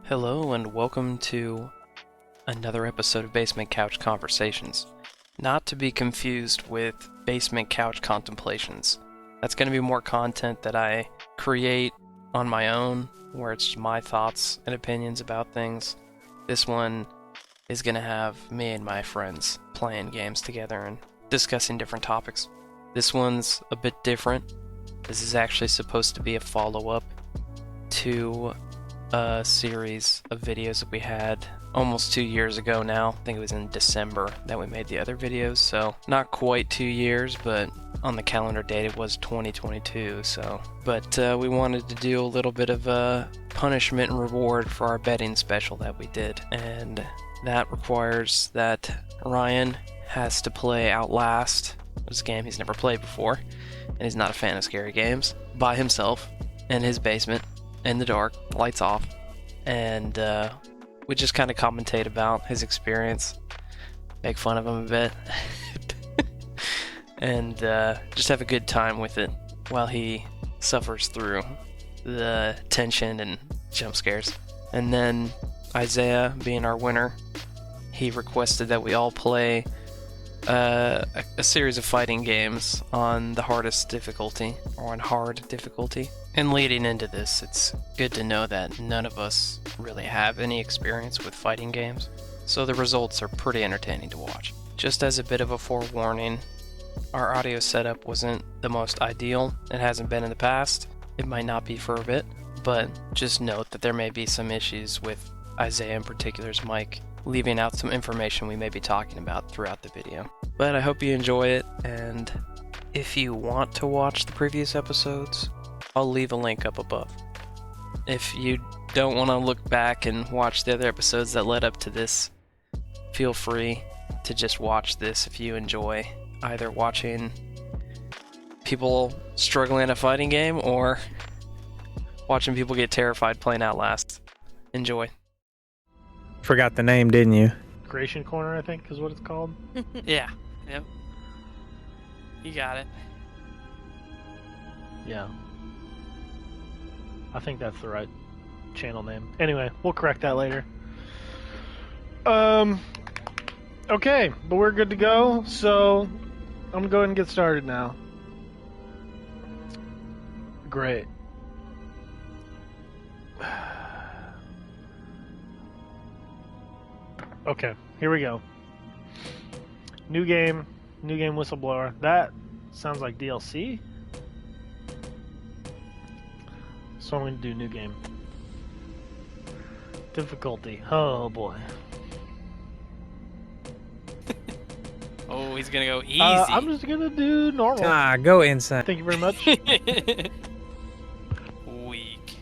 Hello and welcome to another episode of Basement Couch Conversations. Not to be confused with Basement Couch Contemplations. That's going to be more content that I create on my own, where it's my thoughts and opinions about things. This one is going to have me and my friends playing games together and discussing different topics. This one's a bit different. This is actually supposed to be a follow-up to a series of videos that we had almost 2 years ago now. I think it was in December that we made the other videos, so not quite 2 years, but on the calendar date it was 2022, so. But we wanted to do a little bit of a punishment and reward for our betting special that we did, and that requires that Ryan has to play Outlast, which is a game he's never played before, and he's not a fan of scary games, by himself, in his basement, in the dark, lights off, and we just kind of commentate about his experience, make fun of him a bit, and just have a good time with it while he suffers through the tension and jump scares. And then Isaiah, being our winner, he requested that we all play a series of fighting games on the hardest difficulty, or on hard difficulty. And leading into this, it's good to know that none of us really have any experience with fighting games, so the results are pretty entertaining to watch. Just as a bit of a forewarning, our audio setup wasn't the most ideal. It hasn't been in the past. It might not be for a bit, but just note that there may be some issues with Isaiah in particular's mic, leaving out some information we may be talking about throughout the video. But I hope you enjoy it, and if you want to watch the previous episodes, I'll leave a link up above. If you don't want to look back and watch the other episodes that led up to this, feel free to just watch this if you enjoy either watching people struggling in a fighting game or watching people get terrified playing Outlast. Enjoy. Forgot the name, didn't you? Creation Corner, I think, is what it's called. Yeah, yep. You got it. Yeah. I think that's the right channel name. Anyway, we'll correct that later. Okay, but we're good to go, so I'm gonna go ahead and get started now. Great. Okay, here we go. New game Whistleblower. That sounds like DLC. So I'm going to do new game. Difficulty. Oh boy. Oh, he's gonna go easy. I'm just going to do normal. Go insane. Thank you very much. Weak.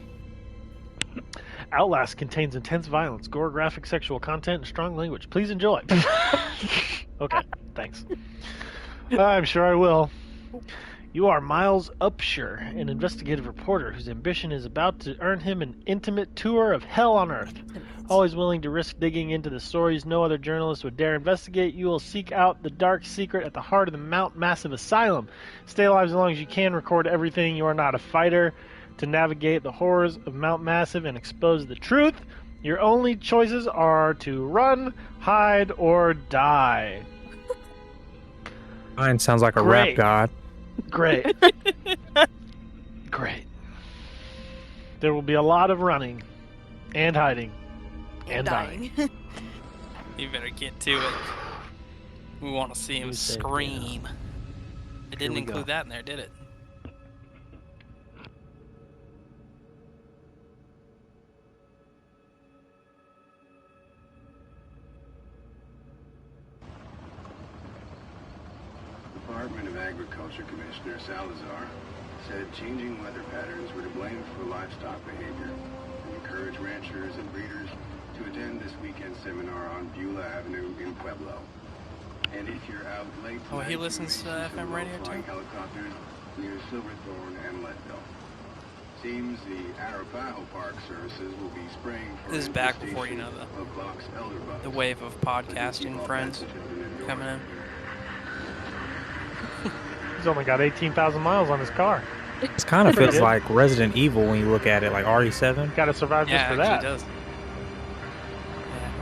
Outlast contains intense violence, gore, graphic, sexual content, and strong language. Please enjoy. Okay, thanks. I'm sure I will. You are Miles Upshur, an investigative reporter whose ambition is about to earn him an intimate tour of hell on Earth. Always willing to risk digging into the stories no other journalist would dare investigate, you will seek out the dark secret at the heart of the Mount Massive Asylum. Stay alive as long as you can, record everything. You are not a fighter. To navigate the horrors of Mount Massive and expose the truth, your only choices are to run, hide, or die. Mine sounds like a rap god. Great. Great. There will be a lot of running and hiding and dying. You better get to it. We want to see him scream. It didn't include that in there, did it? Department of Agriculture Commissioner Salazar said changing weather patterns were to blame for livestock behavior and encouraged ranchers and breeders to attend this weekend seminar on Beulah Avenue in Pueblo. And if you're out late tonight, he listens to FM radio too? Helicopters near Silverthorne and Leadville. Seems the Arapaho Park services will be spraying for This is back before, you know, the wave of podcasting friends coming in. He's only got 18,000 miles on his car. It kind of feels like Resident Evil when you look at it, like RE7. Got to survive just for it that. actually does.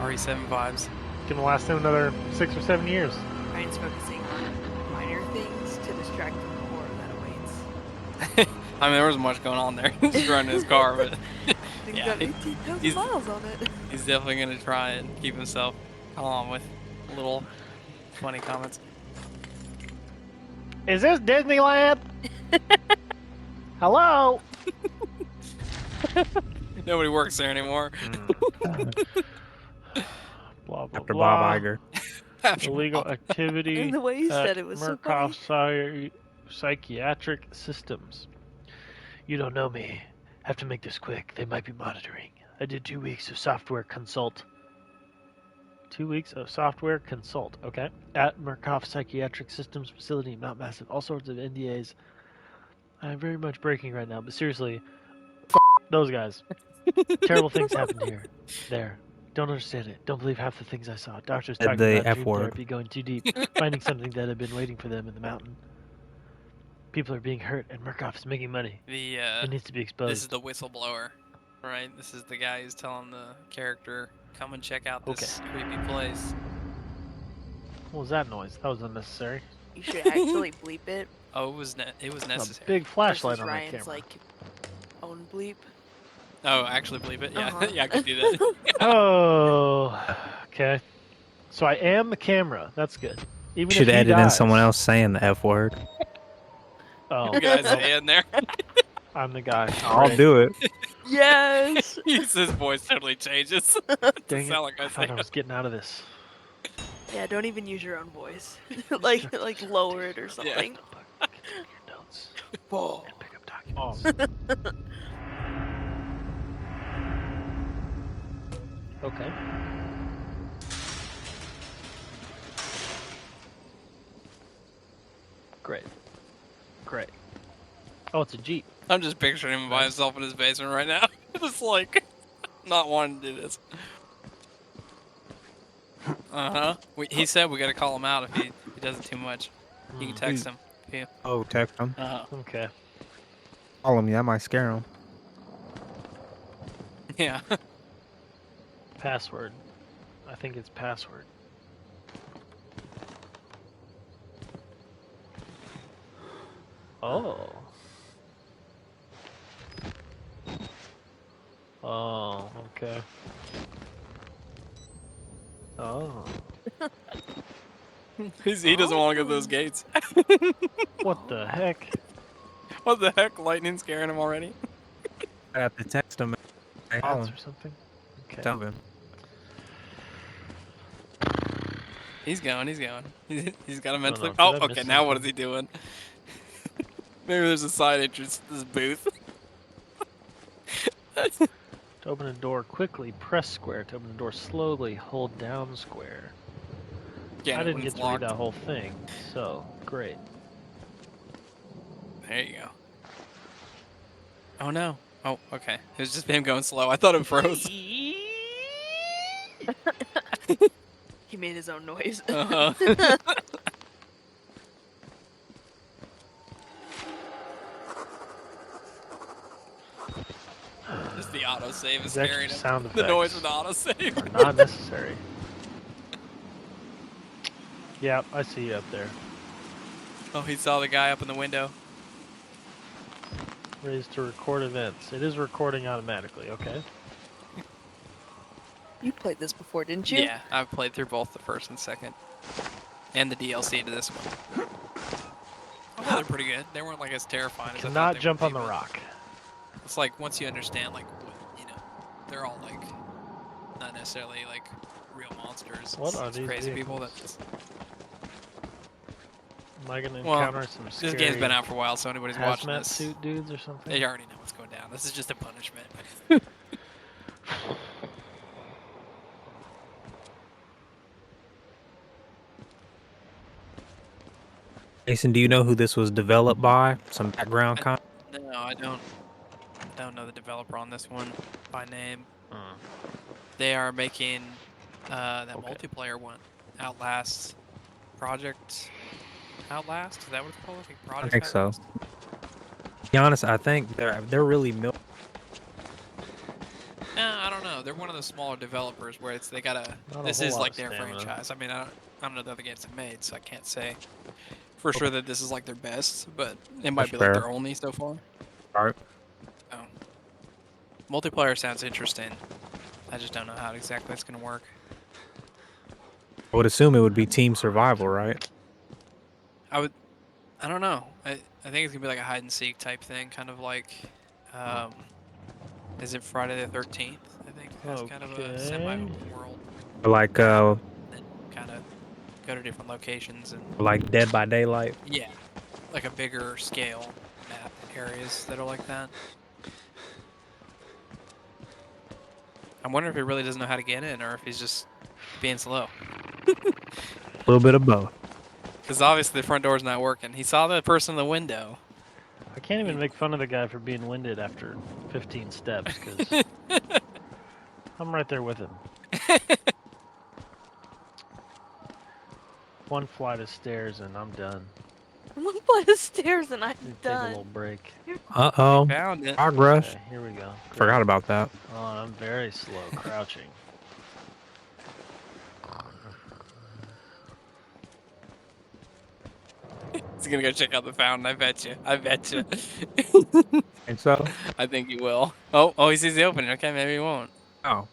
RE7 vibes. Gonna last him another 6 or 7 years. Ryan's focusing on minor things to distract from the horror that awaits. I mean, there wasn't much going on there. Just running his car, but Things yeah, got 18,000 he's- miles on it. he's definitely gonna try and keep himself calm with little funny comments. Is this Disneyland? Hello? Nobody works there anymore. Blah, blah, After blah. Bob Iger. Illegal activity And the way you at said it was so Murkoff funny. Psychiatric Systems. You don't know me. Have to make this quick. They might be monitoring. I did 2 weeks of software consult. 2 weeks of software consult, okay? At Murkoff Psychiatric Systems facility, Mount Massive. All sorts of NDAs. I'm very much breaking right now, but seriously, those guys. Terrible things happened here. There. Don't understand it. Don't believe half the things I saw. Doctors Said talking the about F dream word. therapy going too deep, finding something that had been waiting for them in the mountain. People are being hurt, and Murkoff is making money. The It needs to be this is exposed. the whistleblower, right? This is the guy who's telling the character, "Come and check out this creepy place." What was that noise? That was unnecessary. You should actually bleep it. Oh, it was A necessary. big flashlight versus on that Ryan's camera. like own bleep. Oh, actually, believe it. Yeah, Uh-huh. yeah, I could do that. Oh, okay. So I am the camera. That's good. Even Should if he edit in dies. someone else saying the F word. Oh, You guys in there. I'm the guy. I'll Right. do it. Yes. His voice totally changes. Dang it. Sound like I I thought say. I was getting out of this. Yeah, don't even use your own voice. like lower it or something. Fuck. Get your notes Whoa. and pick up documents. Okay. Great. Great. Oh, it's a Jeep. I'm just picturing him by himself in his basement right now. Just like, not wanting to do this. Uh-huh. He said we gotta call him out if he does it too much. You can text him. Yeah. Oh, text him. Uh-huh. Okay. Call him. Yeah, I might scare him. Yeah. Password. I think it's password. Oh. Oh, okay. Oh. He doesn't want to go through those gates. What the heck? What the heck? Lightning scaring him already? I have to text him. And call Cats him. or something? Okay. Tell him. He's going. He's going. He's got a know, mental. did Oh, I okay. miss Now what is something? he doing? Maybe there's a side entrance to this booth. To open a door quickly, press square. To open the door slowly, hold down square. Yeah, I didn't when get it's to read locked. that whole thing, so great. There you go. Oh no. Oh, okay. It was just him going slow. I thought it froze. He made his own noise. Uh-huh. Just the autosave is These extra scaring him. sound The noise effects with the autosave. are not necessary. Yeah, I see you up there. Oh, he saw the guy up in the window. Raised to record events. It is recording automatically, okay? You played this before, didn't you? Yeah, I've played through both the first and second. And the DLC to this one. Oh, they're pretty good. They weren't like as terrifying as I thought Cannot they jump would on be, the but rock. It's like once you understand like what, you know, they're all like not necessarily like real monsters. What It's are these crazy people vehicles? that just, Am I gonna well, encounter some this scary game's been out for a while, so anybody's watching hazmat this, suit dudes or something? they already know what's going down. This is just a punishment. Jason, do you know who this was developed by? Some background con. No, I don't know the developer on this one by name. They are making that Okay. multiplayer one, Outlast Project. Outlast? Is that what it's called? I think Project. I think so. Outlast? To be honest, I think they're really I don't know. They're one of the smaller developers where they gotta. Not a This whole is lot like of their stamina. franchise. I mean, I don't know the other games they made, so I can't say for sure that this is like their best, but it might That's be like fair. their only so far. Alright. Oh. Multiplayer sounds interesting. I just don't know how exactly it's gonna work. I would assume it would be team survival, right? I don't know. I think it's gonna be like a hide and seek type thing, kind of like, is it Friday the 13th? I think that's kind of a semi-open world. Like Then kind of go to different locations and Dead by Daylight. yeah, like a bigger scale map areas that are like that. I'm wondering if he really doesn't know how to get in, or if he's just being slow. A little bit of both. Because obviously the front door's not working. He saw the person in the window. I can't even make fun of the guy for being winded after 15 steps, because I'm right there with him. One flight of stairs and I'm done. One flight of stairs and I'm Take a done. little break. Uh-oh. Found it. Progress. Okay, here we go. Forgot about that. Oh, I'm very slow crouching. He's gonna go check out the fountain. I bet you. I bet you. And so? I think he will. Oh, he sees the opening. Okay, maybe he won't. Oh.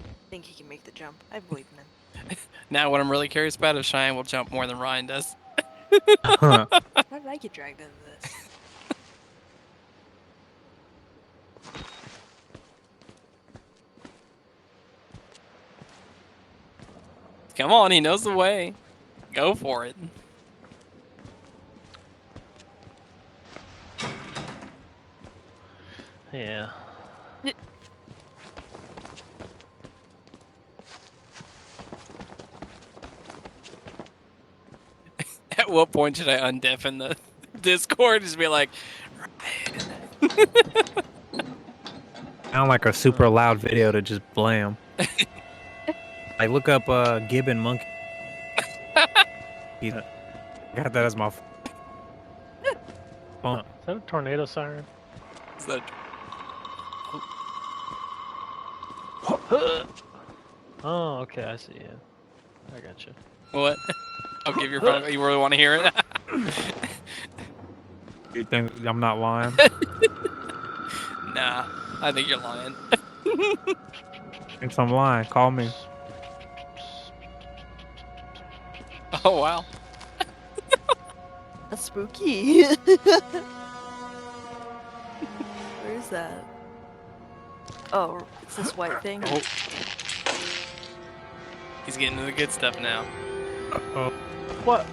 I think he can make the jump. I believe in him. Now, what I'm really curious about is Cheyenne will jump more than Ryan does. Huh. Why did I get dragged into this? Come on, he knows the way. Go for it. Yeah. At what point should I undeafen the Discord? Just be like, Sound like a super loud video to just blam. Like, look up Gibbon Monkey. Got that as my phone. Is that a tornado siren? is that Oh, okay, I see you. I got you. what? I'll give your phone. You really want to hear it? You think I'm not lying? Nah, I think you're lying. If I'm lying, call me. Oh wow. That's spooky. Where is that? Oh, it's this white thing. Oh. He's getting to the good stuff now. Oh. What?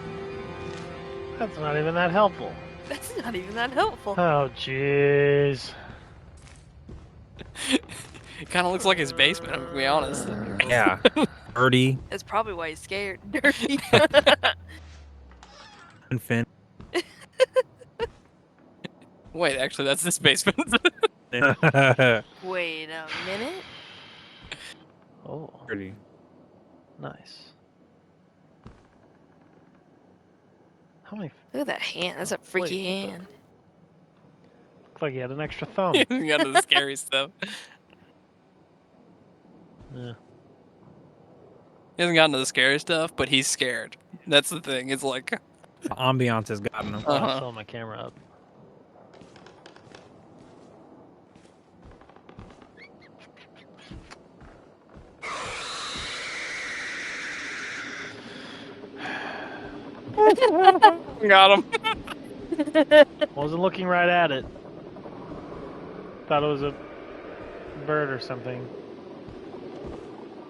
That's not even that helpful. That's not even that helpful. Oh, jeez. It kind of looks like his basement, I'm gonna be honest. Yeah. Dirty. That's probably why he's scared. Dirty. Infant. Wait, actually, that's this basement. Wait a minute. Oh, Dirty. nice. How many? Look at that hand. That's a freaky Wait, hand. Looked like he had an extra thumb. He got to the scary stuff. Yeah. He hasn't gotten to the scary stuff, but he's scared. That's the thing. It's like, The ambiance has gotten him. Oh, I Uh-huh. saw my camera up. got him. Wasn't looking right at it. Thought it was a bird or something.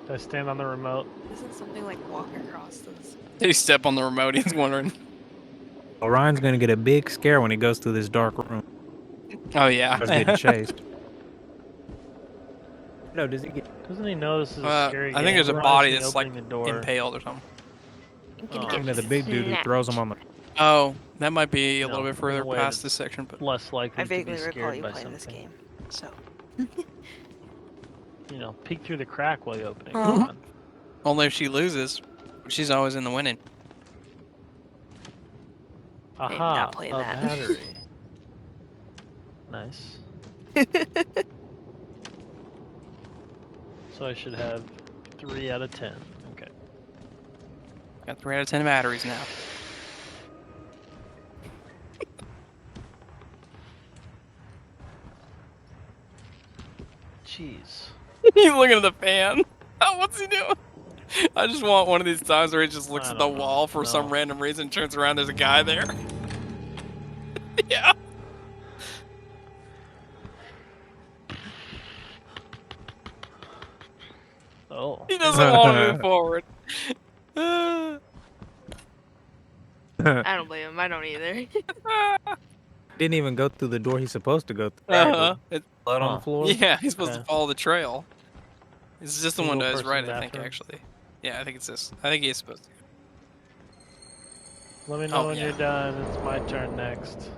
Did I stand on the remote? Isn't something like walk across this? Did he step on the remote? He's wondering. Orion's gonna get a big scare when he goes through this dark room. Oh, yeah. Starts getting chased. No, does he get? Doesn't he know this is a scary I think game? there's a Why body is he that's like opening the door? impaled or something. I'm gonna Oh. get Into the big dude who throws him on the. Oh, that might be a No, little bit in a further way past that's this section, but Less likely I to be vaguely recall scared you by playing this something. game. So. You know, peek through the crack while you open it. Uh-huh. Come on. only if she loses. She's always in the winning. Maybe Aha, not playing a that. battery. Nice. So I should have 3 out of 10. Okay. Got 3 out of 10 batteries now. Jeez. He's looking at the fan. Oh, what's he doing? I just want one of these times where he just looks I at the don't know. wall for some No. random reason, turns around, there's a guy there. Yeah. Oh. He doesn't want to move forward. I don't blame him. I don't either. Didn't even go through the door he's supposed to go through. Uh-huh. Blood on Huh. the floor. Yeah, he's supposed Yeah. to follow the trail. It's just the one to his Single-person right, I think, bathroom. actually. Yeah, I think it's this. I think he's supposed to. Let me know Oh, when yeah. you're done. It's my turn next.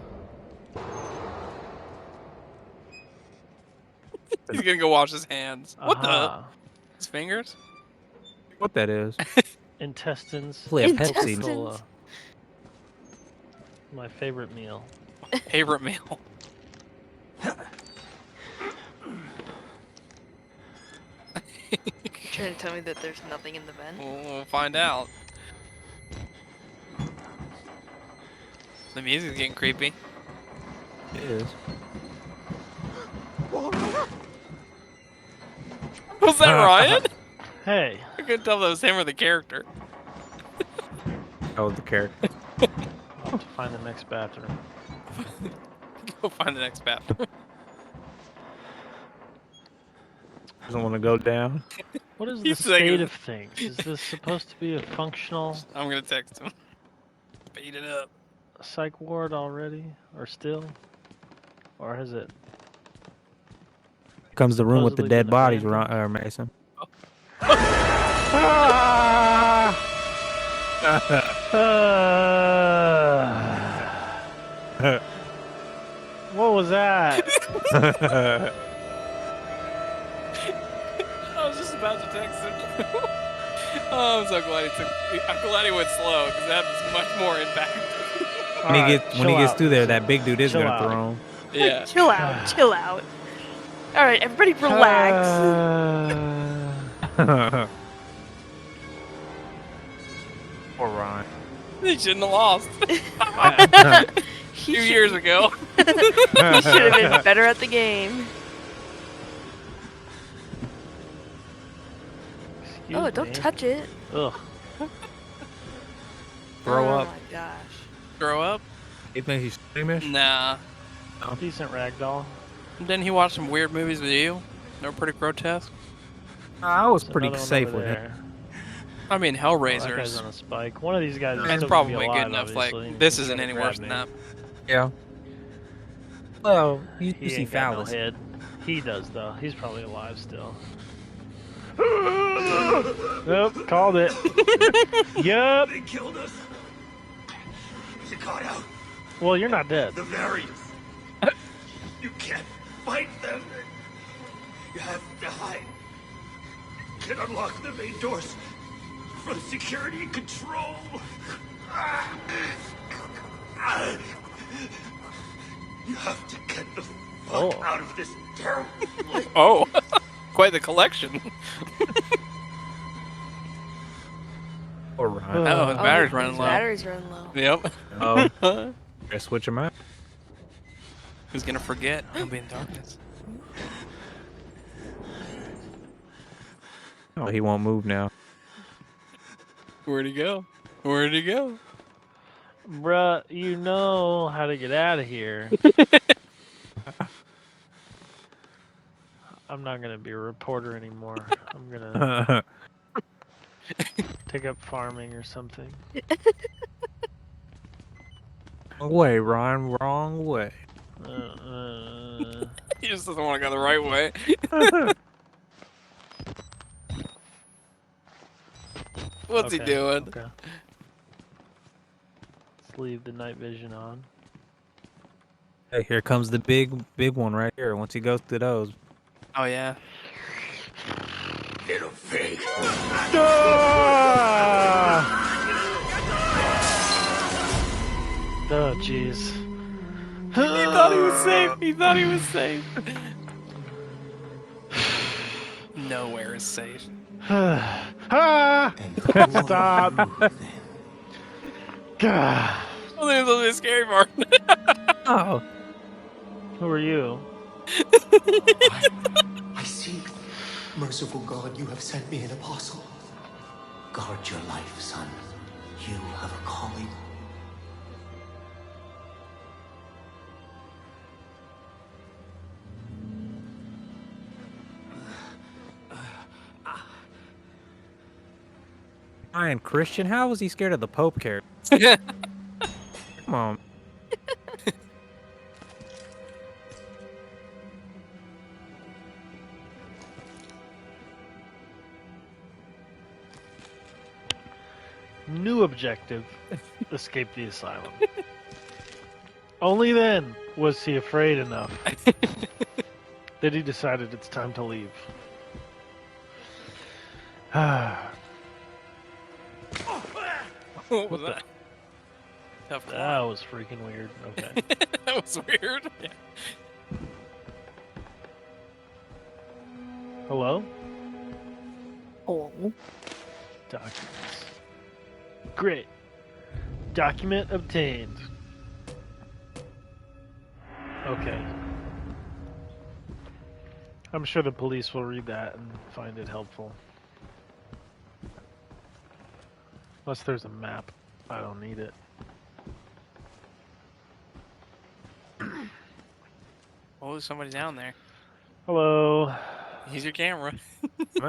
He's gonna go wash his hands. What the? Aha. His fingers? What that is? Intestines. Play a Pepsi. Intestines. Cola. My favorite meal. Favorite meal. You're trying to tell me that there's nothing in the vent? We'll find out. The music's getting creepy. It is. Was that Ryan? Hey. I couldn't tell if that was him or the character. Oh, the character. I'll have to find the next bathroom. Go find the next bathroom. Doesn't want to go down. What is the He's like- state of things? Is this supposed to be a functional I'm gonna text him. Speed it up. psych ward already? Or still? Or has it? Comes the room with the Supposedly dead been bodies, abandoned. Mason. What was that? I was just about to text him. Oh, I'm so glad I'm glad he went slow because that was much more impact. When he Alright, gets when he chill gets out. through there, that big dude is Chill gonna out. throw him. Yeah. Chill out. Chill out. All right, everybody, relax. Poor Ryan. He shouldn't have lost. He 2 should- years ago. He should have been better at the game. Excuse Oh, don't me. touch it. Ugh. Throw oh up. my gosh. Grow up? He thinks he's squeamish. Nah. Decent ragdoll. Didn't he watch some weird movies with you? They were pretty grotesque. I was There's pretty another one safe over with him. there. I mean, Oh, that guy's Hellraisers. on a spike. One of these guys is That's still gonna be probably alive, good enough. Like, obviously. this He's isn't gonna any grab worse than me. that. Yeah. Well, you He see ain't got no phallus. head. He does though. He's probably alive still. Nope, called it. Yup. They killed us. You got out. Well, you're not dead. The variants. You can't fight them. You have to hide. You can unlock the main doors from security control. You have to get the fuck out of this terrible place. Oh, quite the collection. Poor Ryan. Oh, his battery's running his low. Battery's running low. Yep. Oh, gotta switch him out. Who's gonna forget? He'll be in darkness. Oh, he won't move now. Where'd he go? Where'd he go? Bruh, you know how to get out of here. I'm not gonna be a reporter anymore. I'm gonna take up farming or something. Wrong way, Ryan. Wrong way. He just doesn't want to go the right way. What's he Okay, doing? Okay. Let's leave the night vision on. Hey, here comes the big one right here. Once he goes through those, Oh yeah. Little pig. Oh, jeez. He thought he was safe. He thought he was safe. Nowhere is safe. Ah! Stop. God. I think it's the scary part. Oh. Who are you? I seek. Merciful God, you have sent me an apostle. Guard your life, son. You have a calling. Ryan Christian, how was he scared of the Pope character? Come on. New objective: escape the asylum. Only then was he afraid enough that he decided it's time to leave. What was that? Tough That call. was freaking weird. Okay. That was weird. Yeah. Hello? Oh. Documents. Great. Document obtained. Okay. I'm sure the police will read that and find it helpful. Unless there's a map. I don't need it. Oh, there's somebody down there. Hello. Use your camera.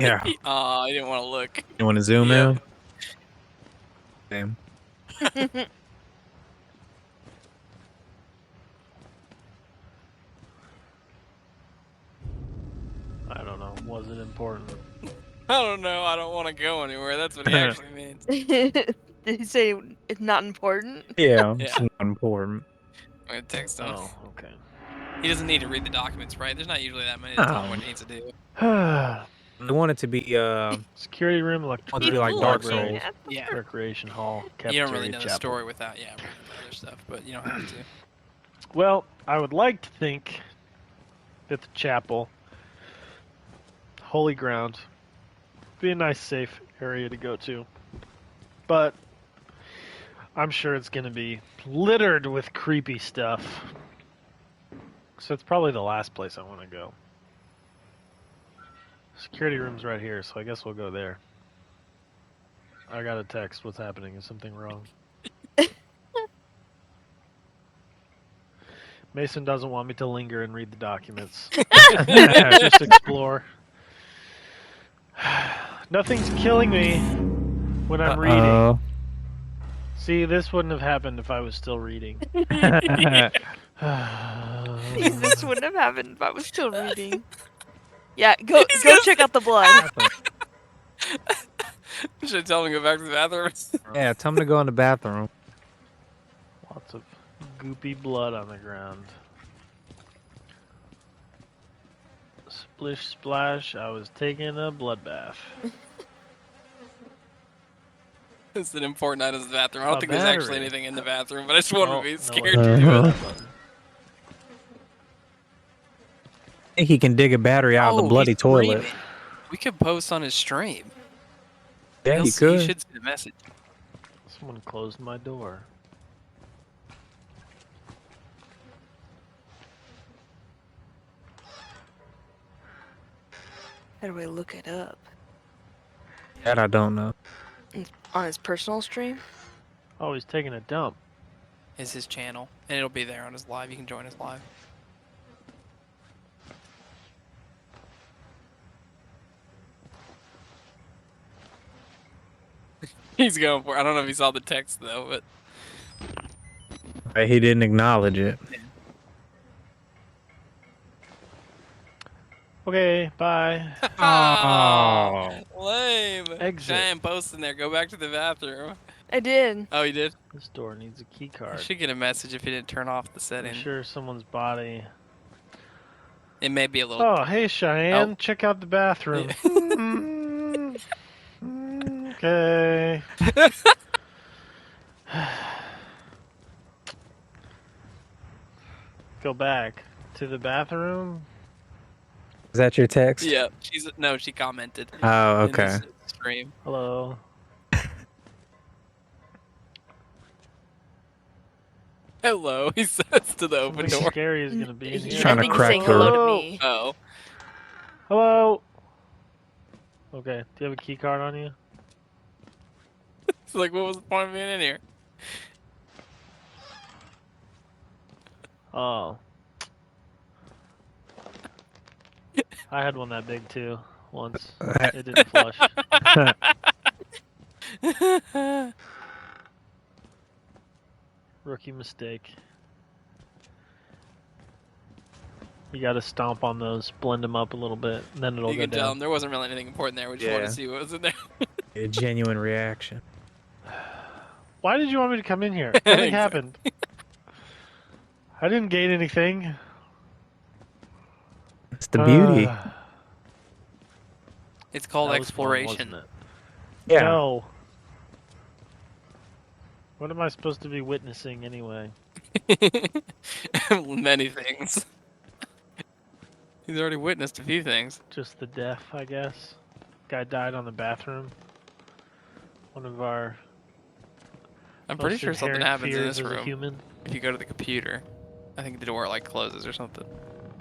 Yeah. Oh, I didn't want to look. You want to zoom Yeah. in? Damn. I don't know. Was it important? I don't know. I don't want to go anywhere. That's what he actually means. Did he say it's not important? Yeah, it's Yeah. not important. I'm gonna text him. Oh, okay. He doesn't need to read the documents, right? There's not usually that many to tell him what he needs to do. They want it to be Security room, want it to electronic be like Dark library, Souls. Yeah. recreation hall, You cafeteria, don't really know the chapel. story without, reading the other stuff, but you don't have to. Well, I would like to think that the chapel, holy ground, be a nice, safe area to go to. But I'm sure it's going to be littered with creepy stuff. So it's probably the last place I want to go. Security room's right here, so I guess we'll go there. I got a text. What's happening? Is something wrong? Mason doesn't want me to linger and read the documents. Just explore. Nothing's killing me when I'm reading. See, this wouldn't have happened if I was still reading. This wouldn't have happened if I was still reading. Yeah, go check out the blood. Should I tell him to go back to the bathroom? Yeah, tell them to go in the bathroom. Lots of goopy blood on the ground. Splish splash, I was taking a blood bath. It's an important item in the bathroom. I don't A think there's actually battery. anything in the bathroom, but I just wanted Oh, to be no, scared I to didn't do hit it. that button. I think he can dig a battery out of the bloody he's toilet. streaming. We could post on his stream. Yeah, He'll you see- He could. should see the message. Someone closed my door. How do I look it up? That I don't know. On his personal stream? Oh, he's taking a dump. Is his channel, and it'll be there on his live. You can join his live. He's going for it. I don't know if he saw the text though, but He didn't acknowledge it. Okay, bye. Oh. lame. Exit. Cheyenne posting there. Go back to the bathroom. I did. Oh, he did. This door needs a key I card. should get a message if he didn't turn off the I'm setting. sure someone's body. It may be a little. Oh, hey Cheyenne, Oh. check out the bathroom. Okay. Go back to the bathroom. Is that your text? Yeah, she commented. Oh, in okay. this stream. Hello. Hello, he says to the open Something door. scary is gonna be in He's here. trying to I think crack he's saying hello through. to me. Oh, Hello. Okay. Do you have a key card on you? it's like, what was the point of being in here? Oh. I had one that big too once. It didn't flush. Rookie mistake. You gotta stomp on those, blend them up a little bit, and then it'll You go can tell down. him there wasn't really anything important there. We just wanted Yeah. to see what was in there. A genuine reaction. Why did you want me to come in here? Nothing happened. I didn't gain anything. It's the beauty. It's called That was fun, exploration. wasn't it? Yeah. No. What am I supposed to be witnessing anyway? Many things. He's already witnessed a few things. Just the death, I guess. Guy died on the bathroom. One of our I'm pretty most sure something inherent happens in fears this as a room. human. If you go to the computer, I think the door like closes or something.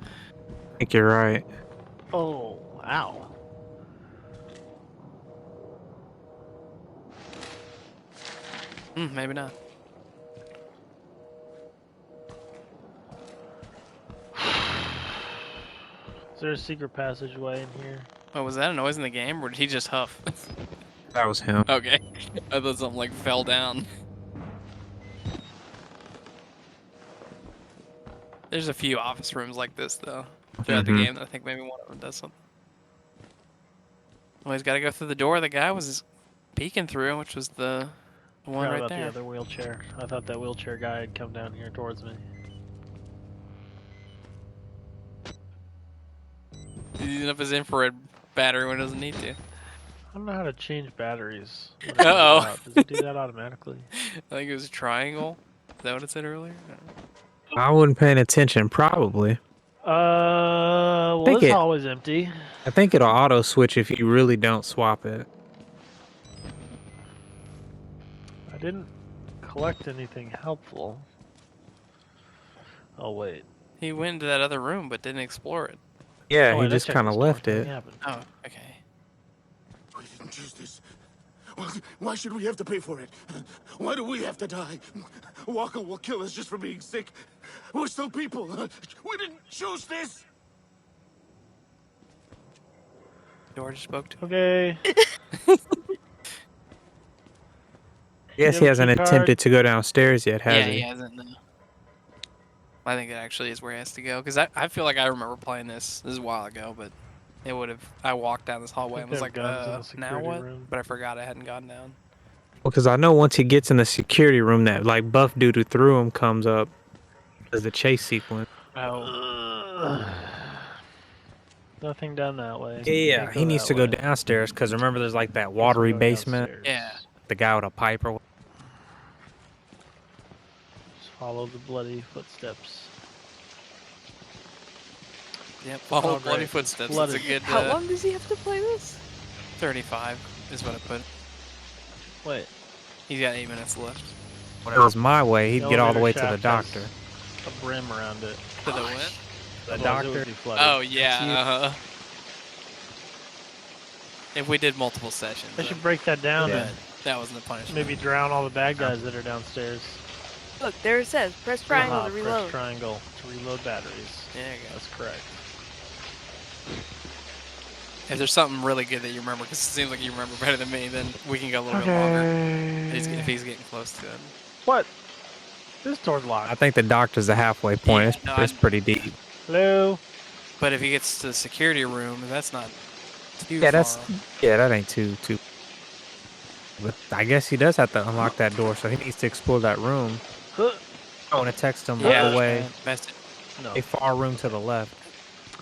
I think you're right. Oh, ow. Maybe not. Is there a secret passageway in here? Oh, was that a noise in the game, or did he just huff? That was him. Okay, I thought something like fell down. There's a few office rooms like this though throughout the game. I think maybe one of them does something. Well, he's got to go through the door the guy was peeking through, which was the one Forgot right about there. the other wheelchair. I thought that wheelchair guy had come down here towards me. He's using up his infrared battery when he doesn't need to. I don't know how to change batteries. Uh-oh. Does it do that automatically? I think it was a triangle. Is that what it said earlier? I wasn't paying attention, probably. Well, Think it's it- always empty. I think it'll auto switch if you really don't swap it. I didn't collect anything helpful. Oh, wait. He went into that other room but didn't explore it. Yeah, Oh, he wait, I just checked kind the of store. left Nothing it. happened. Oh, okay. We didn't choose this. Why should we have to pay for it? Why do we have to die? Walker will kill us just for being sick. We're still people. We didn't choose this. Door just spoke to him. Okay. Yes, You he have a hasn't key card? attempted to go downstairs yet, has Yeah, he? he hasn't. No. I think it actually is where he has to go because I feel like I remember playing this. This is a while ago, but it would have. I walked down this hallway and was they like, have guns in the now security what? room. But I forgot I hadn't gone down. Well, because I know once he gets in the security room, that like buff dude who threw him comes up as the chase sequence. Nothing down that way. Yeah, Can't he needs that to go way. downstairs because remember there's like that Guess watery we're going basement. downstairs. Yeah. The guy with a pipe or Just follow the bloody footsteps. Yep. Follow Oh, bloody great. footsteps. Blood That's a is- good. How long does he have to play this? 35 is what I put. Wait. He's got 8 minutes left. If it was my way, he'd get all the elevator way to the shaft doctor. has a brim around it. To the what? The Otherwise it doctor. would be flooded. Oh yeah. If we did multiple sessions, They should break that down Yeah. and that wasn't the punishment. maybe drown all the bad guys that are downstairs. Look, there it says, press triangle Ah, to press reload. triangle to reload batteries. There you go. That's correct. If there's something really good that you remember, because it seems like you remember better than me, then we can go a little bit longer. If he's getting close to it. What? This door's I locked. think the doctor's the halfway point. Yeah, it's no, it's I- pretty deep. Hello? But if he gets to the security room, that's not too Yeah, far. that ain't too. But I guess he does have to unlock that door, so he needs to explore that room. Huh. I want to text him Yeah, all the way. messed it. No. A far room to the left.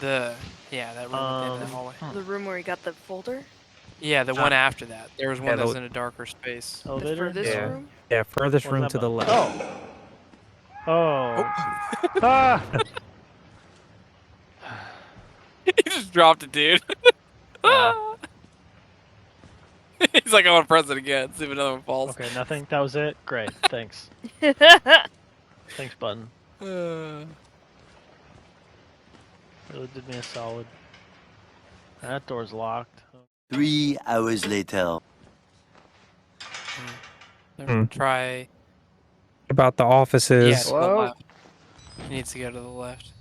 That room at the end of the Um, hallway. The room where he got the folder? Yeah, the one after that. There was Yeah, one that was the- in a darker space. The Elevator? furthest Yeah. room? Yeah, furthest What's room that to the about? left. Oh. Ah! He just just dropped it, dude. He's like, I want to press it again. See if another one falls. Okay, nothing. That was it. Great. Thanks. Thanks, button. Really did me a solid. That door's locked. 3 hours later. Try. About the offices. Yeah, to the Hello? left. He needs to go to the left.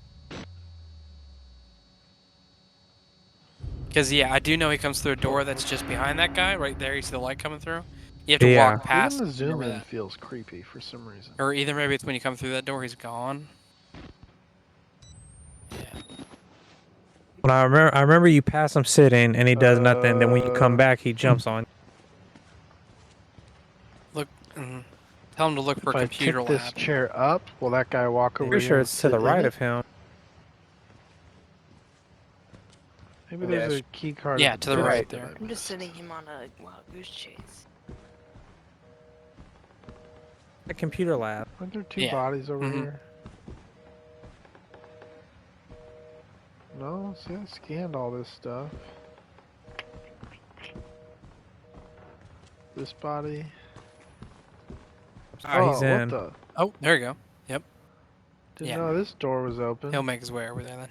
Because, yeah, I do know he comes through a door that's just behind that guy. Right there, you see the light coming through. You have to Yeah. walk past. Even the zoom remember in that. feels creepy for some reason. Or either maybe it's when you come through that door, he's gone. Yeah. When I remember you pass him sitting and he does nothing. Then when you come back, he jumps on. Look, tell him to look for If a I computer tip this lab. chair up, will that guy walk over Pretty here sure and it's to sit the in right it? of him. Maybe there's a key card. Yeah, at to the back right that there. I I'm just missed. sending him on a wild goose chase. A computer lab. Aren't there two Yeah. bodies over Mhm. here? No, see, I scanned all this stuff. This body. Oh, he's what in. the? Oh, there you go. Yep. Didn't Yeah. know this door was open. He'll make his way over there then.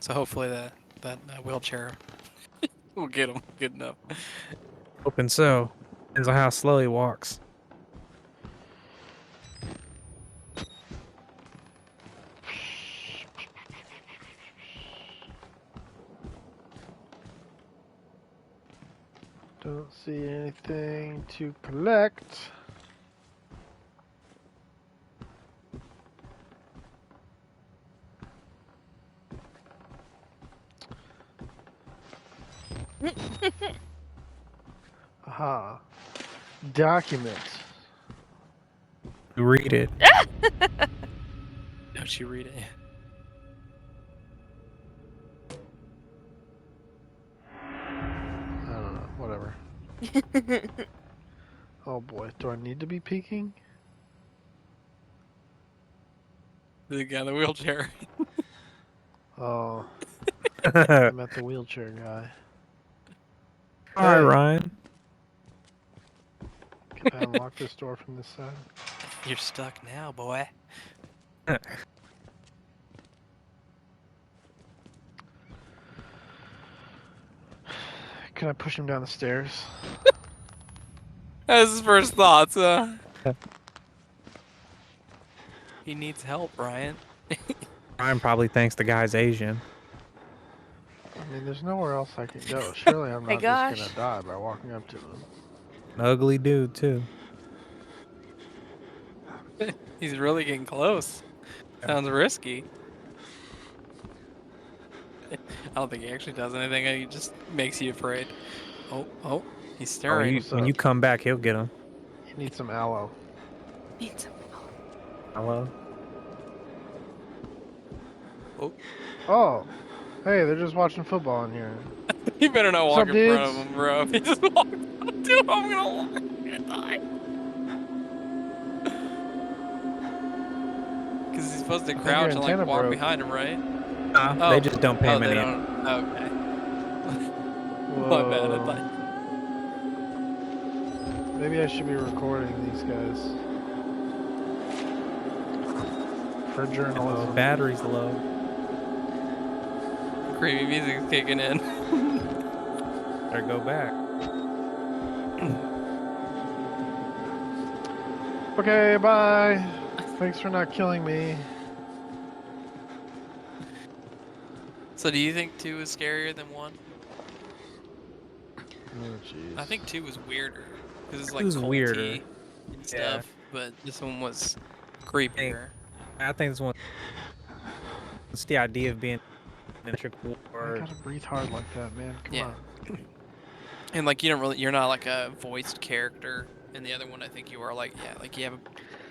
So hopefully that wheelchair will get him good enough. Open so. Depends on how slow he walks. Don't see anything to collect. Aha. Document. Read it. Don't you read it? I don't know. Whatever. Oh boy. Do I need to be peeking? The guy in the wheelchair. Oh. All I met the wheelchair guy. right, Ryan. Can I unlock this door from this side? You're stuck now, boy. Can I push him down the stairs? That's his first thoughts. He needs help, Ryan. Ryan probably thinks the guy's Asian. I mean, there's nowhere else I can go. Surely I'm My not gosh. just gonna die by walking up to him. An ugly dude too. He's really getting close. Sounds risky. I don't think he actually does anything. He just makes you afraid. Oh, he's Oh, staring. when you come back, he'll get him. You need some aloe. Need some. Hello. Oh! Hey, they're just watching football in here. You better not What's walk up, in front of dudes? him, bro. If he just walks up to him, I'm gonna die. Because he's supposed to think crouch your and like antenna walk broke. behind him, right? They just don't pay him they any. don't. Okay. My bad. I thought. Maybe I should be recording these guys. For journalism. Battery's low. Creepy music's kicking in. Better go back. Okay, bye. Thanks for not killing me. So, do you think 2 is scarier than 1? Oh, jeez. I think 2 was weirder because it's like 2's culty weirder. and Yeah. stuff, but this one was creepier. I think this one. It's the idea of being in a I war. gotta breathe hard like that, man. Come Yeah. on. And like you're not like a voiced character. In the other one, I think you are like you have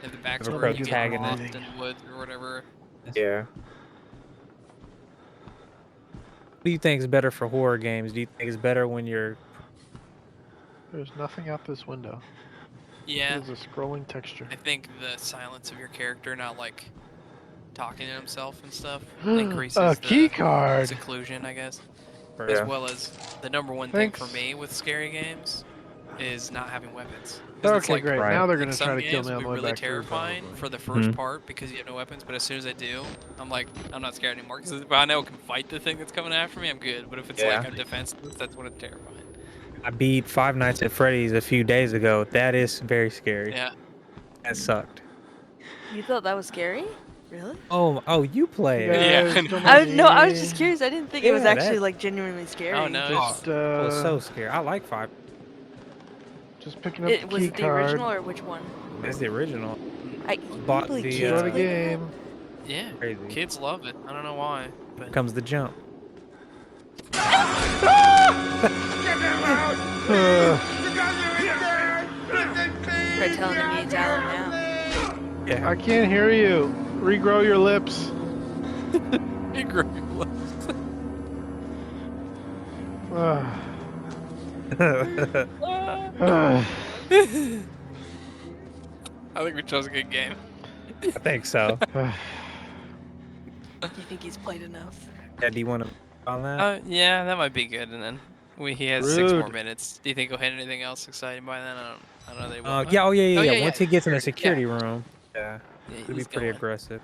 the backstory. You get protagonist. lost in the woods or whatever. Yeah. What do you think is better for horror games? Do you think it's better when you're There's nothing out this window. Yeah, It is a scrolling texture. I think the silence of your character, not like talking to himself and stuff increases A key the card. seclusion, I guess. Yeah. As well as the number one thing for me with scary games is not having weapons. 'Cause it's Okay, like, great. Right. Now they're like gonna some try to kill games me will on be the way really back through. terrifying Probably. for the first part because you have no weapons, but as soon as I do, I'm like, I'm not scared anymore. Because if I know I can fight the thing that's coming after me, I'm good. But if it's like Yeah. I'm defenseless, that's when it's terrifying. I beat Five Nights at Freddy's a few days ago. That is very scary. Yeah. That sucked. You thought that was scary? Really? Oh, you play You it. Yeah, guys I don't know. mind No, I was me. just curious. I didn't think it was Yeah, actually that- like genuinely scary. Oh no, Just, I was so scared. I like Five. just picking up the Was key it the card. original or which one? That's the original. I Bought believe the, kids Enjoy the play that? game. yeah. Crazy. Kids love it. I don't know why, but Comes the jump. Try telling him he needs aloe now. Yeah. I can't hear you. Regrow your lips. he grew up. I think we chose a good game. I think so. Do you think he's played enough? Yeah, do you want to on that? Yeah, that might be good. And then he has 6 more Rude. minutes. Do you think he'll hit anything else exciting by then? I don't know. They will. Yeah. Oh yeah. Oh, yeah, Once yeah, he gets in the security, security room, yeah, Yeah, it'll be he's pretty going. aggressive.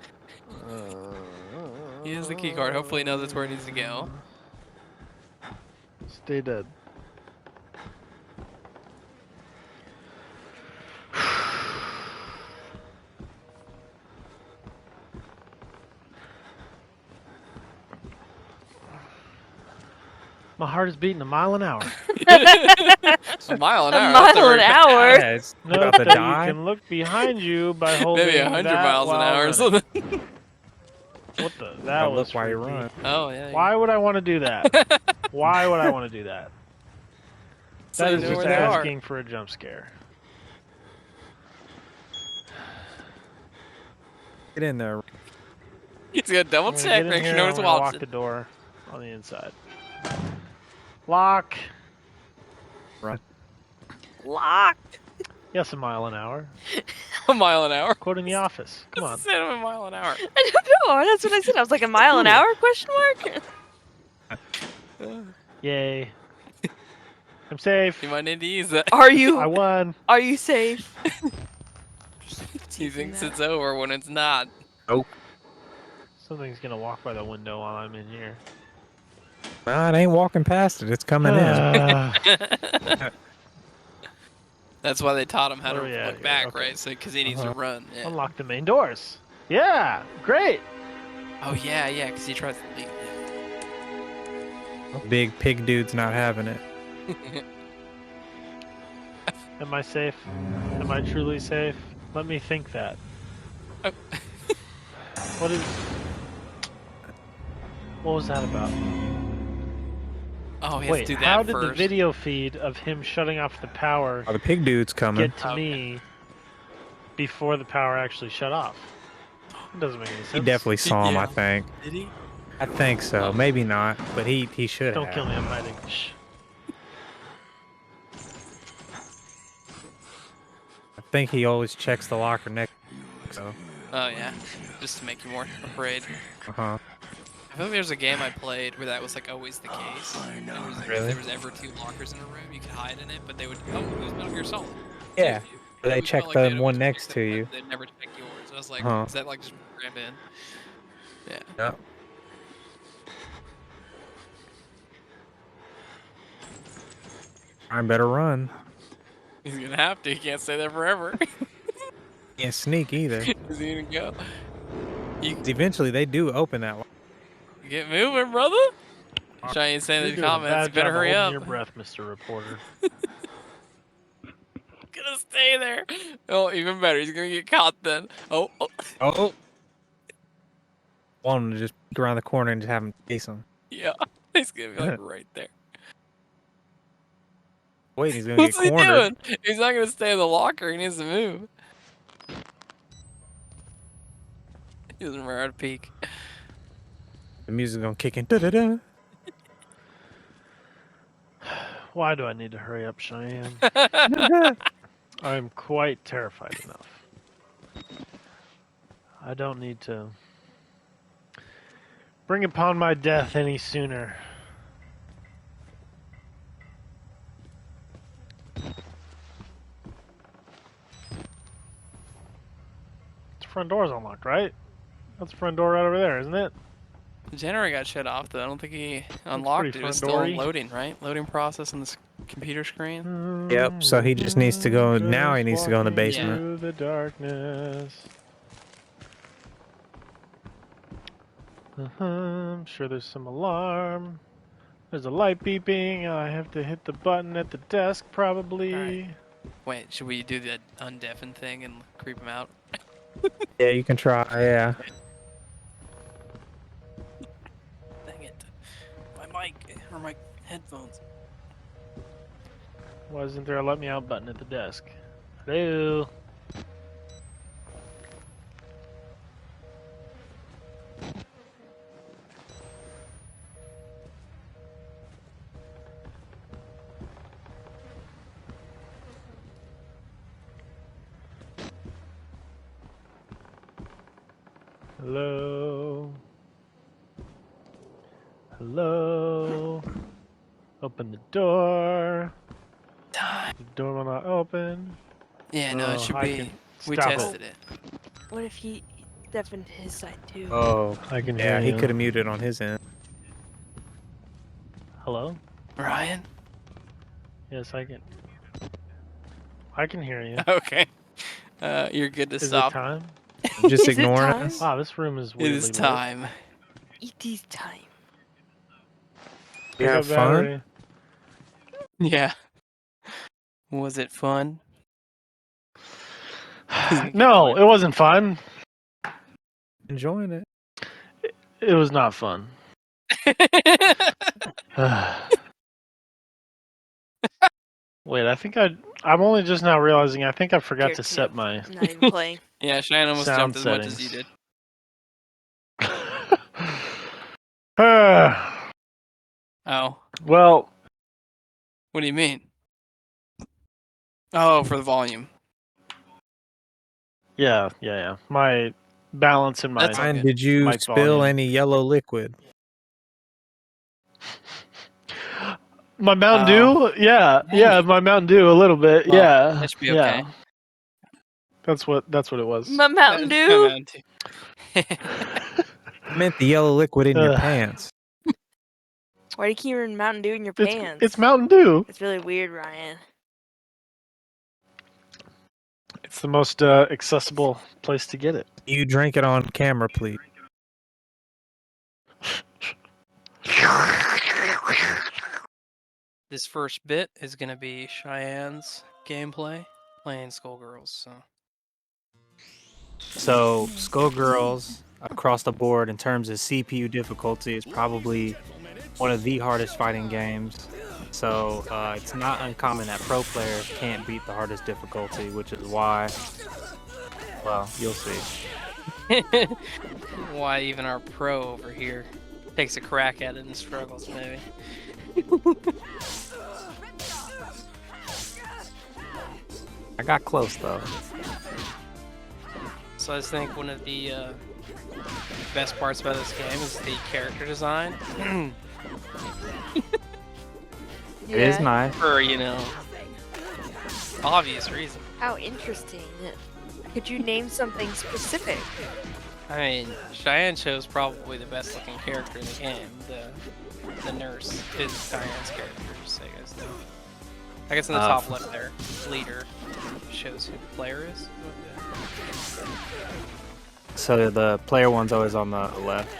He has the key card. Hopefully, he knows that's where he needs to go. Stay dead. My heart is beating a mile an hour. A mile an A hour. mile that's not an very fast. hour. Yeah, it's Note about to that die. you can look behind you by holding Maybe 100 that miles an while hour or running. something. What the? That Gotta was look while you freaky. run. Oh yeah. Why would I want to do that? Why would I want to do that? So That you is know just where they are. asking for a jump scare. Get in there. He's gonna double I'm gonna check, get in make here, sure no I'm one's gonna lock watching. the door on the inside. Lock. Run. Locked. Yes, a mile an hour. A mile an hour. Quoting The Office. Come on. Said him a mile an hour. I don't know. That's what I said. I was like a mile an hour? Question mark. Yay. I'm safe. You might need to use that. Are I you? won. Are you safe? He thinks it's over when it's not. Something's gonna walk by the window while I'm in here. Nah, it ain't walking past it. It's coming in. That's why they taught him how to Oh, yeah, look yeah, back, okay. right? So, because he needs to run. Yeah. Unlock the main doors. Yeah, great. Oh yeah, yeah. Because he tries to leave. Big pig dude's not having it. Am I safe? Am I truly safe? Let me think that. Oh. What was that about? Oh, he has Wait, to do that how did first. the video feed of him shutting off the power Oh, the pig dude's coming. get to me before the power actually shut off? It doesn't make any sense. He definitely saw him, I Yeah. think. Did he? I think so. Maybe not, but he should Don't have. kill me, I'm hiding. Shh. I think he always checks the locker next. So, Oh yeah, just to make you more afraid. uh-huh. I feel like there's a game I played where that was like always the case. Really? If there was ever 2 lockers in a room, you could hide in it, but they would. Oh, it was Metal Gear Solid. Yeah. It They always check felt the they'd one always next check to it, you. but they'd never check yours. I was like, Huh. is that like just programmed in? Yeah. Yeah. I better run. He's gonna have to. He can't stay there forever. Can't sneak either. Is he gonna go? You Eventually, they do open that locker. get moving, brother. Cheyenne saying in You're the doing a comments, bad you better job of hurry holding up. your breath, Mr. Reporter. Gonna stay there. Oh, even better. He's gonna get caught then. Oh, oh. Oh. Want him to just peek around the corner and just have him chase him. Yeah. He's gonna be like right there. Wait, he's gonna What's get he cornered. doing? He's not gonna stay in the locker. He needs to move. He doesn't remember how to peek. The music's gonna kick in. Da-da-da. Why do I need to hurry up, Cheyenne? I'm quite terrified enough. I don't need to Bring upon my death any sooner. The front door's unlocked, right? That's the front door right over there, isn't it? The generator got shut off though. I don't think he unlocked it. It was still front-doory. loading, right? Loading process on the computer screen. Yep. So he just needs to go. Now he needs to go in the basement. Through the darkness. I'm sure there's some alarm. There's a light beeping. I have to hit the button at the desk, probably. Alright. Wait, should we do the undeafen thing and creep him out? Yeah, you can try. Yeah. Dang it. My mic or my headphones. Why isn't there a let me out button at the desk? Hello? Hello? Hello? Open the door. Time. The door will not open. Yeah, no, it Oh, should I be. can We stop tested it. What if he deafened his side too? Oh, I can yeah. hear He you. could have muted on his end. Hello? Ryan? Yes, I can. I can hear you. Okay. You're good to Is stop. it time? Just Is it ignoring time? us. Wow, this room is It weirdly is lit. time. It is time. You Pick have up fun? battery. Yeah. Was it fun? No, it wasn't fun. Enjoying it. It was not fun. Wait, I think I'm only just now realizing I think I forgot Here, to set yeah. my I'm not even playing. Yeah, Cheyenne almost Sound jumped as much as you settings. did. Oh. Well, What do you mean? Oh, for the volume. yeah. My balance in my That's all Ryan, good. did you mic spill volume. any yellow liquid? My Mountain Dew? Yeah, Dang it. my Mountain Dew a little bit. Well, yeah. that should be yeah. okay. That's what it was. My Mountain Dew. Mountain Dew. I meant the yellow liquid in your Ugh. pants. Why do you keep your Mountain Dew in your pants? It's Mountain Dew. It's really weird, Ryan. It's the most accessible place to get it. You drink it on camera, please. This first bit is going to be Cheyenne's gameplay playing Skullgirls. So, Skullgirls across the board in terms of CPU difficulty is probably one of the hardest fighting games. So, it's not uncommon that pro players can't beat the hardest difficulty, which is why, well, you'll see. Why even our pro over here takes a crack at it and struggles, maybe. I got close though. So I think one of the best parts about this game is the character design. It is nice. For, obvious reason. How interesting. Could you name something specific? I mean, Cheyenne chose probably the best looking character in the game. The nurse is Cheyenne's character, just so you guys know. I guess in the top left there, leader shows who the player is. So the player one's always on the left.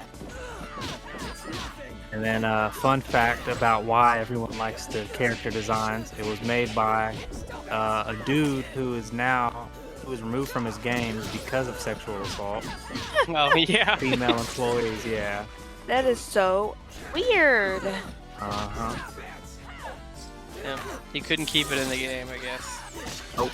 And then fun fact about why everyone likes the character designs. It was made by a dude who is removed from his game because of sexual assault. Oh yeah. Female employees, yeah. That is so weird. Uh-huh. Yeah, he couldn't keep it in the game, I guess. Nope.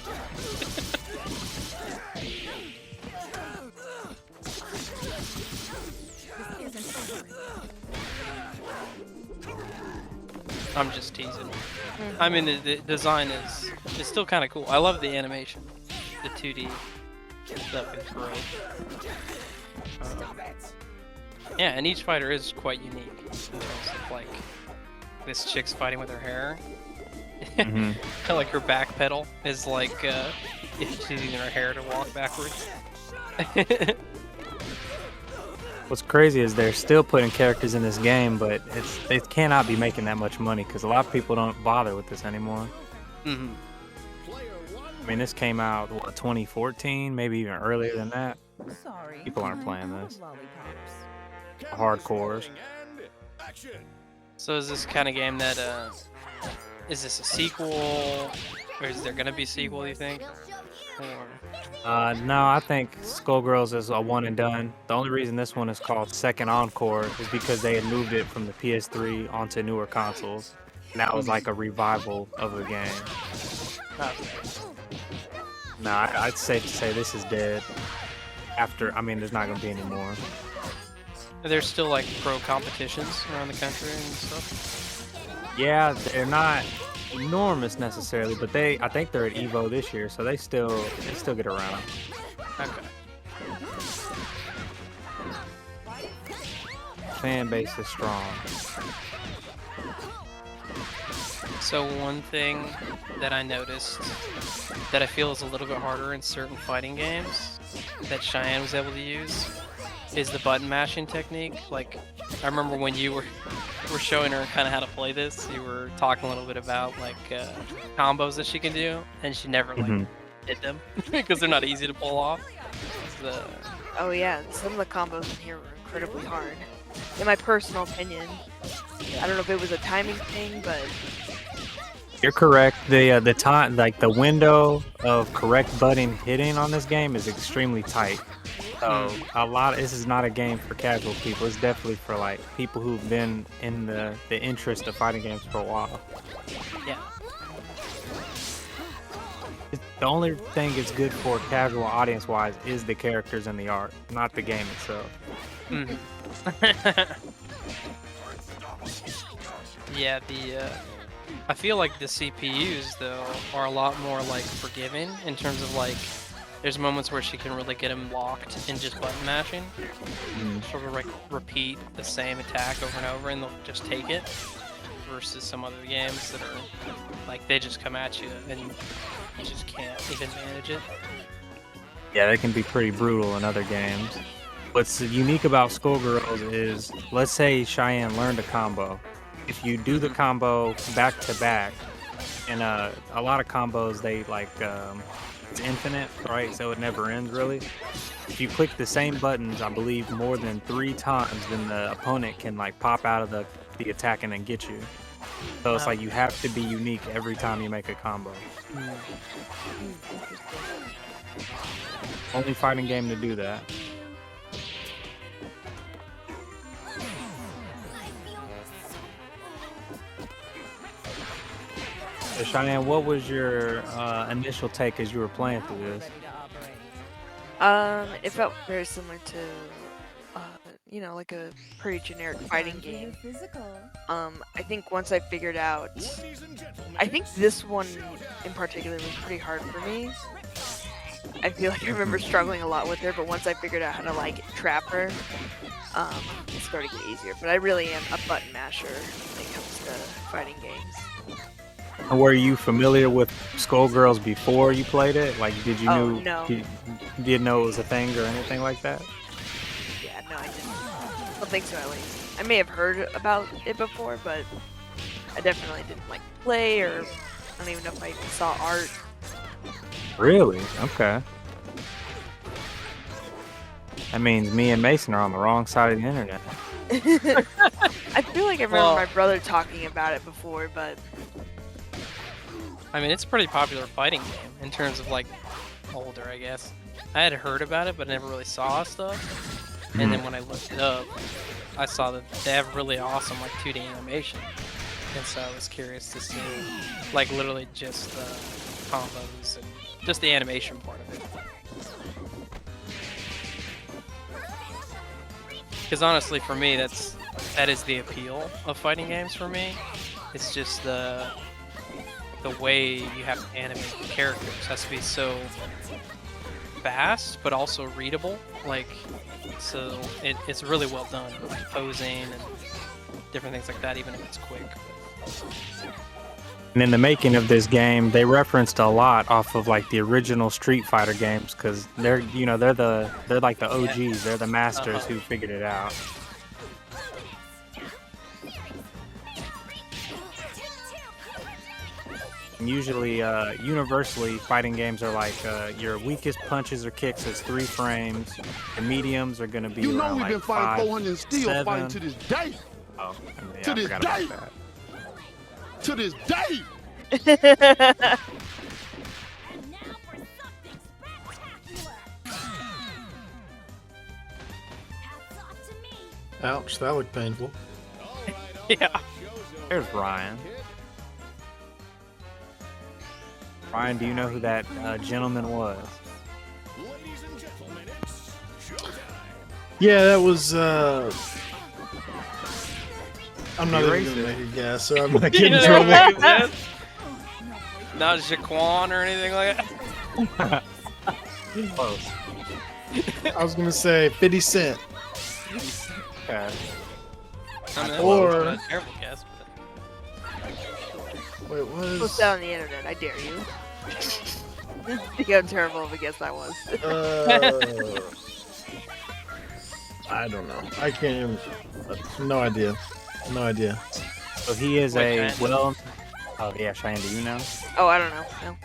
I'm just teasing. I mean, the design is still kind of cool. I love the animation. The 2D stuff is great. Yeah, and each fighter is quite unique in terms of like this chick's fighting with her hair. Mhm. Like her back pedal is like she's using her hair to walk backwards. What's crazy is they're still putting characters in this game, but it cannot be making that much money because a lot of people don't bother with this anymore. Hmm. I mean, this came out, what, 2014, maybe even earlier than that. Sorry. People aren't playing this. Lollipops. Hardcores. So is this kind of game that is this a sequel, or is there gonna be a sequel? Do you think? Or... No, I think Skullgirls is a one and done. The only reason this one is called Second Encore is because they had moved it from the PS3 onto newer consoles. And that was like a revival of the game. No, I'd safe to say this is dead. I mean, there's not going to be any more. Are there still like pro competitions around the country and stuff? Yeah, they're not enormous necessarily, but I think they're at Evo this year, so they still get around. Okay. Fan base is strong. So one thing that I noticed that I feel is a little bit harder in certain fighting games that Cheyenne was able to use is the button mashing technique. Like, I remember when you were showing her kind of how to play this, you were talking a little bit about like combos that she can do, and she never like did them because they're not easy to pull off. Oh yeah, some of the combos in here were incredibly hard. In my personal opinion. I don't know if it was a timing thing, but You're correct. The time, like the window of correct button hitting on this game is extremely tight. So this is not a game for casual people. It's definitely for like people who've been in the interest of fighting games for a while. Yeah. The only thing it's good for casual audience wise is the characters and the art, not the game itself. Yeah, I feel like the CPUs though are a lot more like forgiving in terms of like there's moments where she can really get them locked in just button mashing. Sort of like repeat the same attack over and over and they'll just take it. Versus some other games that are like they just come at you and you just can't even manage it. Yeah, they can be pretty brutal in other games. What's unique about Skullgirls is, let's say Cheyenne learned a combo. If you do the combo back to back, and a lot of combos they like it's infinite, right? So it never ends really. If you click the same buttons, I believe more than 3 times, then the opponent can like pop out of the attack and then get you. So it's like you have to be unique every time you make a combo. Only fighting game to do that. So Cheyenne, what was your initial take as you were playing through this? it felt very similar to, you know, like a pretty generic fighting game. I think once I figured out, I think this one in particular was pretty hard for me. I feel like I remember struggling a lot with her, but once I figured out how to like trap her, it started to get easier. But I really am a button masher when it comes to fighting games. And were you familiar with Skullgirls before you played it? Like, did you No. you didn't know it was a thing or anything like that? Yeah, no, I didn't. I don't think so, at least. I may have heard about it before, but I definitely didn't like play, or I don't even know if I even saw art. Really? Okay. That means me and Mason are on the wrong side of the internet. I feel like I remember my brother talking about it before, but I mean, it's a pretty popular fighting game in terms of like older, I guess. I had heard about it, but never really saw stuff. And then when I looked it up, I saw that they have really awesome like 2D animation. And so I was curious to see like literally just the combos and just the animation part of it. Because honestly, for me, that is the appeal of fighting games for me. It's just the way you have to animate the characters has to be so fast, but also readable. Like, so it's really well done, like posing and different things like that, even if it's quick. And in the making of this game, they referenced a lot off of like the original Street Fighter games because they're like the OGs, they're the masters who figured it out. And usually, universally, fighting games are like your weakest punches or kicks is 3 frames. The mediums are going to be You know around we've like been fighting 5, 400 and still 7. fighting to this day. Oh, yeah, To I this forgot about day. that. To this day. Ouch, that looked painful. Yeah. There's Ryan. Ryan, do you know who that gentleman was? Yeah, that was. I'm not even Erase gonna it. make a guess, so I'm not You getting in know trouble. what it is? Not Jaquan or anything like that. Close. I was gonna say 50 Cent. Okay. I mean, that Or- wasn't a terrible guess, but Wait, what Post is? that on the internet. I dare you. Think how terrible of a guess that was. I don't know. I can't even. No idea. No idea. So he is Wait, a Cheyenne? well. Oh yeah, Cheyenne, do you know? Oh, I don't know. No.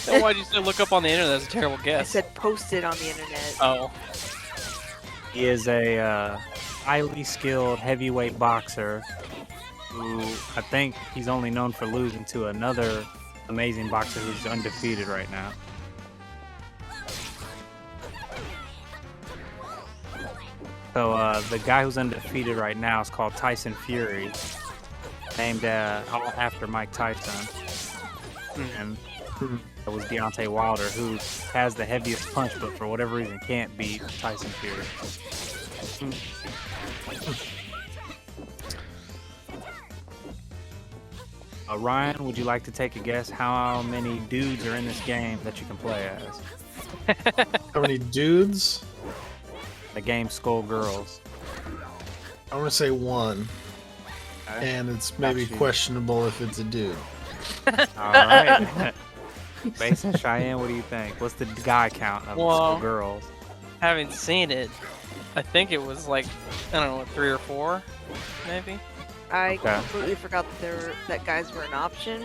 then why'd you say look up on the internet? That's a terrible I guess. said post it on the internet. Oh. He is a highly skilled heavyweight boxer who I think he's only known for losing to another amazing boxer who's undefeated right now. So the guy who's undefeated right now is called Tyson Fury, named after Mike Tyson. And it was Deontay Wilder, who has the heaviest punch, but for whatever reason can't beat Tyson Fury. Ryan, would you like to take a guess how many dudes are in this game that you can play as? How many dudes? The game Skullgirls. I want to say 1, and it's maybe Got you. questionable if it's a dude. All right. Based on Cheyenne, what do you think? What's the guy count of Well- Skullgirls? Having seen it, I think it was like, I don't know, 3 or 4, maybe? I Okay. completely forgot that guys were an option.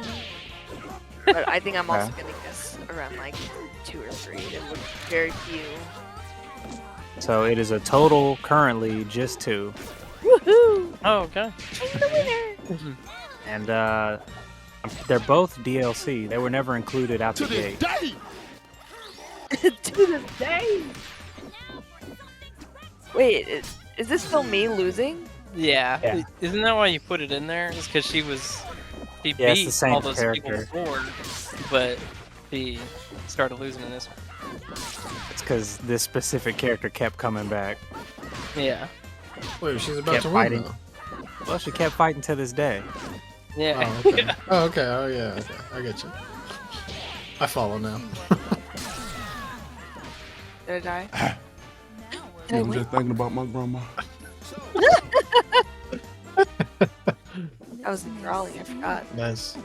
But I think I'm also gonna guess around like 2 or 3. There were very few. So it is a total currently just 2. Woohoo! Oh, okay. I'm the winner! And they're both DLC. They were never included out To the this gate. day. To this day! Wait, is this still me losing? Yeah. Yeah. Isn't that why you put it in there? It's because she Yeah, it's beat the same all those people character. before, but she started losing in this one. It's because this specific character kept coming back. Yeah. Wait, she's about Kept to fighting. win. Well, she kept fighting to this day. Yeah. Oh, okay. Oh, okay. Oh, yeah. Okay. I get you. I follow now. Did I die? I was just thinking about my grandma. I was enthralling, I forgot. Nice.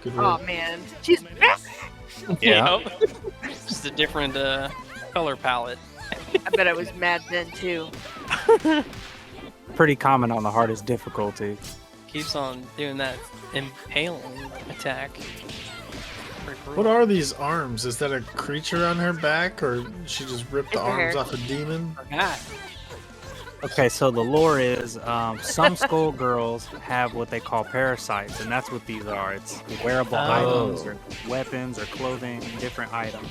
Good Oh work. man. She's back! Yeah. Yep. Just a different color palette. I bet I was mad then too. Pretty common on the hardest difficulty. Keeps on doing that impaling attack. Pretty What brutal. are these arms? Is that a creature on her back, or she just ripped the It's her arms hair. off a demon? Ah, Okay, so the lore is some Skullgirls have what they call parasites, and that's what these are. It's wearable items or weapons or clothing, different items.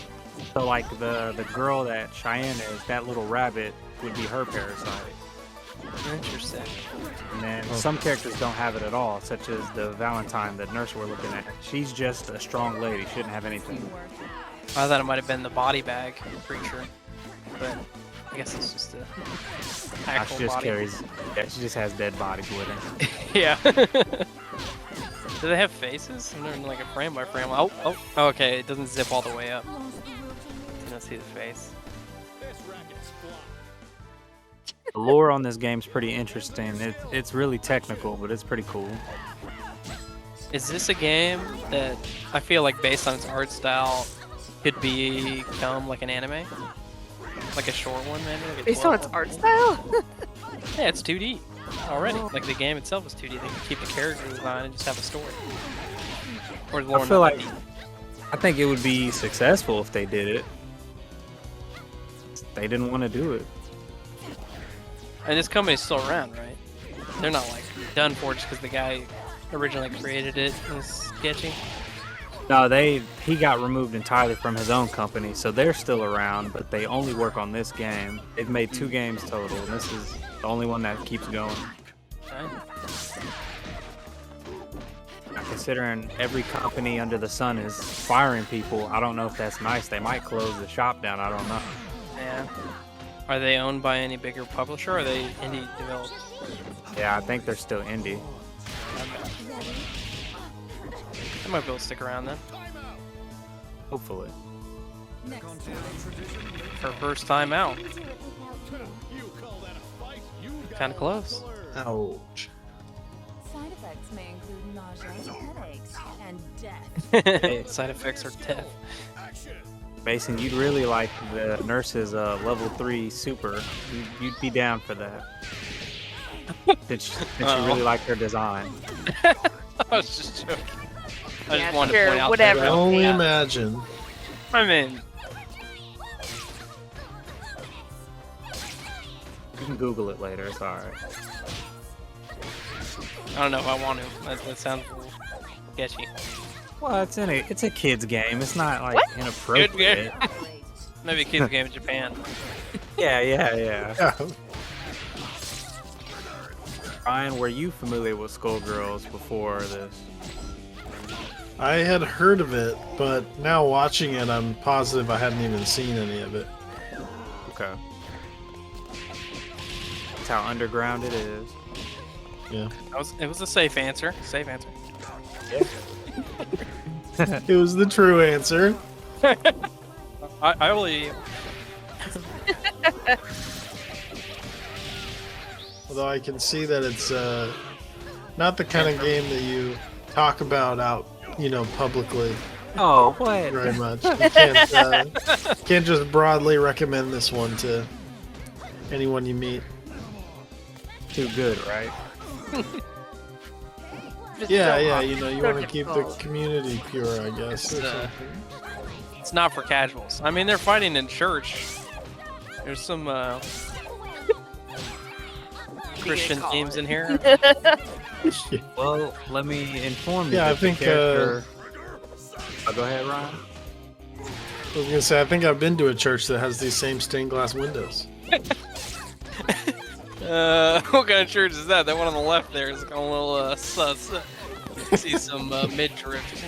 So like the girl that Cheyenne is, that little rabbit would be her parasite. interesting. And then some characters don't have it at all, such as the Valentine, the nurse we're looking at. She's just a strong lady, shouldn't have anything. I thought it might have been the body bag creature, but I guess it's just a She actual just body. carries, yeah, she just has dead bodies with her. Yeah. Do they have faces? I'm doing like a frame by frame. Oh, okay. It doesn't zip all the way up. Let's see the face. The lore on this game's pretty interesting. It's really technical, but it's pretty cool. Is this a game that I feel like based on its art style could become like an anime? Like a short one, maybe? Like a Based on its art style? Yeah, it's 2D already. Like the game itself is 2D. They can keep the character design and just have a story. Or the lore I feel not like deep. I think it would be successful if they did it. They didn't want to do it. And this company's still around, right? They're not like done for just because the guy originally created it and was sketchy. No, he got removed entirely from his own company, so they're still around, but they only work on this game. They've made 2 games total, and this is the only one that keeps going. Right. Now, considering every company under the sun is firing people, I don't know if that's nice. They might close the shop down. I don't know. Yeah. Are they owned by any bigger publisher, or are they indie developed? Yeah, I think they're still indie. I might be able to stick around then. Hopefully. Her first time out. Kind of close. Ouch. Side effects may include nausea, headaches, and death. Side effects are death. Mason, you'd really like the nurse's level 3 super. You'd be down for that. Since you really like her design. I was just joking. I Yeah, just wanted sure, to point out whatever. that. Only Yeah. imagine. I mean, You can Google it later. It's alright. I don't know if I want to. That sounds a little sketchy. Well, it's a kid's game. It's not like What? inappropriate. Good game. Maybe a kids game in Japan. Yeah. Ryan, were you familiar with Skullgirls before this? I had heard of it, but now watching it, I'm positive I hadn't even seen any of it. Okay. That's how underground it is. Yeah. It was a safe answer. Safe answer. It was the true answer. I only. Although I can see that it's not the kind of game that you talk about out, publicly Oh, what? very much. You can't just broadly recommend this one to anyone you meet. Too good, right? Yeah, you want to keep the difficult. community pure, I guess. It's, or something. It's not for casuals. I mean, they're fighting in church. There's some Christian themes in here. Well, let me inform you. Yeah, I that the think, character... Oh, go ahead, Ryan. I was gonna say, I think I've been to a church that has these same stained glass windows. What kind of church is that? That one on the left there is a little sus. See some mid-drift.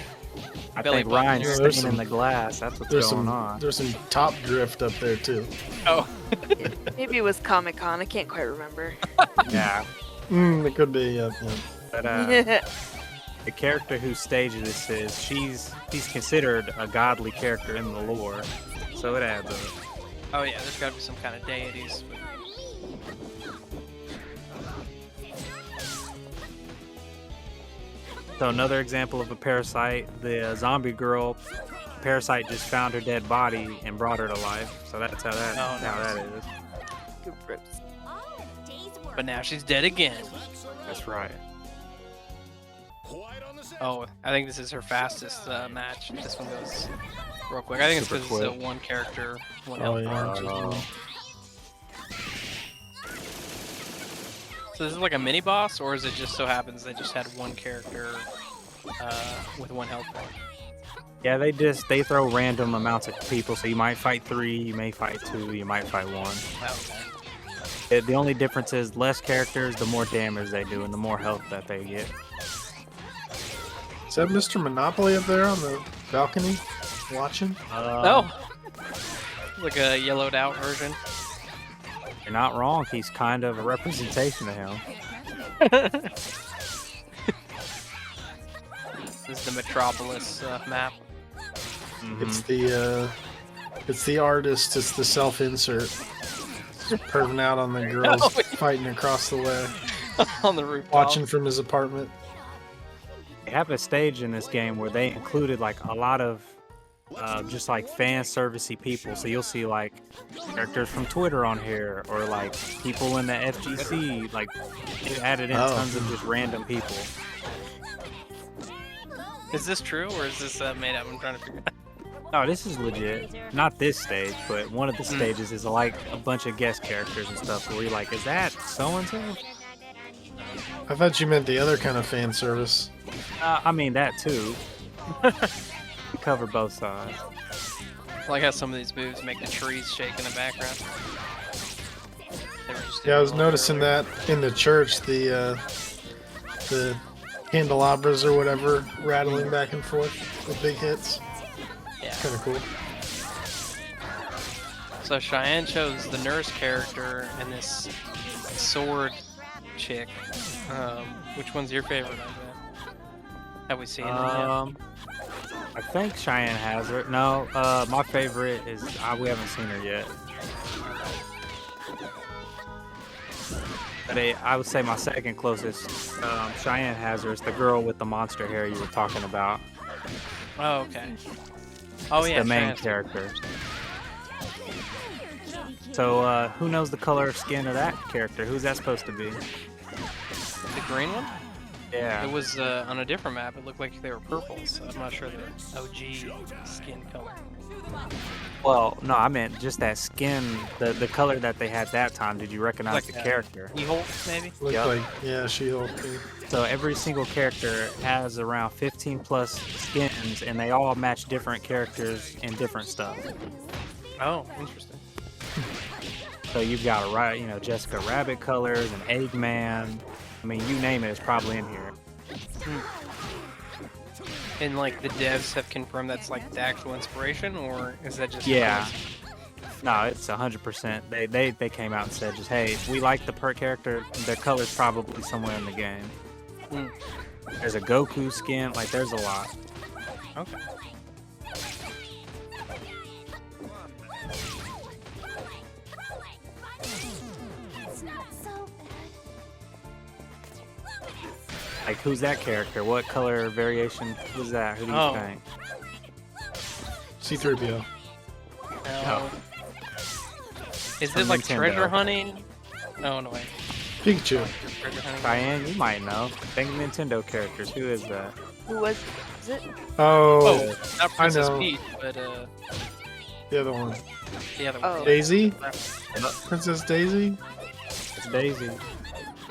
I Belly think button Ryan's here. There's staying in some- the glass. That's what's There's going some on. there's some top drift up there too. Oh. Maybe it was Comic-Con. I can't quite remember. Yeah. It could be. Yeah. But the character whose stage this is, she's considered a godly character in the lore, so it adds up. Oh yeah, there's gotta be some kind of deities. So another example of a parasite, the zombie girl, parasite just found her dead body and brought her to life. So that's how that is. Good rips. But now she's dead again. That's right. Oh, I think this is her fastest match. This one goes real quick. I think it's Super because it's quick. one character, one Oh, health yeah. bar. So this is like a mini boss, or is it just so happens they just had one character with one health bar? Yeah, they throw random amounts of people, so you might fight 3, you may fight 2, you might fight 1. Okay. The only difference is less characters, the more damage they do, and the more health that they get. Is that Mr. Monopoly up there on the balcony watching? Oh, like a yellowed out version. You're not wrong. He's kind of a representation of him. This is the Metropolis map. It's the It's the artist. It's the self-insert. Perving out on the girls fighting across the way. On the roof. Watching from his apartment. They have a stage in this game where they included like a lot of just like fan servicey people. So you'll see like characters from Twitter on here, or like people in the FGC. Like they added in tons of just random people. Is this true or is this made up? I'm trying to figure out. No, this is legit. Not this stage, but one of the stages is like a bunch of guest characters and stuff where you're like, is that so and so? I thought you meant the other kind of fan service. I mean that too. We cover both sides. I like how some of these moves make the trees shake in the background. Yeah, I was noticing that in the church, the candelabras or whatever rattling back and forth with big hits. Yeah. Kind of cool. So Cheyenne chose the nurse character and this sword chick. Which one's your favorite of that? Have we seen them yet? I think Cheyenne has her. No, my favorite is we haven't seen her yet. But I would say my second closest, Cheyenne has her. It's the girl with the monster hair you were talking about. Oh, okay. Oh, it's yeah, the main Cheyenne's character. So, who knows the color of skin of that character? Who's that supposed to be? The green one? Yeah. It was on a different map. It looked like they were purple, so I'm not sure the OG skin color. Well, no, I meant just that skin, the color that they had that time. Did you recognize Like the character? She-Hulk, maybe? Looked like, yeah, She-Hulk. So every single character has around 15 plus skins, and they all match different characters and different stuff. Oh, interesting. So you've got Jessica Rabbit colors and Eggman. I mean, you name it, it's probably in here. And like the devs have confirmed that's like the actual inspiration, or is that just? Yeah. No, it's 100%. They came out and said just, hey, we like the character. Their color's probably somewhere in the game. There's a Goku skin. Like, there's a lot. Okay. Like, who's that character? What color variation was that? Who do you think? C-3PO. No. Is From it like Nintendo. treasure hunting? No, no way. Pikachu. Treasure hunting. Cheyenne, you might know. Think Nintendo characters. Who is that? Who was it? Oh, Not I Princess know. Peach, but The other one. the other Oh. one. Daisy? Princess Daisy? It's Daisy.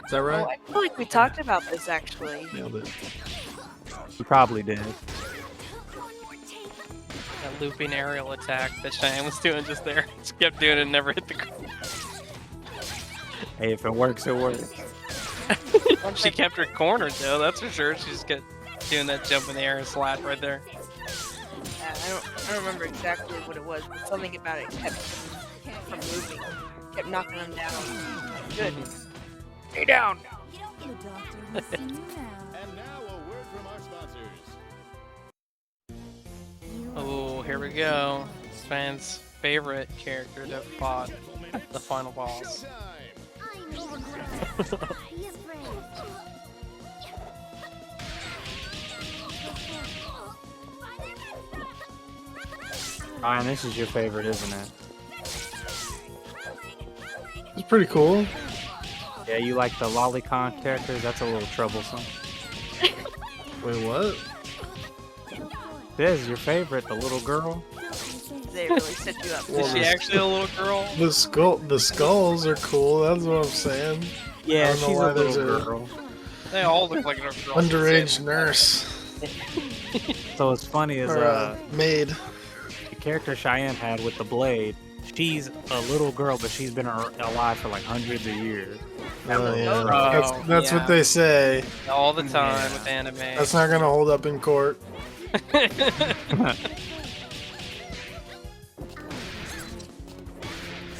Is that right? Oh, I feel like we talked about this actually. Nailed it. You probably did. That looping aerial attack that Cheyenne was doing just there. Just kept doing it and never hit the ground. Hey, if it works, it works. She kept her cornered though, that's for sure. She just kept doing that jump in the air and slap right there. Yeah, I don't remember exactly what it was, but something about it kept him from moving. Kept knocking him down. Good. Stay down. The doctor will see you now. And now a word from our sponsors. Oh, here we go. Sven's favorite character that fought the final boss. Ryan, this is your favorite, isn't it? It's pretty cool. Yeah, you like the lolicon characters? That's a little troublesome. Wait, what? This is your favorite, the little girl? They really set you up. Is she actually a little girl? The skulls are cool. That's what I'm saying. I Yeah, don't know she's why a little there's girl. They all look like a girl. Underage nurse. So what's funny is Or maid. the character Cheyenne had with the blade, she's a little girl, but she's been alive for like hundreds of years. Oh, yeah. Oh, That's yeah. what they say. All the time Yeah. with anime. That's not gonna hold up in court.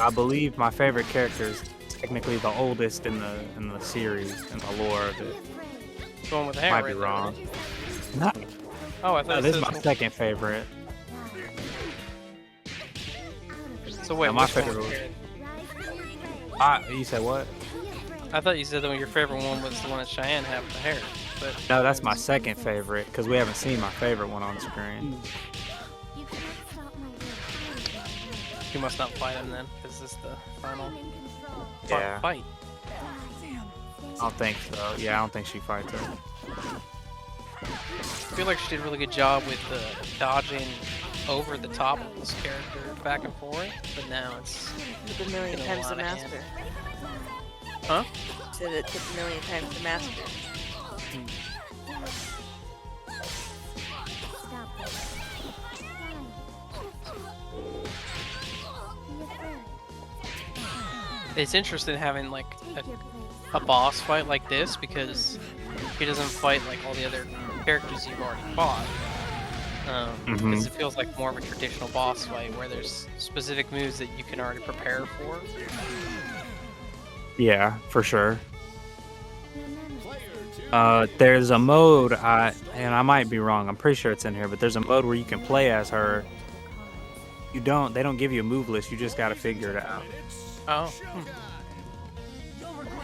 I believe my favorite character is technically the oldest in the series, in the lore of it. The one with hair. Might right be there. wrong. No, Oh, I thought this is it my says second favorite. So wait, Now, my which one favorite was one. yours? You said what? I thought you said that your favorite one was the one that Cheyenne had with the hair. But No, that's my second favorite because we haven't seen my favorite one on screen. you must not fight him then, because this is the final Yeah. fight. I don't think so. Yeah, I don't think she fights him. I feel like she did a really good job with dodging over the top of this character back and forth, but now it's Took a million getting times lot the of hand. master. Huh? Said it took a million times the master. It's interesting having like a boss fight like this because he doesn't fight like all the other characters you've already fought. Because it feels like more of a traditional boss fight where there's specific moves that you can already prepare for. Yeah, for sure. There's a mode, and I might be wrong. I'm pretty sure it's in here, but there's a mode where you can play as her. They don't give you a move list. You just got to figure it out. Oh.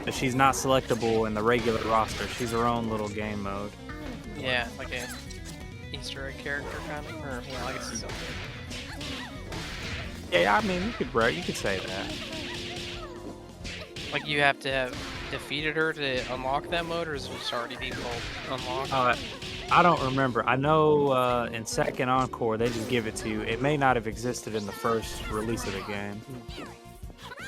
But she's not selectable in the regular roster. She's her own little game mode. Yeah, like a Easter egg character kind of, or yeah, I guess it's okay. Yeah, I mean, you could say that. Like you have to have defeated her to unlock that mode, or is it just already default unlocked? I don't remember. I know in Second Encore they just give it to you. It may not have existed in the first release of the game.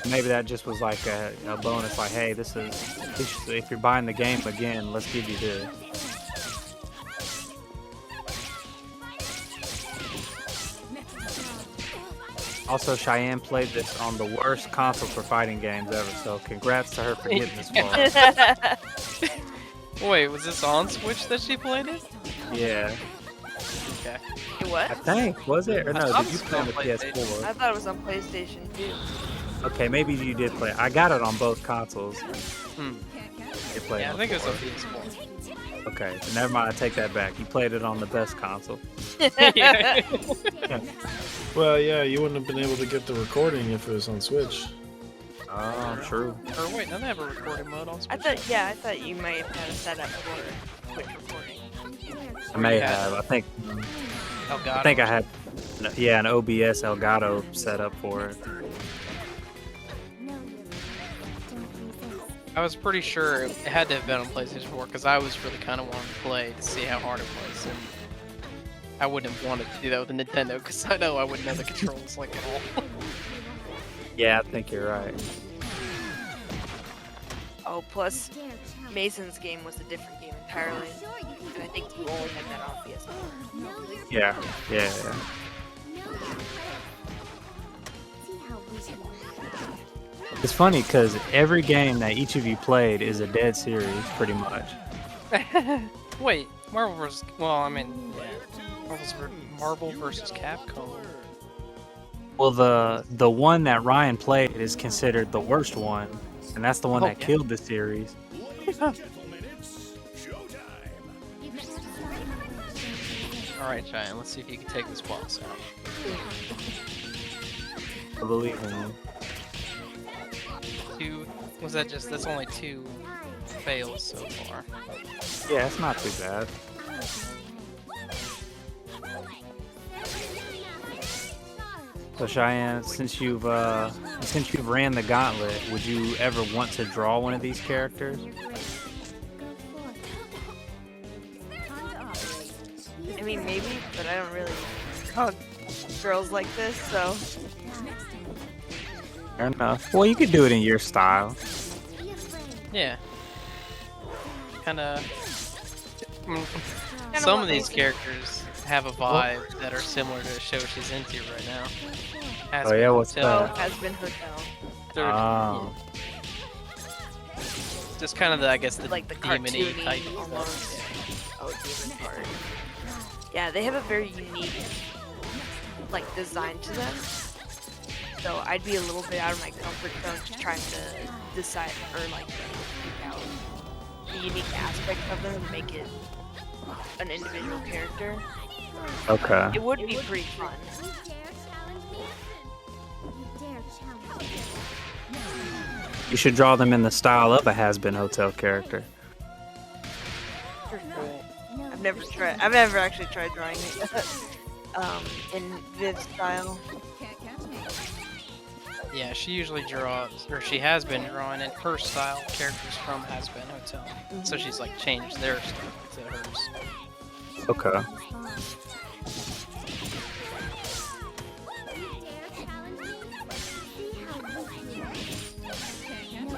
Maybe that just was like a bonus, like, hey, this is if you're buying the game again, let's give you this. Also, Cheyenne played this on the worst console for fighting games ever, so congrats to her for getting this far. Wait, was this on Switch that she played it? Yeah. Okay. What? I think, was it? Or no, did you play on the PS4? I thought it was on PlayStation 2. Okay, maybe you did play. I got it on both consoles. Yeah, I think it was on PS4. Okay, never mind. I take that back. You played it on the best console. Well, yeah, you wouldn't have been able to get the recording if it was on Switch. Oh, true. Or wait, don't they have a recording mode on Switch? I thought you might have had a setup for quick recording. I may have. I think I had, an OBS Elgato set up for it. I was pretty sure it had to have been on PlayStation 4 because I was really kind of wanting to play to see how hard it was, and I wouldn't have wanted to do that with a Nintendo because I know I wouldn't know the controls like at all. Yeah, I think you're right. Oh, plus Mason's game was a different game entirely, and I think you only had that on PS4. Yeah. It's funny because every game that each of you played is a dead series, pretty much. Wait, Marvel vs. Well, I mean, Marvel vs. Capcom. Well, the one that Ryan played is considered the worst one, and that's the one that killed the series. Alright, Cheyenne, let's see if you can take this boss out. I believe in you. That's only 2 fails so far. Yeah, it's not too bad. So Cheyenne, since you've ran the gauntlet, would you ever want to draw one of these characters? I mean, maybe, but I don't really hug girls like this, so. Fair enough. Well, you could do it in your style. Yeah. Some of these characters have a vibe that are similar to the show she's into right now. What's that? Has been Hotel. Oh. Just kind of the like the demon-y cartoony type almost. stuff. Oh, demon part. Yeah, they have a very unique design to them. So I'd be a little bit out of my comfort zone just trying to decide or figure out the unique aspect of them and make it an individual character. Okay. It would be pretty fun. You should draw them in the style of a has-been hotel character. I've never actually tried drawing it in Viv's style. Yeah, she usually draws, or she has been drawing in her style characters from Has Been Hotel. So she's like changed their stuff to hers. Okay.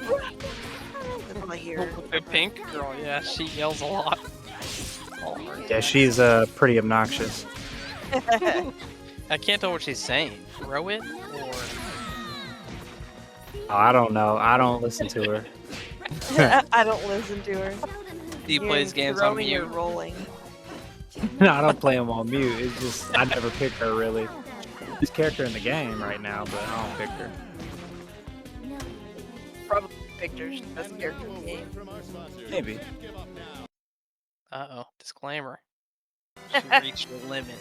That's all I hear. The pink girl, yeah, she yells a lot. Yeah, she's pretty obnoxious. I can't tell what she's saying. Throw it or Oh, I don't know. I don't listen to her. I don't listen to her. he plays games on throwing or mute. rolling. No, I don't play them on mute. It's just I never pick her really. She's character in the game right now, but I don't pick her. Probably pictures. That's the character in the game. Maybe. Uh-oh, disclaimer. She reached the limit.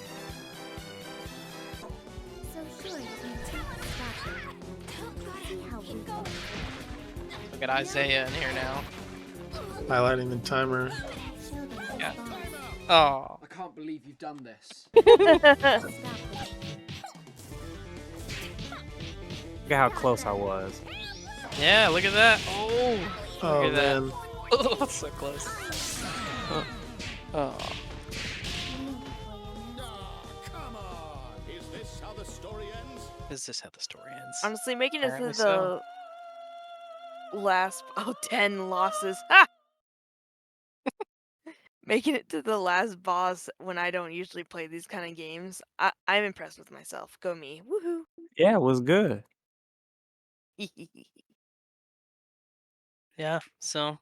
Look at Isaiah in here now. Highlighting the timer. Yeah. Oh. I can't believe you've done this. Look at how close I was. Yeah, look at that. Oh. Oh, Look at man. that. Oh, so close. Oh. Come on! Is this how the story ends? Is this how the story ends? Honestly, making it to Apparently the so. last 10 losses. Ha! Making it to the last boss when I don't usually play these kind of games. I'm impressed with myself. Go me. Woohoo. Yeah, it was good. Yeah, so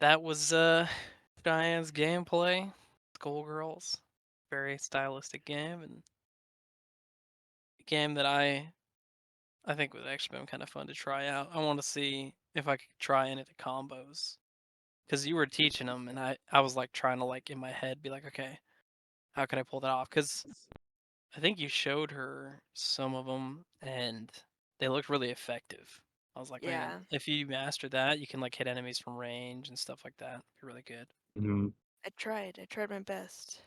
that was Cheyenne's gameplay. Skullgirls. Very stylistic game and a game that I think would actually been kind of fun to try out. I want to see if I could try any of the combos. Because you were teaching them, and I was like trying to like in my head be like, okay, how can I pull that off? Because I think you showed her some of them, and they looked really effective. I was like, Yeah. man, if you master that, you can like hit enemies from range and stuff like that. Be really good. Mm-hmm. I tried my best.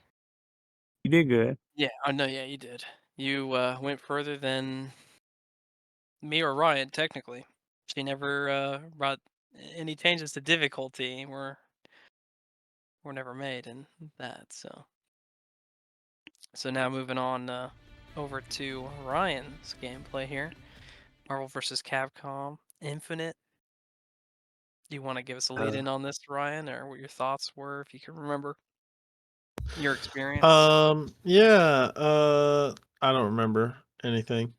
You did good. Yeah, I know. Yeah, you did. You went further than me or Ryan. Technically, she never brought any changes to difficulty. Were never made in that. So now moving on over to Ryan's gameplay here. Marvel vs. Capcom Infinite. Do you want to give us a lead in on this, Ryan, or what your thoughts were, if you can remember your experience? Yeah. I don't remember anything.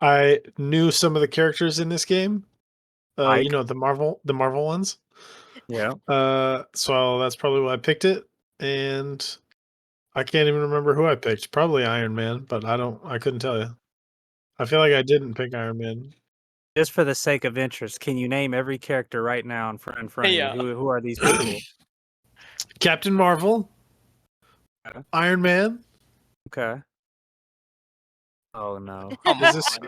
I knew some of the characters in this game. You know, the Marvel ones. Yeah. So that's probably why I picked it, and I can't even remember who I picked. Probably Iron Man, but I couldn't tell you. I feel like I didn't pick Iron Man. Just for the sake of interest, can you name every character right now in front of Yeah. you? Who are these people? Captain Marvel, Iron Man. Okay. Oh no.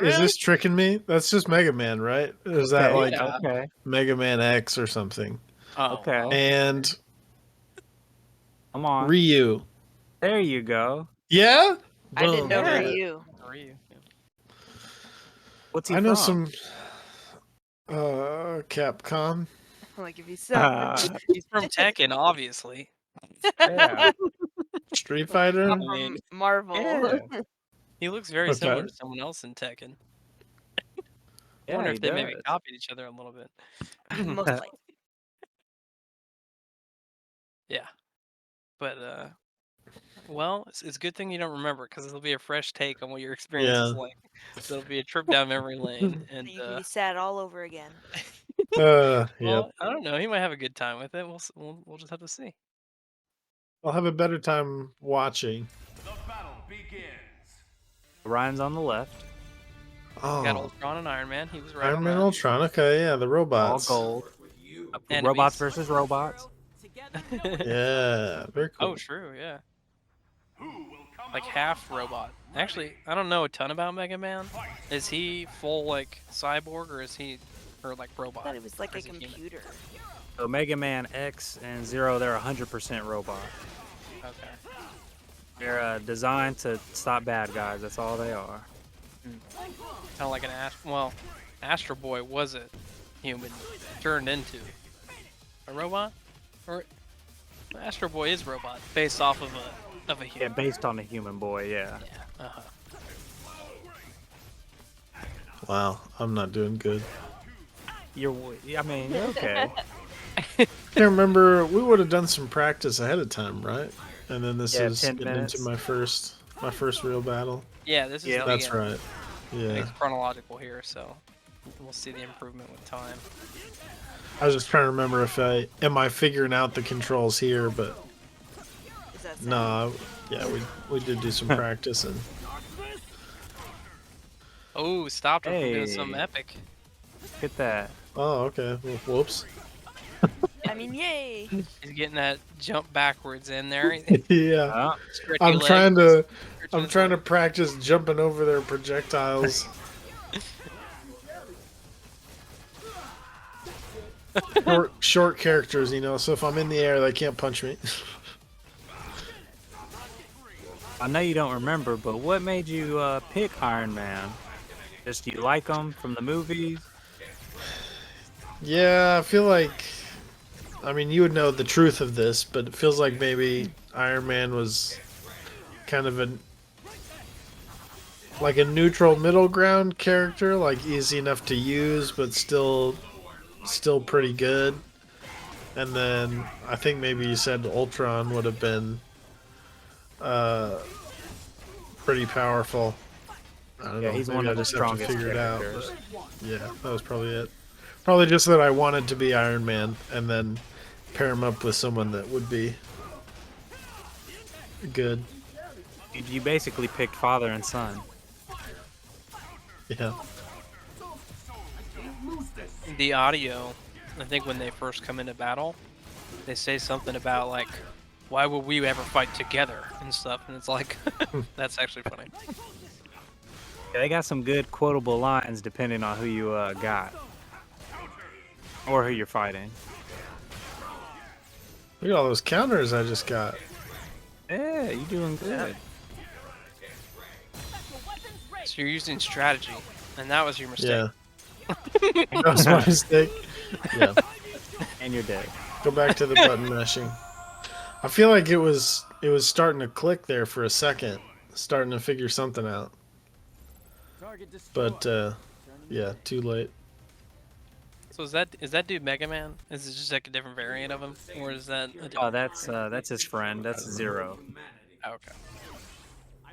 Is this tricking me? That's just Mega Man, right? Is that like Mega Man X or something? Oh, okay. And come on, Ryu. There you go. Yeah. I didn't know Yeah. Ryu. What's he I know from? some Capcom. Like if he's so He's from Tekken, obviously. Yeah. Street Fighter. I'm from Marvel. Yeah. He looks very similar to someone else in Tekken. I Yeah, wonder he if they maybe does. copied each other a little bit. Most likely. Yeah. But, well, it's a good thing you don't remember, because it'll be a fresh take on what your experience is like. So it'll be a trip down memory lane. And You can be sad all over again. well, Yep. I don't know. He might have a good time with it. We'll just have to see. I'll have a better time watching. Ryan's on the left. Oh, Got Ultron and Iron Man. He was right Iron on Man, that. Ultron. Okay, yeah, the All robots. gold. Enemies. Robots versus robots. Yeah, very cool. Oh, true. Yeah. like half robot. Actually, I don't know a ton about Mega Man. Is he full like cyborg or is he like I robot? thought it was like Or a is he human? computer. So Mega Man X and Zero, they're 100% robot. Okay. They're designed to stop bad guys. That's all they are. Kind of like an well, Astro Boy was a human turned into a robot, or Astro Boy is robot based off of a Yeah, human. based on the human boy. Yeah. Yeah. Uh-huh. Wow, I'm not doing good. I mean, you're okay. Can't remember. We would have done some practice ahead of time, right? And then this Yeah, is 10 getting minutes. into my first real battle. Yeah, this is Yeah, the That's beginning. right. And Yeah. it's chronological here, so we'll see the improvement with time. I was just trying to remember if am I figuring out the controls here, but Is that no, yeah, we did do some practice and Oh, stopped him from doing something Hey. epic. Get that. oh, okay. Well, whoops. I mean, yay! He's getting that jump backwards in there. Yeah. Stretchy I'm leg, trying to stretching his leg. practice jumping over their projectiles. short characters, you know, so if I'm in the air, they can't punch me. I know you don't remember, but what made you pick Iron Man? Just you like him from the movies? Yeah, I feel like, I mean, you would know the truth of this, but it feels like maybe Iron Man was kind of like a neutral middle ground character, like easy enough to use, but still pretty good. And then I think maybe you said Ultron would have been pretty powerful. I don't know. He's Maybe one I of the just have to strongest figure it out. characters. Yeah, that was probably it. Probably just that I wanted to be Iron Man and then pair him up with someone that would be good. You basically picked father and son. Yeah. The audio, I think when they first come into battle, they say something about like, why would we ever fight together and stuff, and it's like, that's actually funny. Yeah, they got some good quotable lines depending on who you got. Or who you're fighting. Look at all those counters I just got. Yeah, you're doing good. So you're using strategy, and that was your mistake. Yeah. That was my mistake. Yeah. And you're dead. Go back to the button mashing. I feel like it was starting to click there for a second, starting to figure something out. But yeah, too late. So is that dude Mega Man? Is it just like a different variant of him, or is that? A Oh, different that's his friend. That's Zero. Okay.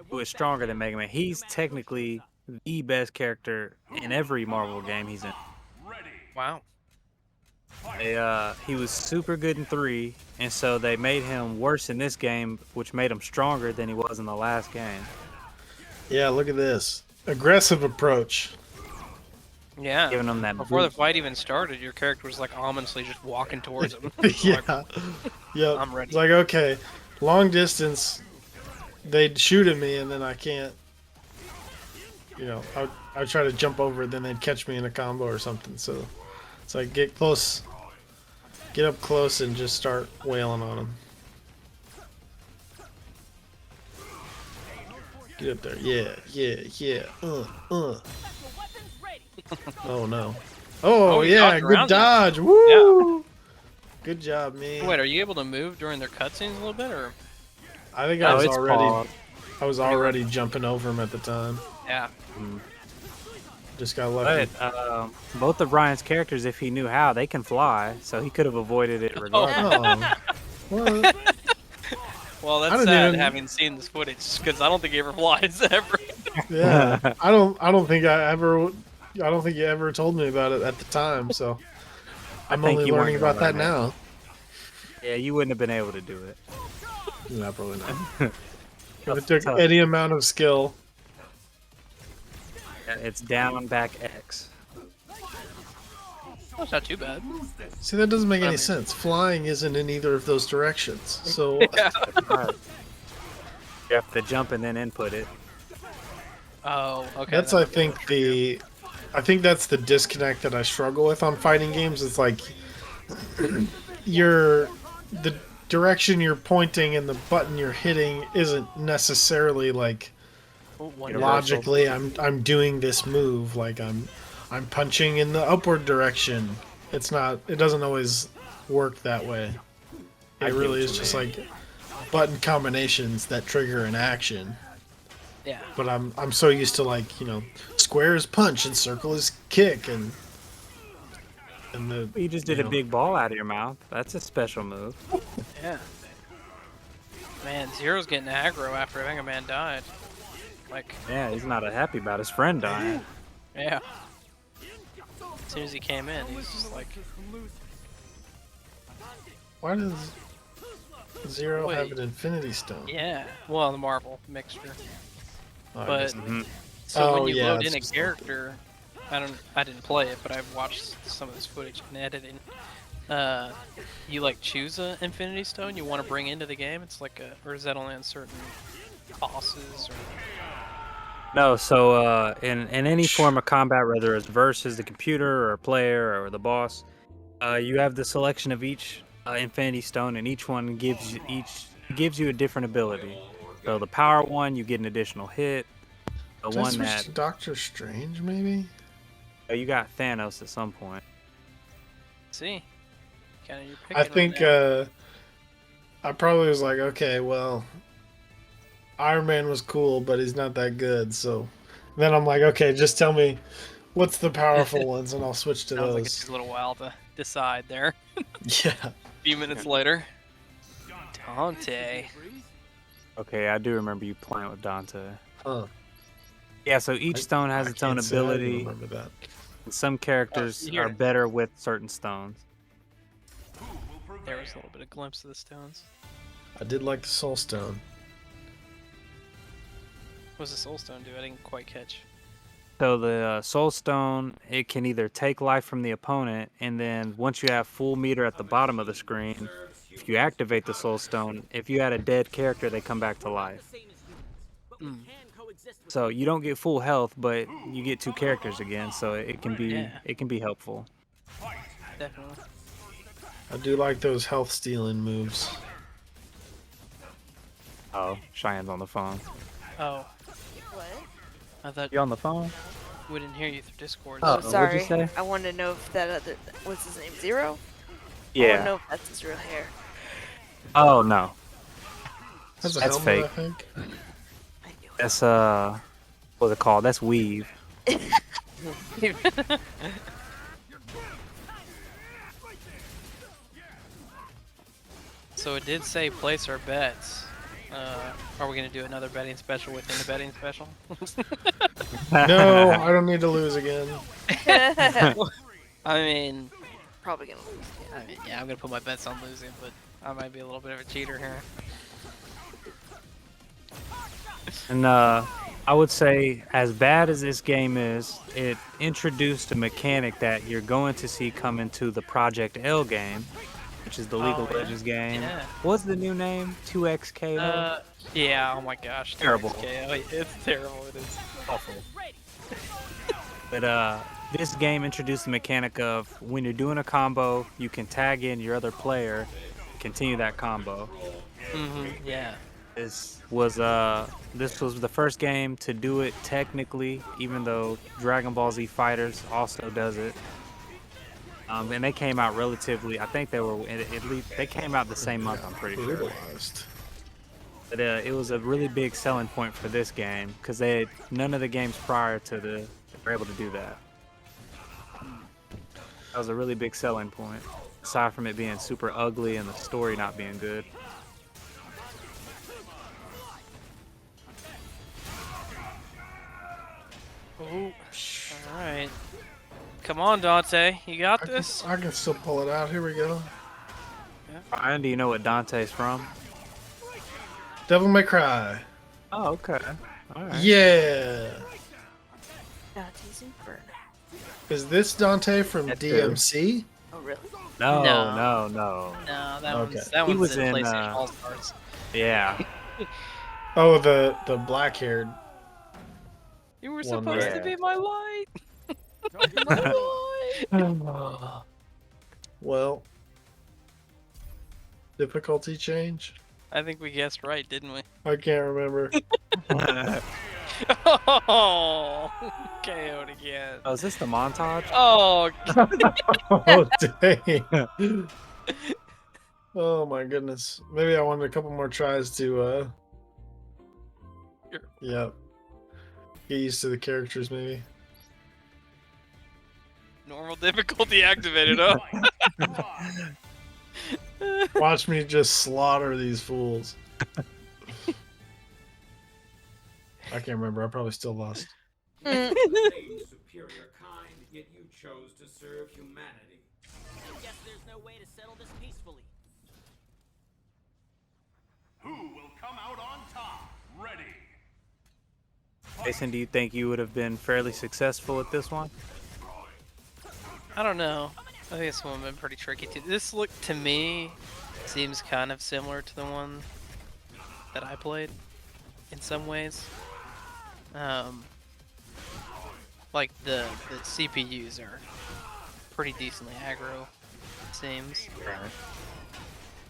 Who is stronger than Mega Man. He's technically the best character in every Marvel game he's in. Wow. He was super good in 3, and so they made him worse in this game, which made him stronger than he was in the last game. Yeah, look at this. Aggressive approach. Yeah. Giving him that Before the boost. fight even started, your character was like ominously just walking towards him. Yeah. Yep. I'm ready. It's like, okay, long distance, they'd shoot at me and then I can't, you know, I'd try to jump over, then they'd catch me in a combo or something. So it's like, get up close and just start wailing on them. Get up there. Yeah. Oh no. Oh, he yeah, dodged around good you. dodge. Woo! Good job, me. Wait, are you able to move during their cutscenes a little bit, or? I think No, I was it's already paused. I was already jumping over him at the time. Yeah. Just got lucky. But both of Ryan's characters, if he knew how, they can fly, so he could have avoided it regardless. Oh. What? Well, I that's didn't sad even- having seen this footage because I don't think he ever flies ever. Yeah. I don't think you ever told me about it at the time, so I'm think only you weren't learning gonna about that learn it. now. Yeah, you wouldn't have been able to do it. No, probably not. If it took Tough. any amount of skill. It's down, back, X. That's not too bad. See, that doesn't make I any mean- sense. Flying isn't in either of those directions. So Yeah. Right. You have to jump and then input it. Oh, okay. That's I think that's the disconnect that I struggle with on fighting games. It's like the direction you're pointing and the button you're hitting isn't necessarily like logically I'm doing this move. Like I'm punching in the upward direction. It doesn't always work that way. It really is just like button combinations that trigger an action. Yeah. But I'm so used to like, square is punch and circle is kick and you just did a big ball out of your mouth. That's a special move. Yeah. Man, Zero's getting aggro after Mega Man died. Like. Yeah, he's not happy about his friend dying. Yeah. As soon as he came in, he's just like. Why does Zero have an Infinity Stone? Yeah. Well, the Marvel mixture. Oh, But so when you load in a character, I didn't play it, but I've watched some of this footage and editing. You like choose an Infinity Stone you want to bring into the game. It's like or is that only on certain bosses? Or... No, so in any form of combat, whether it's versus the computer or a player or the boss, you have the selection of each Infinity Stone, and each one gives you a different ability. So the power one, you get an additional hit. The Did I one switch that to Doctor Strange, maybe? you got Thanos at some point. See, kind of your pick. I think I probably was like, okay, well, Iron Man was cool, but he's not that good. So then I'm like, okay, just tell me what's the powerful ones, and I'll switch to Sounds those. like it took a little while to decide there. Yeah. A few minutes later, Dante. Okay, I do remember you playing with Dante. Huh. Yeah, so each stone has its own can't say I ability. remember that. And some characters are better with certain stones. There was a little bit of glimpse of the stones. I did like the Soul Stone. What does the Soul Stone do? I didn't quite catch. So the Soul Stone, it can either take life from the opponent, and then once you have full meter at the bottom of the screen, if you activate the Soul Stone, if you had a dead character, they come back to life. So you don't get full health, but you get two characters again, so it can be helpful. Definitely. I do like those health stealing moves. Oh, Cheyenne's on the phone. Oh. What? I thought You on the phone? we didn't hear you through Discord. Oh, so- sorry. What'd you say? I wanted to know if that other what's his name? Zero? I want Yeah. to know if that's his real hair. Oh no. That's a That's helmet, fake. I think. That's what's it called? That's weave. So it did say place our bets. Are we gonna do another betting special within the betting special? No, I don't need to lose again. I mean, Probably gonna lose. I mean, yeah, I'm gonna put my bets on losing, but I might be a little bit of a cheater here. And I would say, as bad as this game is, it introduced a mechanic that you're going to see come into the Project L game, which is the League of Legends game. Yeah. What's the new name? 2XKO? Yeah. Oh my gosh. Terrible. It's terrible. It is Awful. But this game introduced the mechanic of when you're doing a combo, you can tag in your other player, continue that combo. Yeah. This was the first game to do it technically, even though Dragon Ball Z Fighters also does it. And they came out relatively. I think they were at least they came out the same month. I'm pretty sure. But it was a really big selling point for this game because none of the games prior to were able to do that. That was a really big selling point. Aside from it being super ugly and the story not being good. Ooh. All right. Come on, Dante. You got this. I can still pull it out. Here we go. Ryan, do you know what Dante's from? Devil May Cry. Oh, okay. All right. Yeah. Dante's Inferno. Is this Dante from That's DMC? Oh, really? No. No, that Okay. one's He was in in, PlayStation All Stars. Yeah. Oh, the black-haired. You were One, supposed to right? be my light. Well, difficulty change? I think we guessed right, didn't we? I can't remember. Oh, KO'd again. Oh, is this the montage? Oh, Oh, dang. Oh, my goodness. Maybe I wanted a couple more tries to, yeah. Get used to the characters, maybe. normal difficulty activated, huh? Watch me just slaughter these fools. I can't remember. I probably still lost. Superior kind, yet you chose to serve humanity. Guess there's no way to settle this peacefully. Who will come out on top? Ready. Jason, do you think you would have been fairly successful at this one? I don't know. I think this one would have been pretty tricky too. This look to me seems kind of similar to the one that I played in some ways. Like the CPUs are pretty decently aggro, it seems.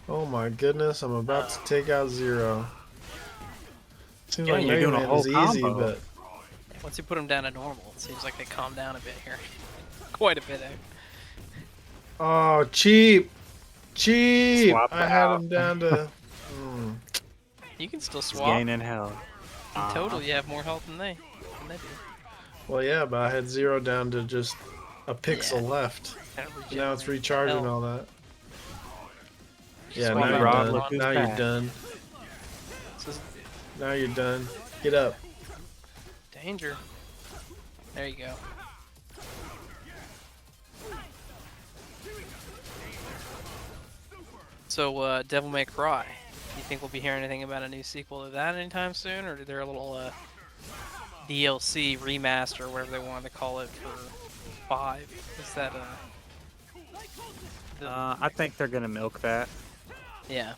Oh my goodness, I'm about to take out Zero. Seems Yeah, like you're Mega doing a Man whole is easy, combo. but Once you put them down to normal, it seems like they calm down a bit here. Quite a bit. oh, cheap, cheap! Swap I had out. him down to. You can still He's swap. gaining hell. In total, you have more health than they do. Well, yeah, but I had Zero down to just a pixel left. Now it's recharging all that. Yeah, Sweet now you're Rob, done. look who's Now you're back. done. Now you're done. Get up. Danger. There you go. So, Devil May Cry. Do you think we'll be hearing anything about a new sequel to that anytime soon, or is there a little DLC remaster, whatever they wanted to call it, for 5? Is that I think they're gonna milk that. Yeah.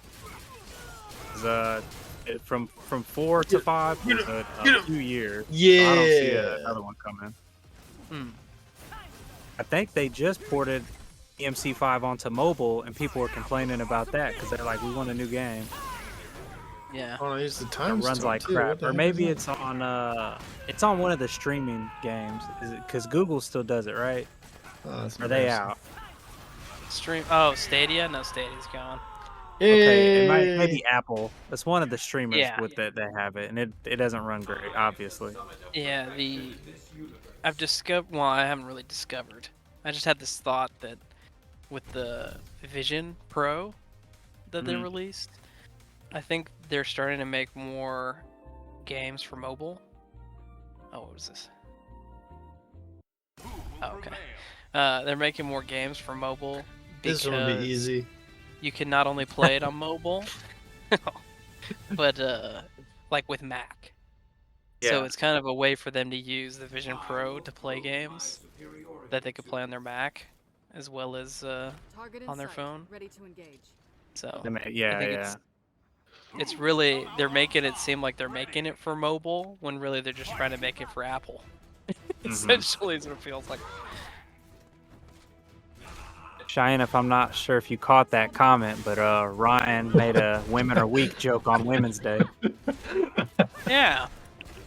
'Cause, from 4 to 5 was a few years. Yeah. So I don't see another one coming. Hmm. I think they just ported EMC5 onto mobile, and people were complaining about that because they're like, "We want a new game." Yeah. Oh, I use the It time runs like crap, or maybe it's on one of the streaming games. Is it because Google still does it, right? Oh, that's Are they embarrassing. out? Stream. Oh, Stadia? No, Stadia's gone. Okay, it Yay. might be Apple. It's one of the streamers Yeah. with that have it, and it doesn't run great, obviously. Yeah, I've discovered. Well, I haven't really discovered. I just had this thought that with the Vision Pro that they released, I think they're starting to make more games for mobile. Oh, what is this? Oh, okay. They're making more games for mobile because This one will be easy. you can not only play it on mobile, but like with Mac. So Yeah. it's kind of a way for them to use the Vision Pro to play games that they could play on their Mac as well as on their phone. Ready to engage. So Yeah, I think it's really, they're making it seem like they're making it for mobile when really they're just trying to make it for Apple. Essentially is what it feels like. Cheyenne, if I'm not sure if you caught that comment, but Ryan made a Women Are Weak joke on Women's Day. Yeah.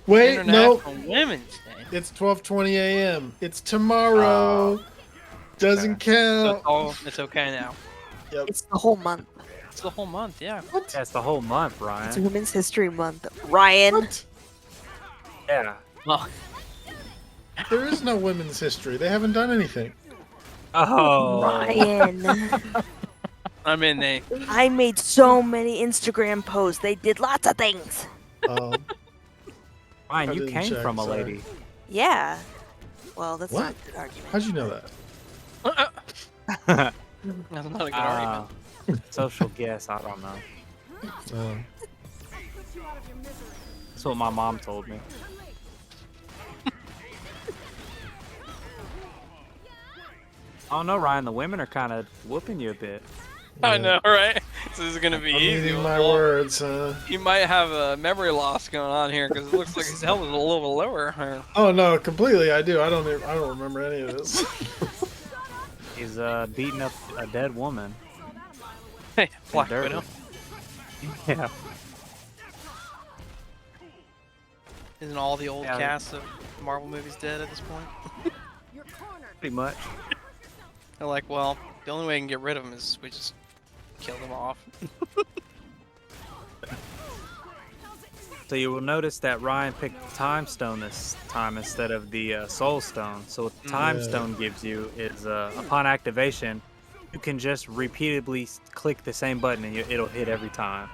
Wait, no. International Women's Day. It's 12:20 a.m. It's tomorrow. Doesn't count. It's okay now. Yep. It's the whole month. It's the whole month, yeah. Yeah, it's the whole month, It's Ryan. Women's History Month. Ryan. Yeah. Well, There is no women's history. They haven't done anything. Oh. Ryan. I mean, I made so many Instagram posts. They did lots of things. Um, Ryan, I you didn't came check, from a sorry. lady. Yeah. Well, that's What? not a good argument. How'd you know that? that's not a good argument. Social guess, I don't know. That's what my mom told me. I don't know, Ryan. The women are kind of whooping you a bit. I know, right? This is gonna be I'm easy. eating my Well, words, huh? he might have a memory loss going on here because it looks like his health is a little lower here. Oh no, completely. I do. I don't remember any of this. He's beating up a dead woman. Hey, Black Dirty. Widow. Yeah. Isn't all the old Yeah. cast of Marvel movies dead at this point? Pretty much. They're like, well, the only way I can get rid of them is we just kill them off. So you will notice that Ryan picked the Time Stone this time instead of the Soul Stone. So what the Time Yeah. Stone gives you is, upon activation, you can just repeatedly click the same button and it'll hit every time.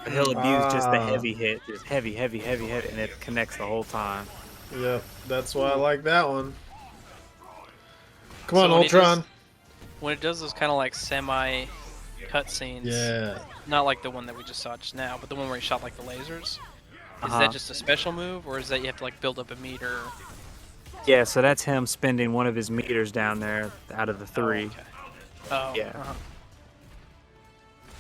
But he'll abuse just the heavy hit, just heavy, heavy, heavy, heavy, and it connects the whole time. Yep, that's why I like that one. Come So on, when he Ultron. When it does those kind of like semi cutscenes, Yeah. not like the one that we just saw just now, but the one where he shot like the lasers. Is Uh-huh. that just a special move, or is that you have to like build up a meter? Yeah, so that's him spending one of his meters down there out of the three. Oh, Yeah.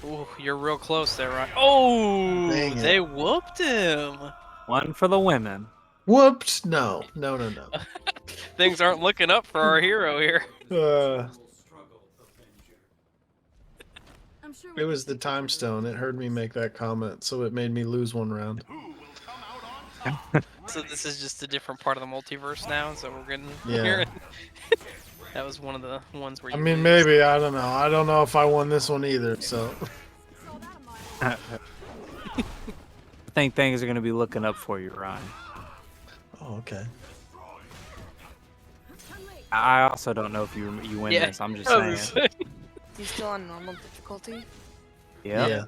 Ooh, you're real close there, right? Oh, Dang it. they whooped him. One for the women. Whoops! No. Things aren't looking up for our hero here. It was the Time Stone. It heard me make that comment, so it made me lose one round. So this is just a different part of the multiverse now, so we're getting Yeah. here. That was one of the ones where I you mean, lose. maybe. I don't know. I don't know if I won this one either, so. I think things are going to be looking up for you, Ryan. Oh, okay. I also don't know if you win Yeah. this. I'm just saying. He's still on normal difficulty? Yep. Yeah.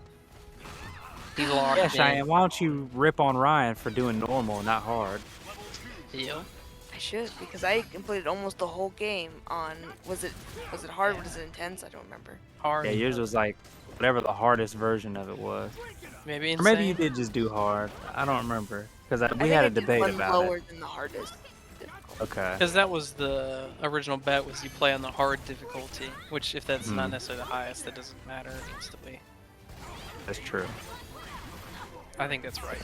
He locked Yeah, in. Cheyenne, why don't you rip on Ryan for doing normal, not hard? Yep. I should, because I completed almost the whole game on, was it hard, was it intense? I don't remember. Hard. Yeah, yours was like whatever the hardest version of it was. Maybe Or maybe you insane. did just do hard. I don't remember. Because we think had I a did debate one about lower it. than the hardest difficulty. Okay. Because that was the original bet, was you play on the hard difficulty, which if that's not necessarily the highest, that doesn't matter instantly. That's true. I think that's right.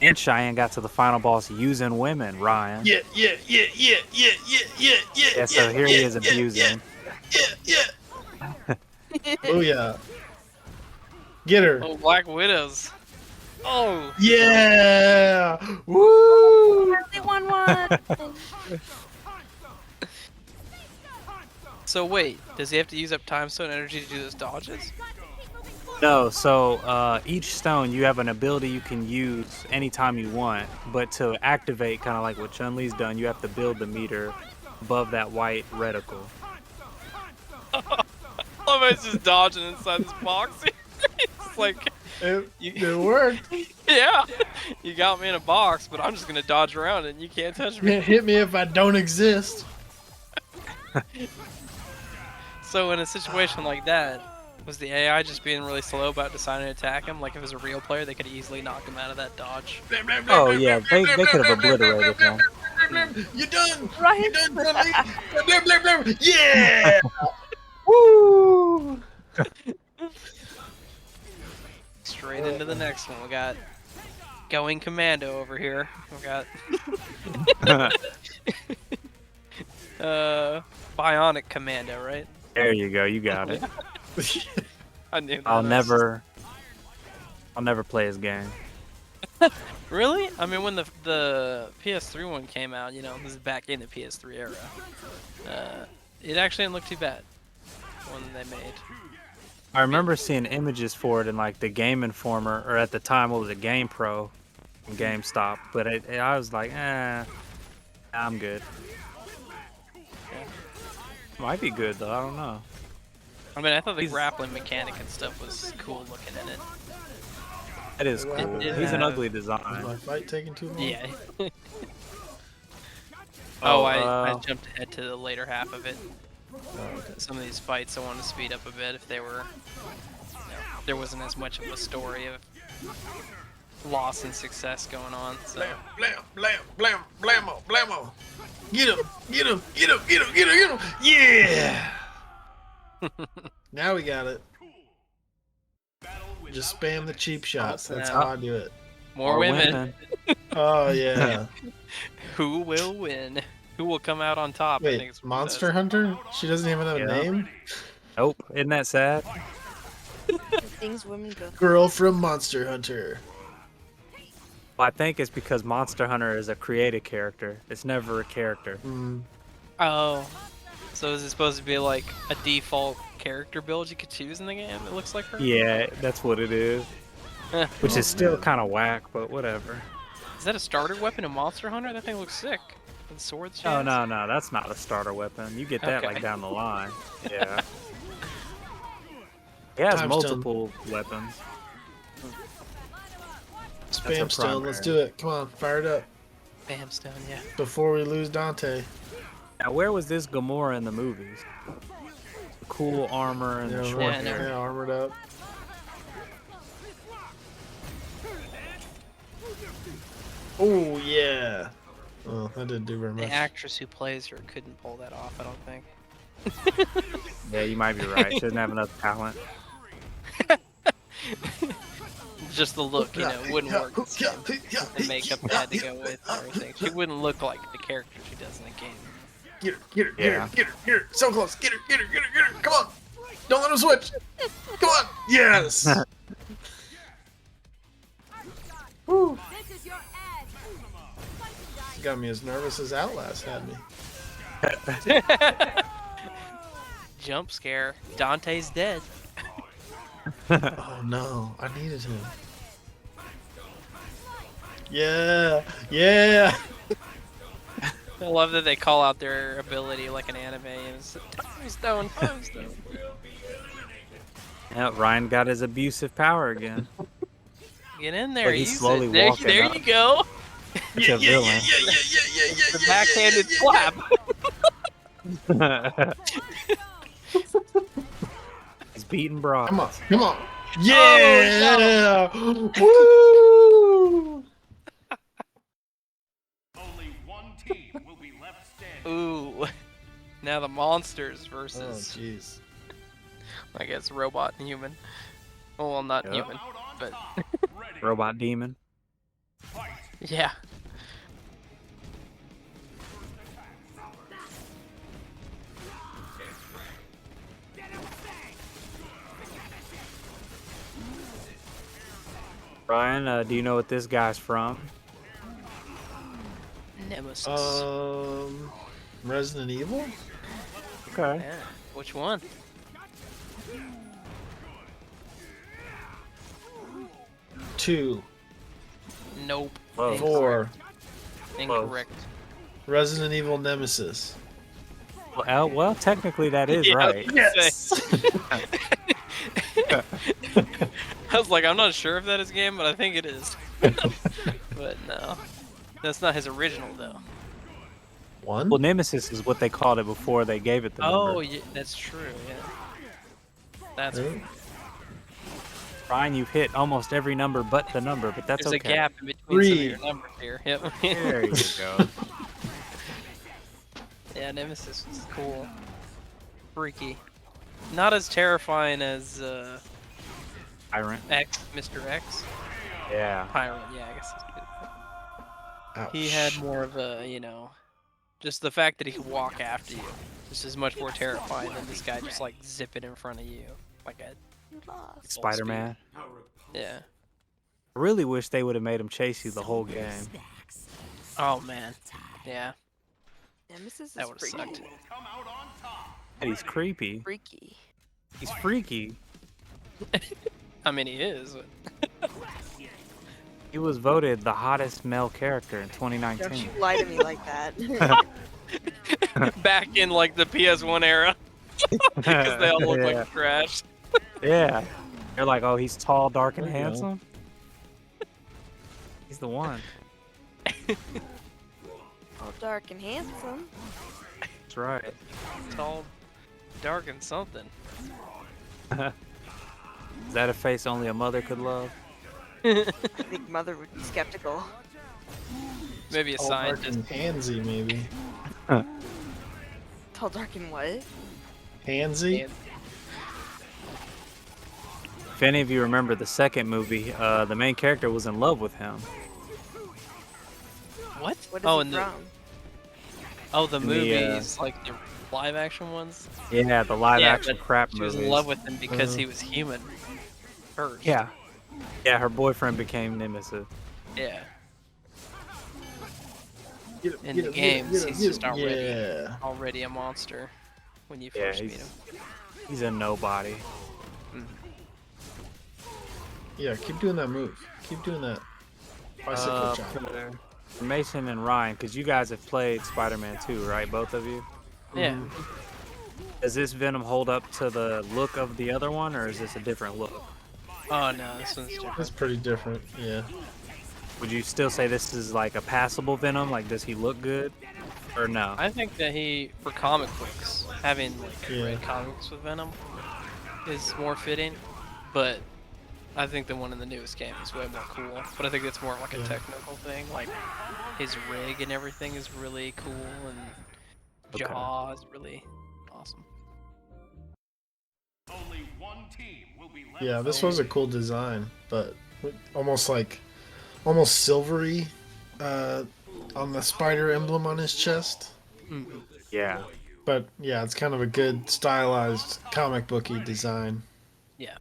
And Cheyenne got to the final boss using women, Ryan. Yeah. Yeah, so here he is abusing. Oh yeah. Get her. Oh, Black Widows. Oh. Yeah. Woo. They won one! So wait, does he have to use up time stone energy to do those dodges? No, so each stone you have an ability you can use anytime you want, but to activate, kind of like what Chun-Li's done, you have to build the meter above that white reticle. Oh, it's just dodging inside this box. It's like It worked. yeah, you got me in a box, but I'm just gonna dodge around it and you can't touch me. Hit me if I don't exist. So in a situation like that, was the AI just being really slow about deciding to attack him? Like if it was a real player, they could have easily knocked him out of that dodge. Oh yeah, they could have obliterated him. You done? Right. You done, Chun-Li? Blah, blah, blah, blah. Yeah. Woo! Straight into the next one. We got going commando over here. We got bionic commando, right? There you go, you got it. I knew that. I'll never play his game. Really? I mean, when the PS3 one came out, you know, this is back in the PS3 era. It actually didn't look too bad when they made. I remember seeing images for it in like the Game Informer, or at the time, what was it, Game Pro, and GameStop. But I was like, I'm good. Might be good though. I don't know. I mean, I thought the grappling mechanic and stuff was cool looking in it. It is cool. did He's an have- ugly Is design. my fight taking too long? Yeah. Oh, I jumped ahead to the later half of it. Oh, okay. Some of these fights I wanted to speed up a bit if they were, there wasn't as much of a story of loss and success going on. So Blam, blam, blam, blammo, blammo. Get him, get him, get him, get him, get him, get him. Yeah. Now we got it. Just spam the cheap shots. That's snap. how I do it. More women. Oh yeah. Who will win? Who will come out on top? I think Wait, it's what it Monster says. Hunter? She doesn't even have a name? Nope. Isn't that sad? Things women go. Girl from Monster Hunter. Well, I think it's because Monster Hunter is a created character. It's never a character. Oh. So is it supposed to be like a default character build you could choose in the game? It looks like her? Yeah, that's what it is. Which is still kind of whack, but whatever. Is that a starter weapon in Monster Hunter? That thing looks sick. With swords. she Oh, has? no, that's not a starter weapon. You get that Okay. like down the line. Yeah. It has Time multiple weapons. Spam stone, let's do it. Come on, fire it up. Bam stone, yeah. Before we lose Dante. Now, where was this Gamora in the movies? Cool armor and the short hair. Yeah, armored up. Oh, yeah. Oh, that didn't do very The much. actress who plays her couldn't pull that off, I don't think. Yeah, you might be right. She doesn't have enough talent. Just the look, you know, wouldn't work. The makeup they had to go with and everything. She wouldn't look like the character she does in the game. Get her, get her, get her, get her, get her. So close. Get her, get her, get her, get her. Come on. Don't let him switch. Come on. Yes. Woo. Got me as nervous as Outlast had me. Jump scare. Dante's dead. Oh no, I needed him. Yeah, yeah. I love that they call out their ability like an anime. It's time stone, time stone. Yeah, Ryan got his abusive power again. Get in there, But he's use slowly it. There, walking there up. you go. He's a villain. The backhanded slap. He's beating Brock. Come on, come on. Yeah. Oh, Woo. Ooh. Now the monsters Oh versus, jeez. I guess, robot and human. Oh, well, not Yep. human, but Robot demon. yeah. Ryan, do you know what this guy's from? Nemesis. Resident Evil? Okay. Yeah. Which one? Two. Nope. Close. Four. Incorrect. Resident Evil Nemesis. Well, technically that is Yeah, right. Yes. I was like, I'm not sure if that is a game, but I think it is. But no. That's not his original, though. One? Well, Nemesis is what they called it before they gave it the number. Oh, yeah, that's true, yeah. That's Really? Ryan, you've hit almost every number but the number, but that's There's okay. a gap in between some of Three. your numbers here. Yep. There you go. Yeah, Nemesis is cool. Freaky. Not as terrifying as Tyrant. X, Mr. X. Yeah. Pirate, yeah, I guess that's good. Ouch. He had more of a, you know, just the fact that he could walk after you. This is much more terrifying than this guy just like zipping in front of you. Like a Spider-Man. Yeah. I really wish they would have made him chase you the whole game. Oh man. Yeah. Nemesis is That would have freaky. sucked. And he's creepy. Freaky. He's freaky. I mean, he is. But He was voted the hottest male character in Don't 2019. you lie to me like that. back in like the PS1 era, because they all look Yeah. like trash. Yeah. They're like, oh, he's tall, dark, and There you go. handsome. He's the one. All dark and handsome. That's right. Tall, dark, and something. Is that a face only a mother could love? I think Mother would be skeptical. Maybe a All dark scientist. and pansy, maybe. Tall, dark, and what? Pansy? if any of you remember the second movie, the main character was in love with him. What? What is Oh, it and from? the In the, movies, like the live action ones. Yeah, the live action but crap she was movies. in love with him because he was human first. Yeah. Yeah, her boyfriend became Nemesis. Yeah. Get him, In get the him, get him, games, get him, he's get just him. already Yeah. already a monster when you Yeah, first meet him. he's a nobody. Yeah, keep doing that move. Keep doing that. Bicycle jump. For Mason and Ryan, because you guys have played Spider-Man 2, right? Both of you? Yeah. Does this Venom hold up to the look of the other one, or is this a different look? Oh no, this one's different. It's pretty different, yeah. Would you still say this is like a passable Venom? Like, does he look good, or no? I think that for comic books, having like Yeah. read comics with Venom is more fitting, but I think the one in the newest game is way more cool. But I think it's more like a technical thing. Like his rig and everything is really cool, and jaw is really awesome. Only one team will be left. Yeah, this was a cool design, but almost silvery on the spider emblem on his chest. Yeah. But yeah, it's kind of a good stylized comic booky design. Yeah.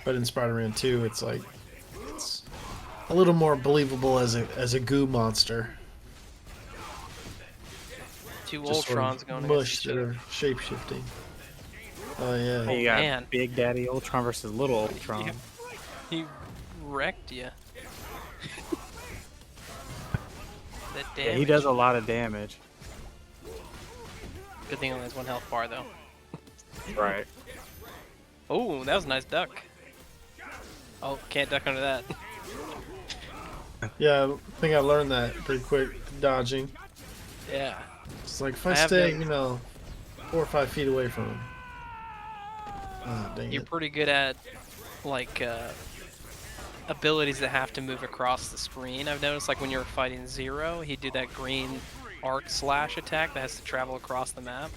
But in Spider-Man 2, it's like it's a little more believable as a goo monster. Two Just sort of Ultrons going mush against each that other. are shape-shifting. Oh yeah. You got man. Big Daddy Ultron versus Little Ultron. He wrecked you. That Yeah, damage. he does a lot of damage. Good thing only has one health bar though. Right. Oh, that was a nice duck. Oh, can't duck under that. Yeah, I think I learned that pretty quick, dodging. Yeah. It's like if I have stay, no- 4 or 5 feet away from him. Ah, dang You're it. pretty good at like abilities that have to move across the screen. I've noticed like when you were fighting Zero, he'd do that green arc slash attack that has to travel across the map.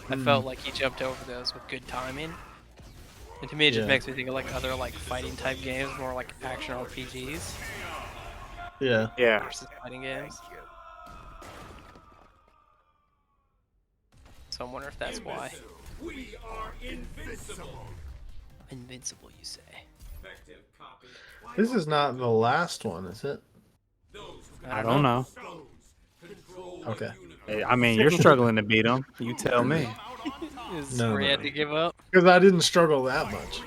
I felt like he jumped over those with good timing. And to me, it just Yeah. makes me think of like other like fighting type games, more like action RPGs Yeah. Yeah. versus fighting games. So I'm wondering if that's why. We are invincible. Invincible, you say? Effective copy. This is not the last one, is it? I don't know. Okay. Hey, I mean, you're struggling to beat him. You tell me. Is No, where he no. had to give up? Because I didn't struggle that much.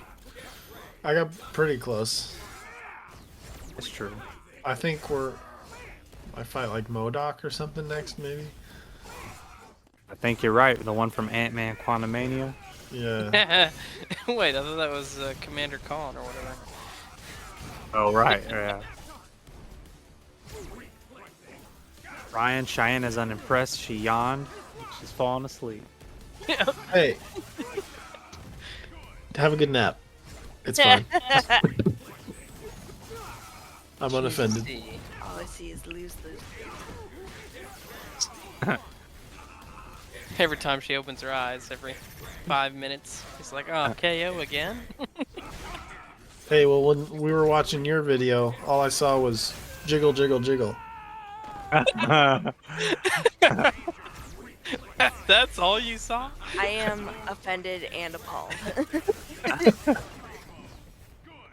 I got pretty close. It's true. I think I fight like MODOK or something next, maybe? I think you're right. The one from Ant-Man Quantumania. Yeah. Wait, I thought that was Commander Khan or whatever. Oh, right. Yeah. Ryan, Cheyenne is unimpressed. She yawned. She's falling asleep. Hey. Have a good nap. It's fine. I'm unoffended. All I see is lose. Every time she opens her eyes, every 5 minutes, it's like, oh, KO again? Hey, well, when we were watching your video, all I saw was jiggle, jiggle, jiggle. That's all you saw? I am offended and appalled.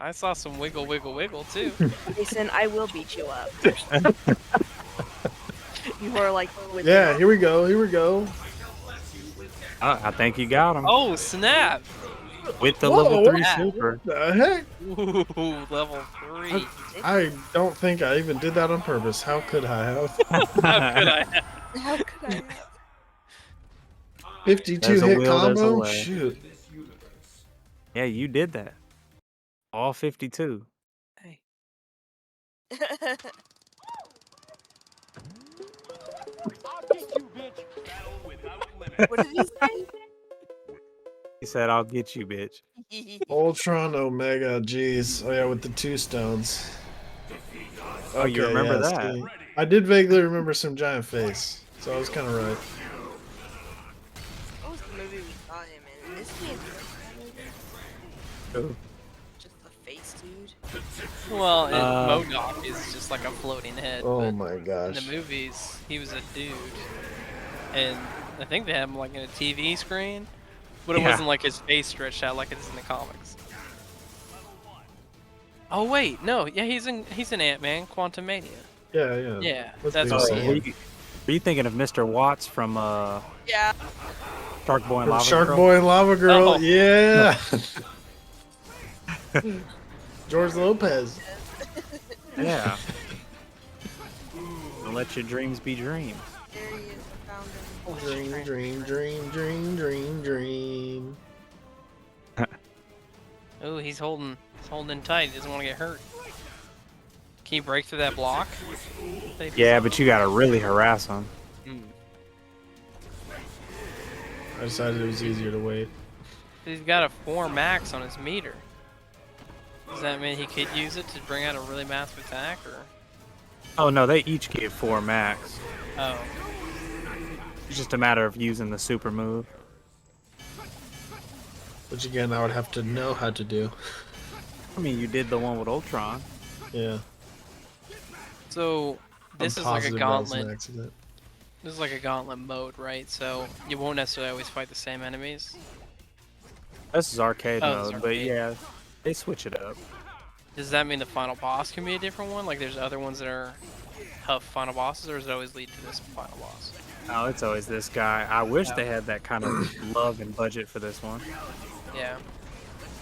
I saw some wiggle, wiggle, wiggle too. Jason, I will beat you up. You are like with Yeah, here we go, here we go. I think you got him. Oh, snap! With the Whoa, level 3 what- super. The heck? Ooh, level 3. I don't think I even did that on purpose. How could I have? How could I? How could I? 52 There's a hit will, there's a combo? way. Shoot. Yeah, you did that. All 52. Hey. What did he say? He said, I'll get you, bitch. Ultron Omega, jeez. Oh yeah, with the 2 stones. Oh, you remember yeah, that? see. I did vaguely remember some giant face, so I was kind of right. What was the movie we saw him in? Is he in Ooh. Well, in Uh, MODOK is just like a floating head. Oh but my in gosh. the movies, he was a dude, and I think they had him like in a TV screen, but it Yeah. wasn't like his face stretched out like it is in the comics. Oh wait, no, yeah, he's in Ant-Man, Quantumania. Yeah, yeah. Yeah, That's that's what what I'm he saying. is. Were you thinking of Mr. Watts from Yeah. Shark Boy and From Lava Shark Girl? Boy and Lava Girl. Oh. Yeah. George Lopez. Yeah. Don't let your dreams be dreams. There he is. I found him. Dream, dream, dream, dream, dream, dream. Oh, he's holding tight. He doesn't want to get hurt. Can you break through that block? Yeah, but you gotta really harass him. I decided it was easier to wait. He's got a 4 max on his meter. Does that mean he could use it to bring out a really massive attack, or? Oh no, they each get 4 max. Oh. It's just a matter of using the super move. Which again, I would have to know how to do. I mean, you did the one with Ultron. Yeah. So this I'm is like a positive that was an gauntlet. accident. This is like a gauntlet mode, right? So you won't necessarily always fight the same enemies. This is arcade Oh, this is mode, but arcade. yeah, they switch it up. Does that mean the final boss can be a different one? Like there's other ones that are tough final bosses, or does it always lead to this final boss? Oh, it's always this guy. I wish they had that kind of love and budget for this one. Yeah.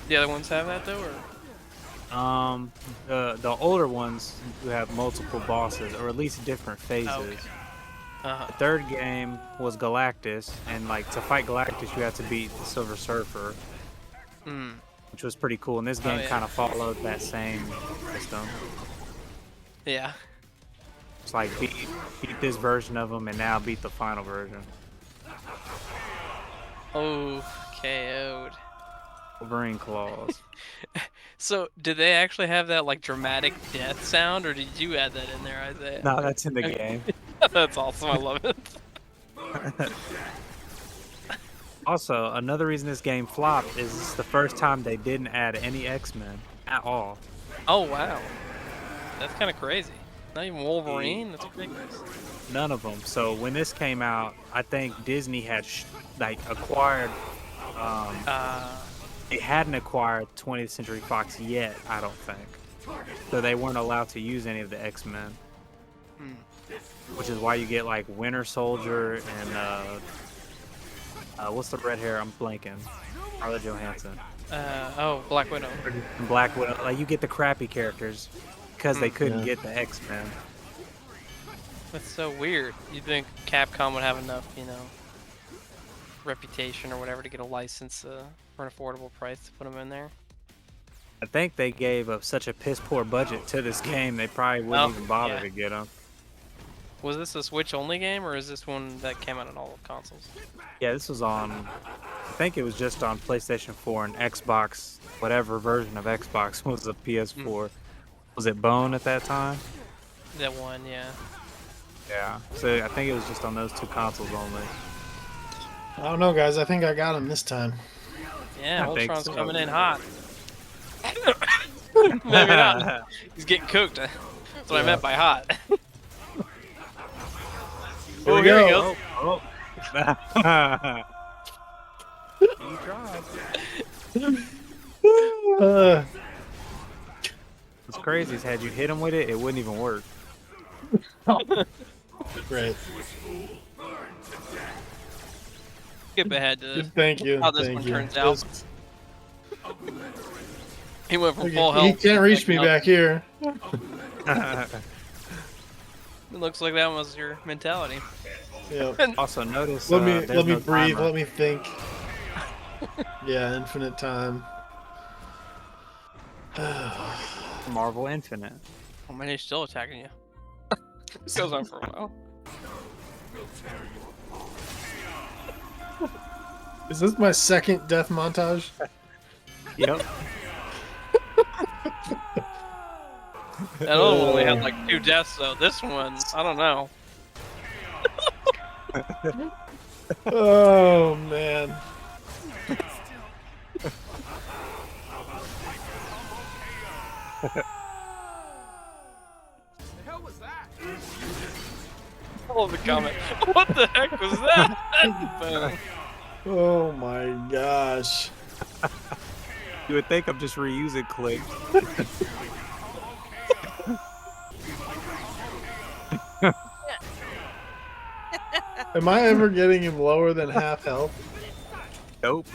The other ones have that though, or? The older ones who have multiple bosses, or at least different phases. Oh, okay. The third game was Galactus, and like to fight Galactus, you have to beat the Silver Surfer, which was pretty cool. And this game yeah. kind of followed that same system. Yeah. It's like beat this version of them, and now beat the final version. Oh, KO'd. Wolverine claws. So, did they actually have that like dramatic death sound, or did you add that in there, Isaiah? No, that's in the game. That's awesome. I love it. Also, another reason this game flopped is it's the first time they didn't add any X-Men at all. Oh wow, that's kind of crazy. Not even Wolverine. That's ridiculous. None of them. So when this came out, I think Disney had acquired. They hadn't acquired 20th Century Fox yet, I don't think. So they weren't allowed to use any of the X-Men. Which is why you get like Winter Soldier and what's the red hair? I'm blanking. Scarlett Johansson. Oh, Black Widow. And Black Widow. Like you get the crappy characters because they couldn't get the X-Men. That's so weird. You'd think Capcom would have enough, reputation or whatever to get a license for an affordable price to put them in there. I think they gave up such a piss poor budget to this game, they probably wouldn't even bother to get them. Was this a Switch only game, or is this one that came out on all consoles? Yeah, this was on, I think it was just on PlayStation 4 and Xbox, whatever version of Xbox was a PS4. Was it Bone at that time? That one, yeah. Yeah, so I think it was just on those 2 consoles only. I don't know, guys. I think I got him this time. Yeah, I think Ultron's so. coming in hot. Maybe not. He's getting cooked. That's what I meant by hot. Here we Here he go. goes. What's crazy is had you hit him with it, it wouldn't even work. Great. Skip ahead to Thank you. how this Thank one you. turns out. He went from Look, full he health. can't reach me back here. It looks like that was your mentality. Yeah. Also notice. Let me there's no breathe. timer. Let me think. Yeah, infinite time. Marvel Infinite. Oh man, he's still attacking you. This goes on for a while. Is this my second death montage? Yep. That other one only had like 2 deaths though. This one, I don't know. Oh man. love the comment. What the heck was that? Boom. Oh my gosh. You would think I'm just reusing clicks. Am I ever getting him lower than half health? Nope.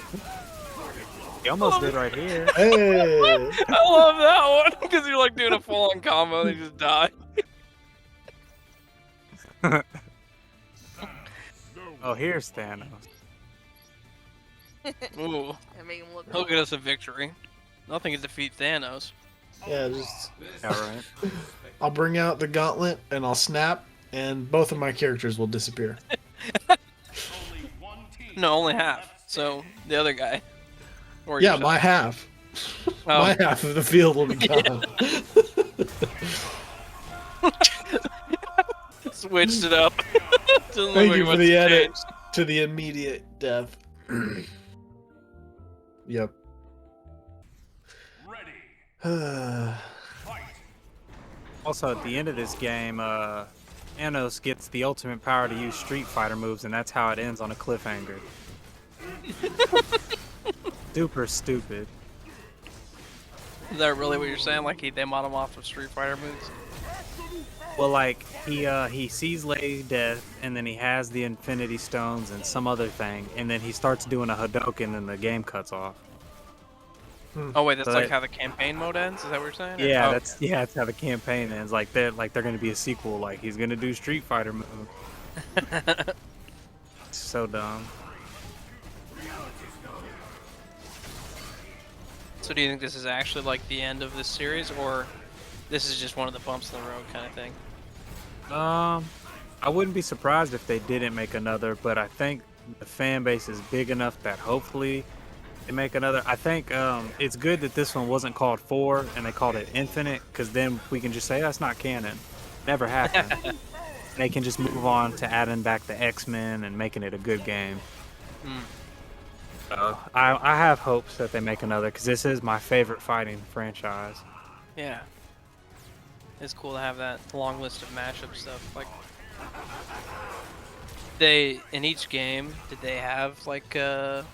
You almost did right here. Hey! I love that one because you're like doing a full-on combo and they just die. Oh, here's Thanos. Ooh. He'll get us a victory. Nothing can defeat Thanos. Yeah, just. Alright. I'll bring out the gauntlet and I'll snap, and both of my characters will disappear. No, only half. So the other guy. Or Yeah, yourself. my half. Oh. My half of the field will be gone. Switched it up. Doesn't look Thank like you for much the edit changed. to the immediate death. Yep. Also, at the end of this game, Thanos gets the ultimate power to use Street Fighter moves, and that's how it ends on a cliffhanger. Super stupid. Is that really what you're saying? Like they mod him off of Street Fighter moves? Well, like he sees Lady Death, and then he has the Infinity Stones and some other thing, and then he starts doing a Hadouken, and the game cuts off. Oh wait, that's So like that- how the campaign mode ends? Is that what you're saying? Yeah, Oh, that's how the campaign ends. Like they're gonna be a sequel. Like he's gonna do Street Fighter move. So dumb. So do you think this is actually like the end of this series, or this is just one of the bumps in the road kind of thing? I wouldn't be surprised if they didn't make another, but I think the fan base is big enough that hopefully they make another. I think it's good that this one wasn't called 4 and they called it Infinite, because then we can just say that's not canon. Never happened. They can just move on to adding back the X-Men and making it a good game. I have hopes that they make another, because this is my favorite fighting franchise. Yeah. It's cool to have that long list of mashup stuff. Like, in each game, did they have like a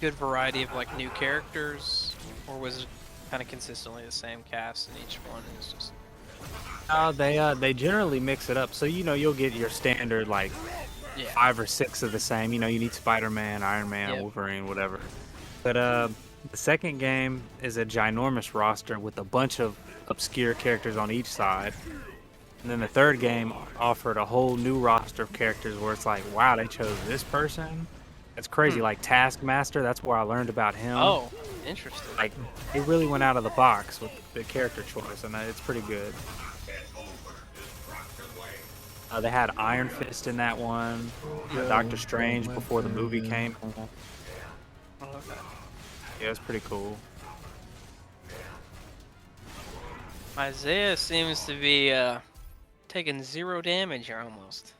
good variety of like new characters, or was it kind of consistently the same cast in each one? It's just They generally mix it up, so you'll get your standard like 5 or 6 of the same. You need Spider-Man, Iron Man, Wolverine, whatever. But the second game is a ginormous roster with a bunch of obscure characters on each side. And then the third game offered a whole new roster of characters where it's like, wow, they chose this person? That's crazy. Like Taskmaster, that's where I learned about him. Oh, interesting. Like, they really went out of the box with the character choice, and it's pretty good. They had Iron Fist in that one, Doctor Strange before the movie came. Yeah, it was pretty cool. Isaiah seems to be taking 0 damage here almost.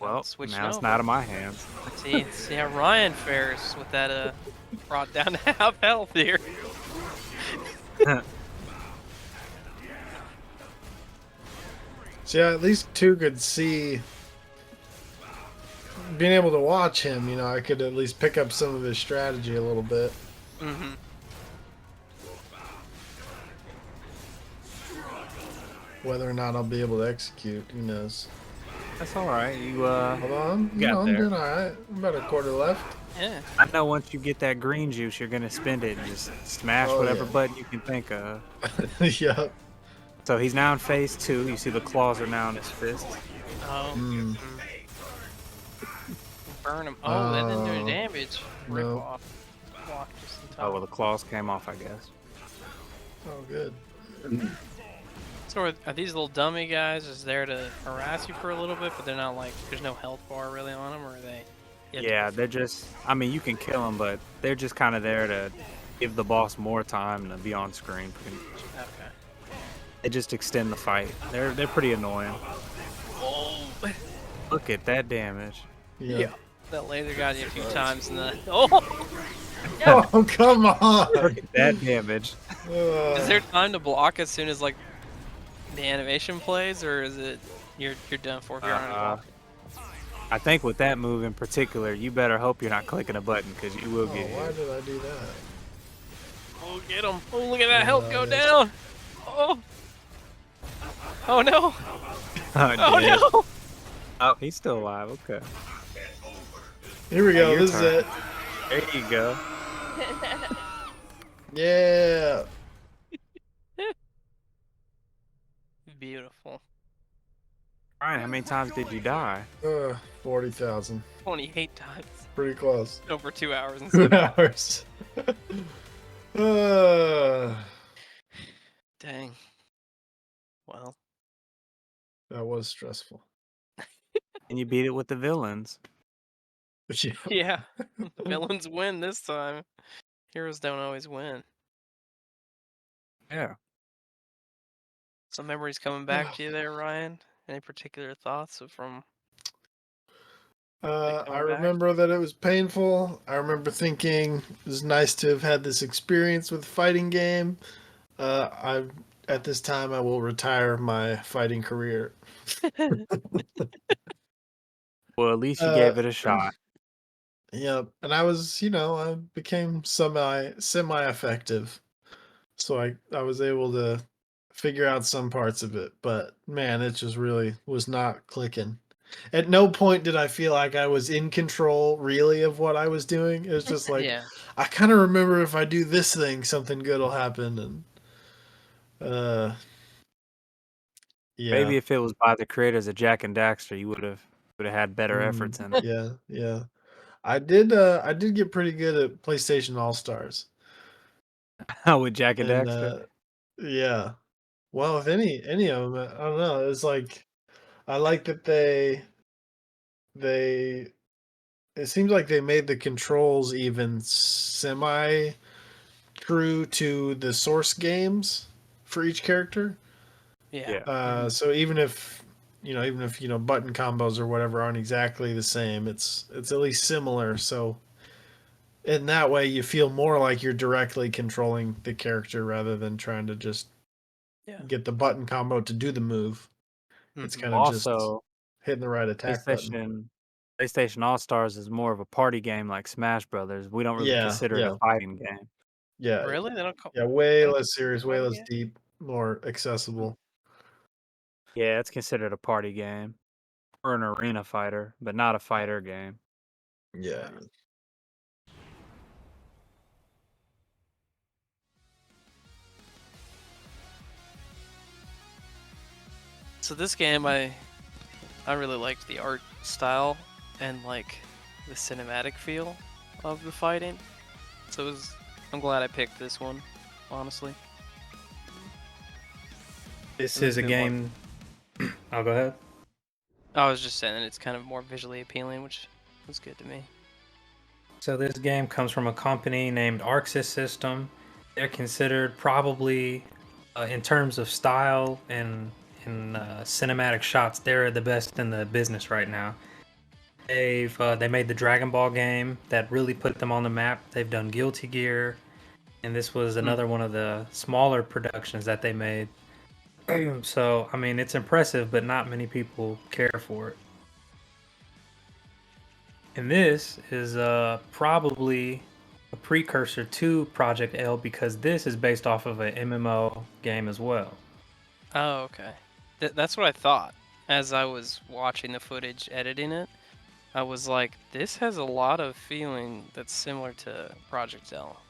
Well, Switching now it's over. not in my hands. See how Ryan fares with that brought down to half health here. So yeah, at least 2 could see. Being able to watch him, I could at least pick up some of his strategy a little bit. Mm-hmm. Whether or not I'll be able to execute, who knows. That's alright. You Hold on. you got I'm there. doing alright. I'm about a quarter left. Yeah. I know once you get that green juice, you're gonna spend it and just smash Oh, whatever yeah. button you can think of. Yep. So he's now in phase 2. You see the claws are now in his fist. Oh. Mm. Burn him. Oh, that didn't do Oh, any damage. Rip no. off. Block just in time. Oh well, the claws came off, I guess. Oh, good. So are these little dummy guys just there to harass you for a little bit, but they're not like, there's no health bar really on them, or are they? you have to- Yeah, they're just. I mean, you can kill them, but they're just kind of there to give the boss more time to be on screen. Pretty much. Okay. They just extend the fight. They're pretty annoying. Oh. Look at that damage. Yeah. That laser got you a few times in the. Oh! Oh, come on! Look at that damage. Is there time to block as soon as like the animation plays, or is it You're done for if you're on a I think with that move in particular, you better hope you're not clicking a button because you will get Why hit. did I do that? Oh, get him! Oh, look at that health go yes. down! Oh! Oh no! Oh Dead. no! Oh, he's still alive. Okay. Here we go. your This is turn. it. There you go. Yeah. Beautiful. Ryan, how many times did you die? 40,000. 28 times. Pretty close. Over 2 hours and 2 7 hours. Dang. Well. That was stressful. And you beat it with the villains. Yeah. Villains win this time. Heroes don't always win. Yeah. Some memories coming back to you there, Ryan? Any particular thoughts from I remember that it was painful. I remember thinking it was nice to have had this experience with a fighting game. At this time I will retire my fighting career. Well, at least you gave it a shot. Yep, and I was, I became semi-effective. So I was able to figure out some parts of it, but man, it just really was not clicking. At no point did I feel like I was in control really of what I was doing. It was just like Yeah. I kind of remember if I do this thing, something good will happen, and yeah. Maybe if it was by the creators of Jack and Daxter, you would have had better efforts in it. Yeah. I did get pretty good at PlayStation All-Stars. With Jack and And Daxter. yeah. Well, with any of them, I don't know. It's like I like that it seems like they made the controls even semi true to the source games for each character. Yeah. So even if button combos or whatever aren't exactly the same, it's at least similar. So in that way, you feel more like you're directly controlling the character rather than trying to just get the button combo to do the move. It's kind of just hitting the right attack button. PlayStation All-Stars is more of a party game like Smash Brothers. We don't really consider it a fighting game. Yeah. Really? They don't Yeah, way less serious, way less deep, more accessible. Yeah, it's considered a party game. Or an arena fighter, but not a fighter game. Yeah. So this game, I really liked the art style and like the cinematic feel of the fighting. So I'm glad I picked this one, honestly. This is a game. I'll go ahead. I was just saying that it's kind of more visually appealing, which was good to me. So this game comes from a company named Arxis System. They're considered probably, in terms of style and cinematic shots, they're the best in the business right now. They made the Dragon Ball game that really put them on the map. They've done Guilty Gear, and this was another one of the smaller productions that they made. So, I mean, it's impressive, but not many people care for it. And this is probably a precursor to Project L because this is based off of an MMO game as well. Oh, okay. That's what I thought. As I was watching the footage, editing it, I was like, this has a lot of feeling that's similar to Project L.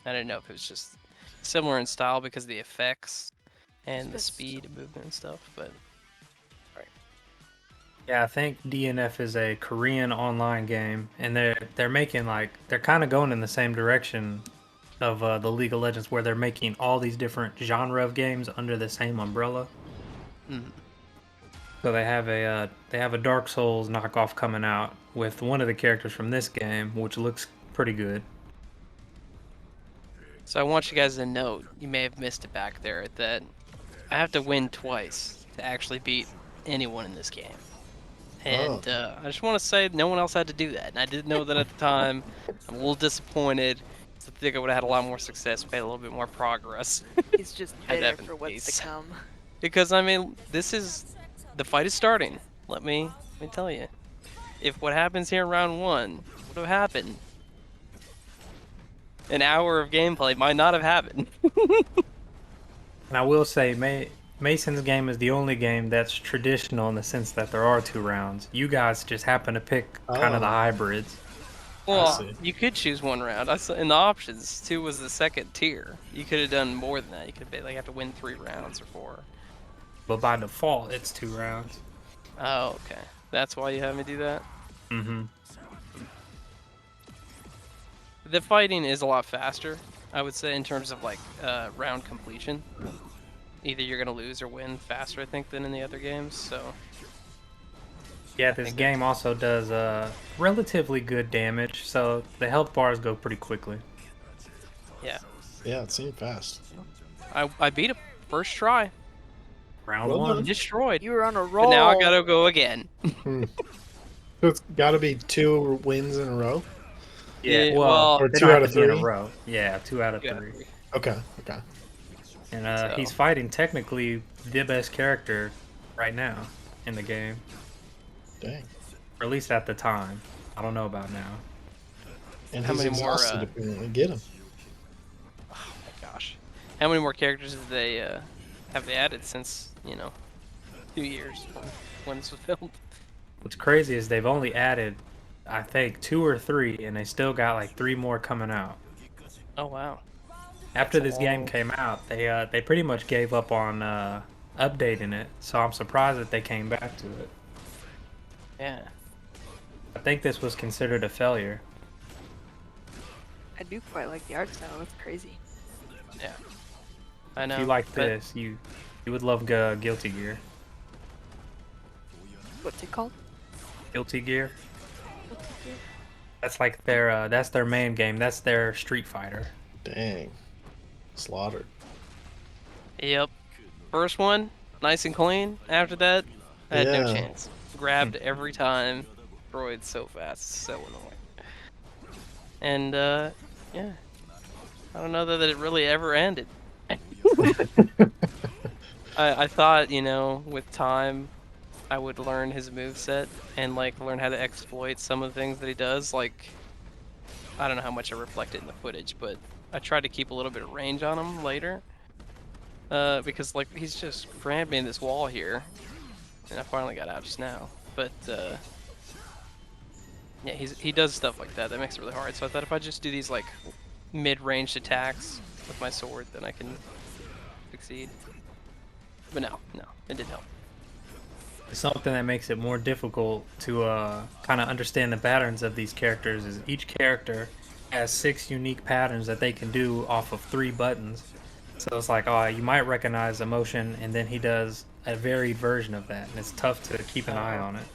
I didn't know if it was just similar in style because of the effects and the speed of movement and stuff, but yeah, I think DNF is a Korean online game, and they're making they're kind of going in the same direction of the League of Legends, where they're making all these different genre of games under the same umbrella. So they have a Dark Souls knockoff coming out with one of the characters from this game, which looks pretty good. So I want you guys to note, you may have missed it back there, that I have to win twice to actually beat anyone in this game. And I just want to say no one else had to do that. And I did know that at the time. I'm a little disappointed. I think I would have had a lot more success, made a little bit more progress. He's just bitter for what's to come. Because I mean, the fight is starting. Let me tell you. If what happens here in round 1 would have happened, an hour of gameplay might not have happened. And I will say, Mason's game is the only game that's traditional in the sense that there are 2 rounds. You guys just happen to pick kind of the hybrids. Well, you could choose 1 round. In the options, 2 was the second tier. You could have done more than that. You could have to win 3 rounds or 4. But by default, it's 2 rounds. Oh, okay. That's why you have me do that? Mm-hmm. The fighting is a lot faster, I would say, in terms of, like, round completion. Either you're going to lose or win faster, I think, than in the other games, so... Yeah, this game also does relatively good damage, so the health bars go pretty quickly. Yeah. Yeah, it seemed fast. I beat it first try. Round 1. Destroyed. You were on a roll. But now I gotta go again. So it's got to be 2 wins in a row? Yeah, well, or they 2 don't out have of to be 3? in a row. Yeah, 2 out of 3. Okay. And he's fighting technically the best character right now in the game. Dang. Or at least at the time. I don't know about now. And how he's many more? exhausted if we don't get him. Oh my gosh, how many more characters have they added since 2 years when this was filmed? What's crazy is they've only added, I think, 2 or 3, and they still got like 3 more coming out. Oh wow! After this game came out, they pretty much gave up on updating it. So I'm surprised that they came back to it. Yeah. I think this was considered a failure. I do quite like the art style. It's crazy. Yeah. I know. If you like this, you would love Guilty Gear. What's it called? Guilty Gear. That's like their main game. That's their Street Fighter. Dang. Slaughtered. Yep. First one, nice and clean. After that, I had no chance. Grabbed every time. Destroyed so fast. So annoying. And, yeah. I don't know that it really ever ended. I thought, with time, I would learn his moveset and, like, learn how to exploit some of the things that he does. Like, I don't know how much I reflected in the footage, but I tried to keep a little bit of range on him later. Because, like, he's just crammed me in this wall here. And I finally got out just now. But, yeah, he does stuff like that. That makes it really hard. So I thought if I just do these, like, mid-ranged attacks with my sword, then I can succeed. But no, it didn't help. Something that makes it more difficult to kind of understand the patterns of these characters is each character has 6 unique patterns that they can do off of 3 buttons. So it's like, you might recognize a motion, and then he does a varied version of that, and it's tough to keep an eye on it.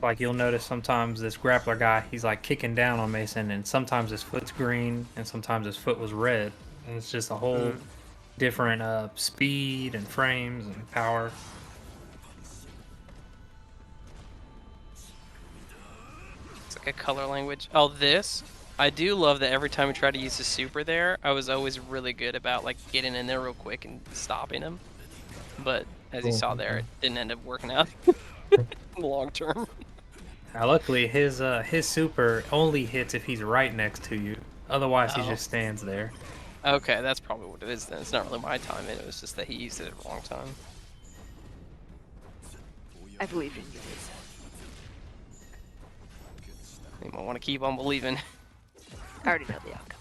Like, you'll notice sometimes this grappler guy, he's like kicking down on Mason, and sometimes his foot's green, and sometimes his foot was red. And it's just a whole different speed and frames and power. It's like a color language. Oh, this? I do love that every time we try to use the super there, I was always really good about like getting in there real quick and stopping him. But as you saw there, it didn't end up working out in the long term. Luckily, his super only hits if he's right next to you. Otherwise, he just stands there. Okay, that's probably what it is then. It's not really my time, it was just that he used it at the wrong time. I believe in you, You might want to keep on believing. I already know the outcome.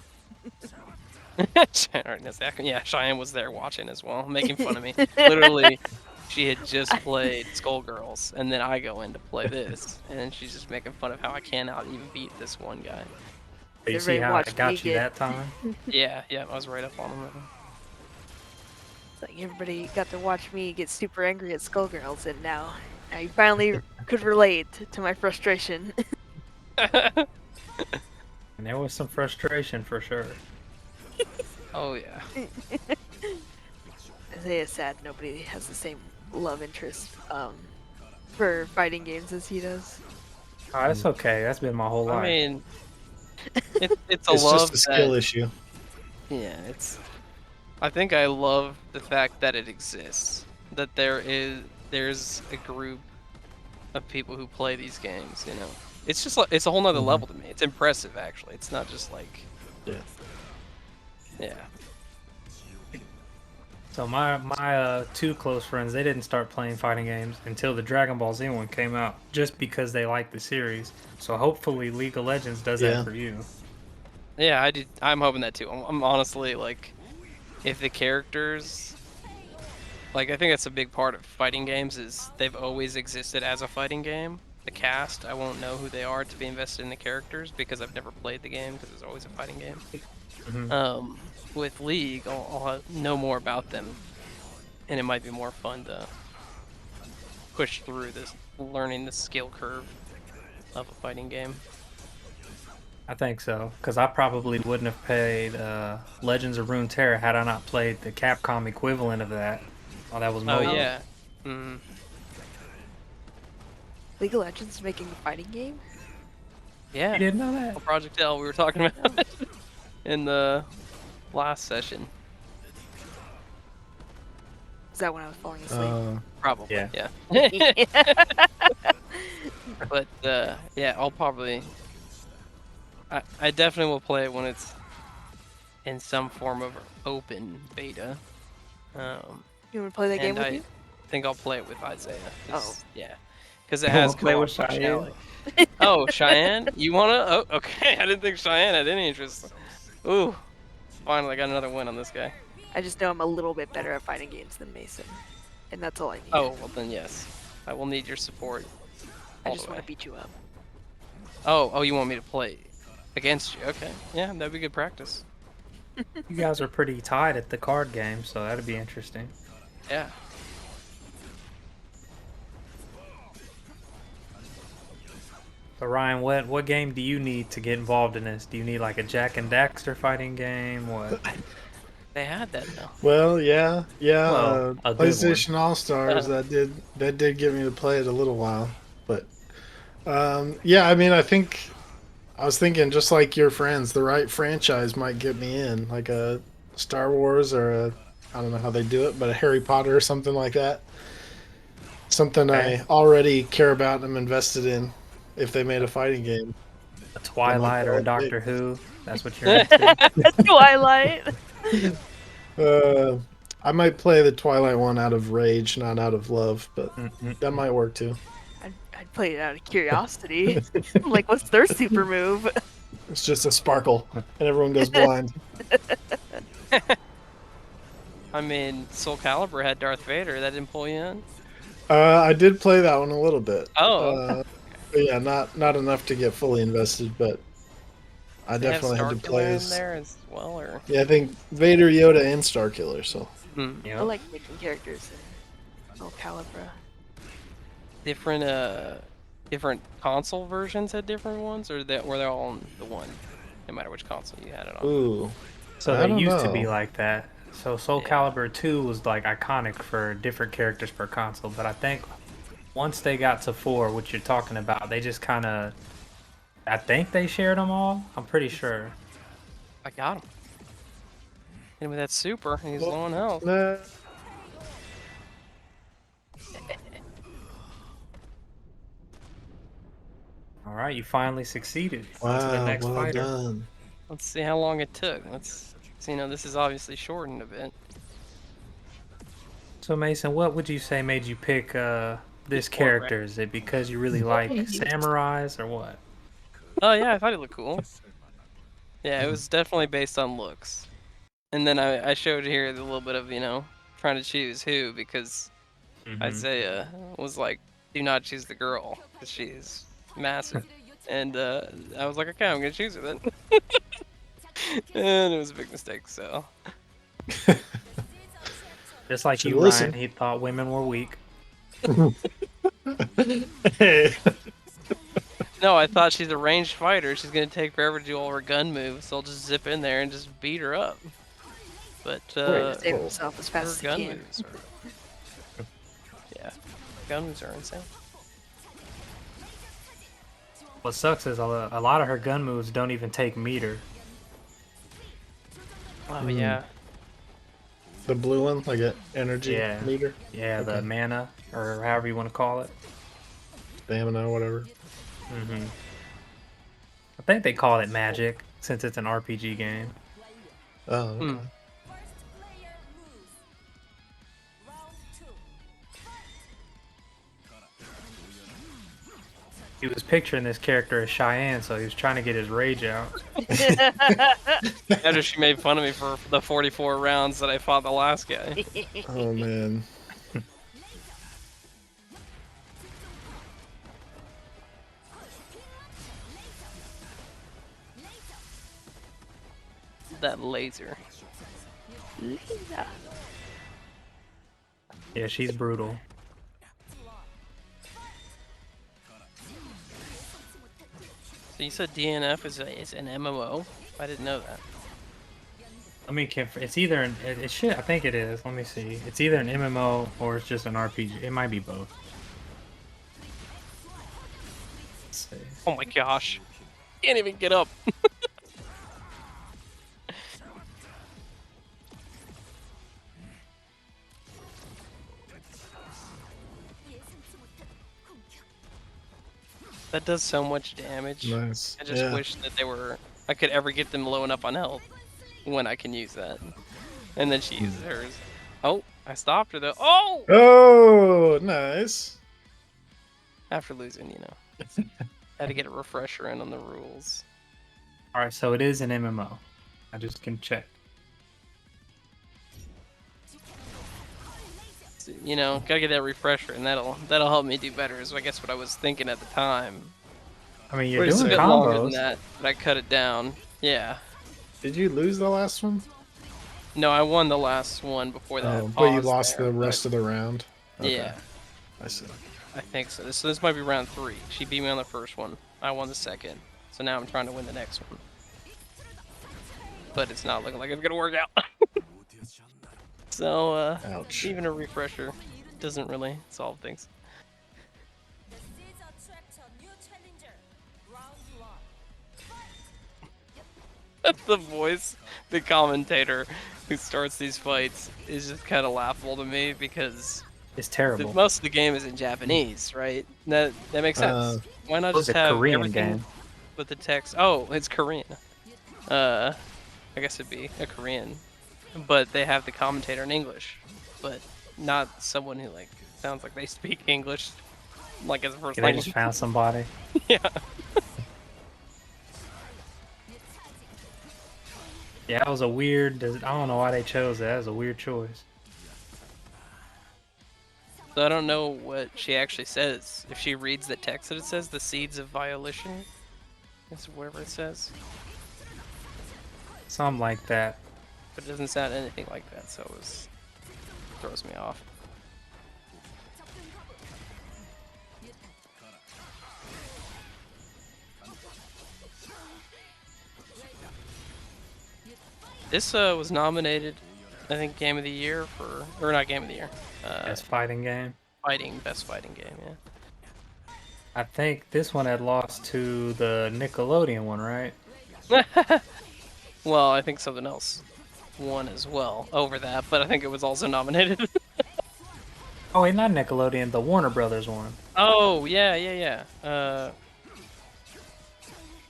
Cheyenne already knows the outcome. Yeah, Cheyenne was there watching as well, making fun of me. Literally, she had just played Skullgirls, and then I go in to play this, and she's just making fun of how I cannot even beat this one guy. You see how I got you that time? Yeah, I was right up on him. It's like everybody got to watch me get super angry at Skullgirls, and now you finally could relate to my frustration. And there was some frustration for sure. Oh yeah. It's sad nobody has the same love interest for fighting games as he does. Oh, that's okay. That's been my whole life. I mean, it's it's love just a skill issue. Yeah, it's. I think I love the fact that it exists. That there's a group of people who play these games. You know, it's just like it's a whole nother level to me. It's impressive actually. It's not just like. Yeah. Yeah. So my two close friends, they didn't start playing fighting games until the Dragon Ball Z one came out, just because they liked the series. So hopefully League of Legends does that for you. Yeah, I'm hoping that too. I'm honestly like, if the characters, like I think that's a big part of fighting games is they've always existed as a fighting game. The cast, I won't know who they are to be invested in the characters because I've never played the game because it's always a fighting game. With League, I'll know more about them, and it might be more fun to push through this, learning the skill curve of a fighting game. I think so, because I probably wouldn't have played Legends of Runeterra had I not played the Capcom equivalent of that. Oh, that was mobile. Oh yeah. League of Legends making a fighting game? Yeah. You didn't know that? Project L, we were talking about it in the last session. Is that when I was falling asleep? Probably. Yeah. But yeah, I'll probably. I definitely will play it when it's in some form of open beta. You want to play that game with me? I think I'll play it with Isaiah. Oh. Yeah. Because it has play with co-op Cheyenne. functionality. Oh, Cheyenne? You wanna? Oh, okay. I didn't think Cheyenne had any interest. Ooh. Finally got another win on this guy. I just know I'm a little bit better at fighting games than Mason. And that's all I need. Oh, well then yes. I will need your support. I just want to beat you up. Oh, you want me to play against you? Okay. Yeah, that'd be good practice. You guys are pretty tied at the card game, so that'd be interesting. Yeah. So Ryan, what game do you need to get involved in this? Do you need like a Jack and Daxter fighting game? What? They had that though. Well, yeah. Well, a good PlayStation All Stars that did get me to play it a little while, but yeah. I mean, I was thinking just like your friends, the right franchise might get me in, like a Star Wars or I don't know how they do it, but a Harry Potter or something like that. Something I already care about and I'm invested in. If they made a fighting game, a Twilight or a Doctor Who, that's what you're into. Twilight. I might play the Twilight one out of rage, not out of love, but that might work too. I'd play it out of curiosity. Like, what's their super move? It's just a sparkle, and everyone goes blind. I mean, Soul Calibur had Darth Vader. That didn't pull you in? I did play that one a little bit. Oh. But yeah, not enough to get fully invested, but I definitely had to play as there as well, or yeah, I think Vader, Yoda, and Starkiller. So I like making characters in Soul Calibur. Different console versions had different ones, or were they all on the one, no matter which console you had it on? Ooh, so they used to be like that. So Soul Calibur 2 was like iconic for different characters per console, but I think once they got to 4, which you're talking about, they just kind of, I think they shared them all. I'm pretty sure. I got him. Hit him with that super, and he's low on health. All right, you finally succeeded. Wow, to the next fighter. Done. Let's see how long it took. Let's see. This is obviously shortened a bit. So Mason, what would you say made you pick this character? Is it because you really like samurais or what? Oh yeah, I thought he looked cool. Yeah, it was definitely based on looks. And then I showed here a little bit of, trying to choose who, because Isaiah was like, do not choose the girl, because she is massive. And I was like, okay, I'm going to choose her then. And it was a big mistake, so. Just like you, Ryan, he thought women were weak. No, I thought she's a ranged fighter. She's going to take forever to do all her gun moves, so I'll just zip in there and just beat her up. But, save himself as fast as he can. Moves are... Yeah, gun moves are insane. What sucks is a lot of her gun moves don't even take meter. Oh yeah. The blue one, like an energy Yeah. meter? Yeah, the Okay. mana, or however you want to call it. Stamina, whatever. Mm-hmm. I think they call it magic, since it's an RPG game. Oh, okay. He was picturing this character as Cheyenne, so he was trying to get his rage out. After she made fun of me for the 44 rounds that I fought the last guy. Oh, man. That laser. Yeah, she's brutal. So you said DNF is an MMO? I didn't know that. I mean, it's either it should. I think it is. Let me see. It's either an MMO or it's just an RPG. It might be both. Let's see. Oh my gosh. Can't even get up. That does so much damage. Nice. I just wish that I could ever get them low enough on health when I can use that. And then she uses hers. Oh, I stopped her though. Oh! Oh, nice. After losing, you know. Had to get a refresher in on the rules. Alright, so it is an MMO. I just can check. You know, gotta get that refresher, and that'll help me do better. Is I guess what I was thinking at the time. I mean, you're Wait a doing It's a bit second. longer than combos. that, but I cut it down. Yeah. Did you lose the last one? No, I won the last one before that. Oh, but you pause lost there, the but- rest of the round? Okay. Yeah, I see. I think so. So this might be round 3. She beat me on the first one. I won the second. So now I'm trying to win the next one. But it's not looking like it's gonna work out. So, Ouch. even a refresher doesn't really solve things. The voice, the commentator who starts these fights is just kind of laughable to me because It's terrible. most of the game is in Japanese, right? That makes sense. Why not It's just a have Korean everything game. with the text? Oh, it's Korean. I guess it'd be a Korean, but they have the commentator in English, but not someone who like sounds like they speak English like as a first Yeah, they language. just found somebody. Yeah. Yeah, that was a weird. I don't know why they chose that. That was a weird choice. So I don't know what she actually says. If she reads the text that it says, the seeds of violation, is whatever it says. Something like that. But it doesn't sound anything like that, so it throws me off. This was nominated, I think, Game of the Year or not Game of the Year. Best fighting game. Best fighting game, yeah. I think this one had lost to the Nickelodeon one, right? Well, I think something else won as well over that, but I think it was also nominated. Oh, wait, not Nickelodeon. The Warner Brothers one. Oh, yeah.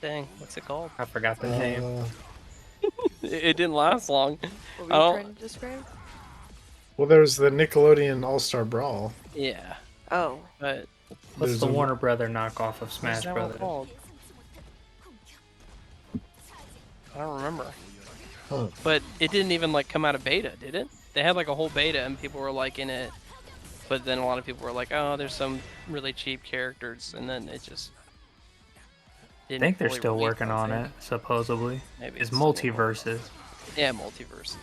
Dang, what's it called? I forgot the name. It didn't last long. What were you trying to describe? Well, there's the Nickelodeon All-Star Brawl. Yeah. Oh. But What's There's the a- Warner Brother knockoff of what's Smash that one Brothers? called? I don't remember. Huh. But it didn't even like come out of beta, did it? They had like a whole beta and people were liking it. But then a lot of people were like, "Oh, there's some really cheap characters," and then it just I didn't think they're fully still release, working I on think. it, supposedly. Maybe It's it's still multiverses. Yeah, multiverses.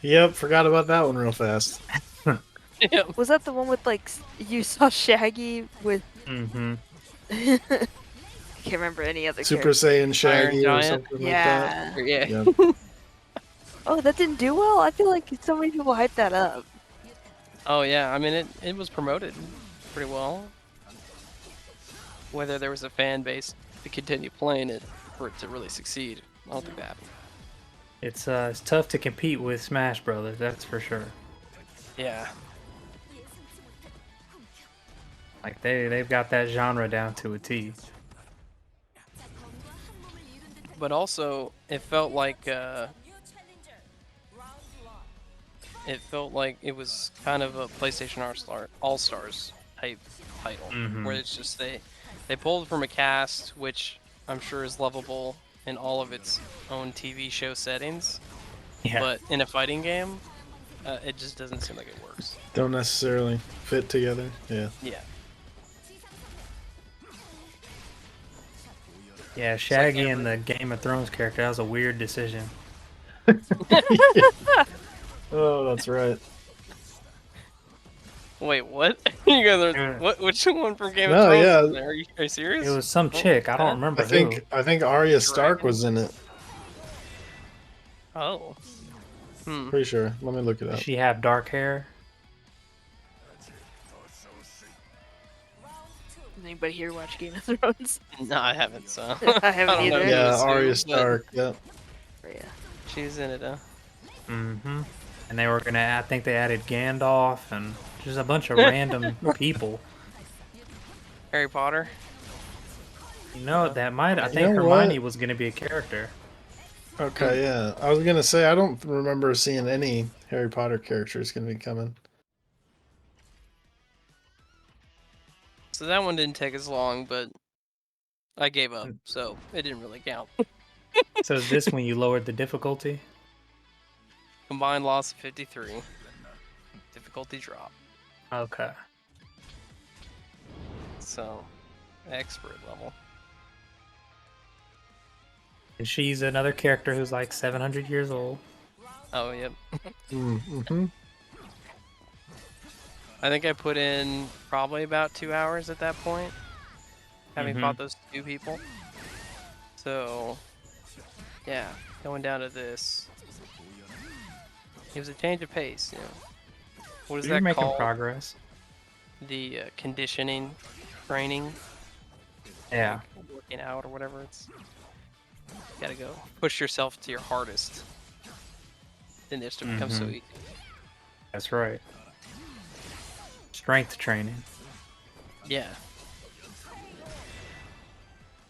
Yep, forgot about that one real fast. Yeah. Was that the one with like you saw Shaggy with? Mm-hmm. I can't remember any other. Super character. Saiyan Shaggy or Giant? something Yeah. like Yeah. that. Yep. Oh, that didn't do well. I feel like so many people hyped that up. Oh yeah, I mean it was promoted pretty well. Whether there was a fan base to continue playing it for it to really succeed, I'll do that. It's tough to compete with Smash Brothers, that's for sure. Yeah. Like they've got that genre down to a T. But also, it felt like it was kind of a PlayStation All Stars type title, where it's just they pulled from a cast which I'm sure is lovable in all of its own TV show settings, but in a fighting game, it just doesn't seem like it works. Don't necessarily fit together. Yeah. Yeah. Yeah, Shaggy and the Game of Thrones character, that was a weird decision. Oh, that's right. Wait, what? You guys are what? Which one from Game of No, Thrones? yeah. Is there? Are you serious? It was some chick. I don't remember I think Arya Stark was in it. Oh. Pretty sure. Let me look it up. Does she have dark hair? Does anybody here watch Game of Thrones? No, I haven't. So I haven't don't know either. who Yeah, this is, Arya but Stark. Yeah. Yeah. She's in it, huh? Mm-hmm. And they were gonna, I think they added Gandalf and just a bunch of random people. Harry Potter. You know, that might, I You think know Hermione what? was gonna be a character. Okay, yeah. I was gonna say I don't remember seeing any Harry Potter characters gonna be coming. So that one didn't take as long, but I gave up, so it didn't really count. So is this when you lowered the difficulty? Combined loss of 53. Difficulty drop. Okay. So, expert level. And she's another character who's like 700 years old. Oh, yep. Mm-hmm. I think I put in probably about 2 hours at that point, having fought those two people. So, yeah, going down to this. It was a change of pace, you know. What is You're that making called? progress. The conditioning training. Yeah. Like working out or whatever. It's gotta go push yourself to your hardest. Then this to become so easy. That's right. Strength training. Yeah.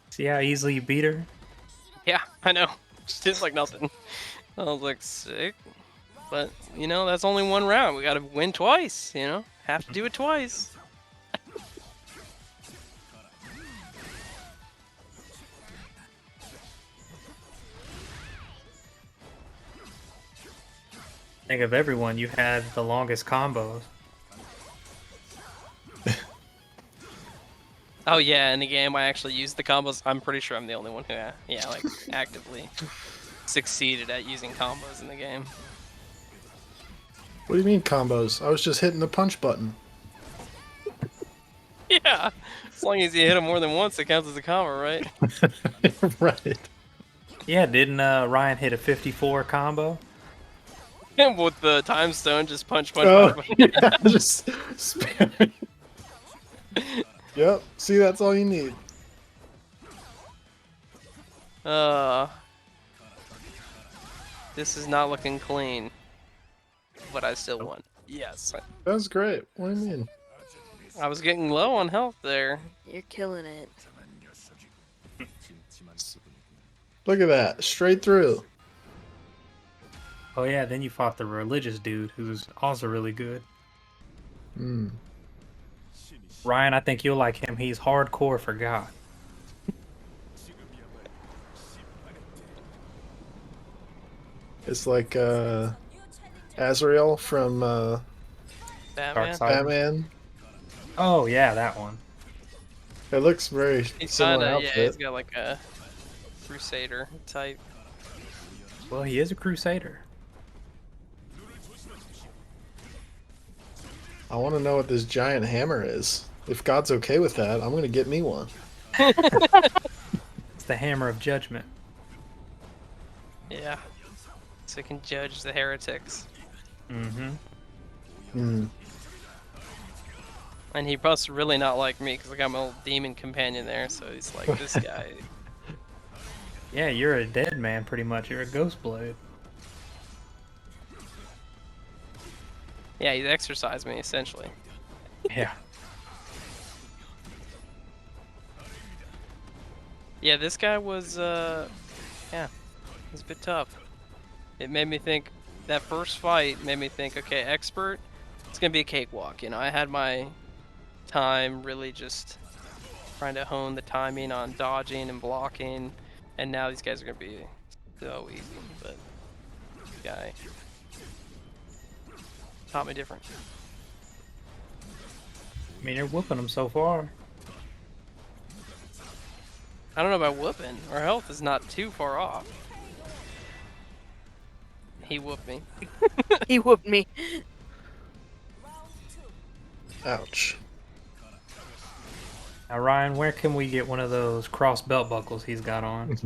See how easily you beat her? Yeah, I know. Just did like nothing. I was like, sick. But, you know, that's only one round. We gotta win twice, you know? Have to do it twice. Think of everyone, you had the longest combos. Oh yeah, in the game I actually used the combos. I'm pretty sure I'm the only one who, like, actively succeeded at using combos in the game. What do you mean combos? I was just hitting the punch button. Yeah, as long as you hit him more than once, it counts as a combo, right? Right. Yeah, didn't Ryan hit a 54 combo? And with the time stone, just punch, Oh, punch. yeah, just spamming. Yep. See, that's all you need. This is not looking clean, but I still won. Yes. That was great. What do you mean? I was getting low on health there. You're killing it. Look at that. Straight through. Oh yeah, then you fought the religious dude who's also really good. Hmm. Ryan, I think you'll like him. He's hardcore for God. It's like Azrael from Batman. Batman. Oh yeah, that one. It looks very He's similar kinda, yeah, outfit. he's got like a Crusader type. Well, he is a crusader. I want to know what this giant hammer is. If God's okay with that, I'm gonna get me one. It's the hammer of judgment. Yeah. So he can judge the heretics. Mm-hmm. Hmm. And he must really not like me because I got my old demon companion there, so he's like, this guy. Yeah, you're a dead man, pretty much. You're a ghost blade. Yeah, he's exercised me, essentially. Yeah. Yeah, this guy was, yeah, he's a bit tough. It made me think, that first fight made me think, okay, expert, it's gonna be a cakewalk. You know, I had my time really just trying to hone the timing on dodging and blocking, and now these guys are gonna be so easy, but this guy taught me different. I mean, you're whooping them so far. I don't know about whooping. Our health is not too far off. He whooped me. He whooped me. Ouch. Now, Ryan, where can we get one of those cross belt buckles he's got on?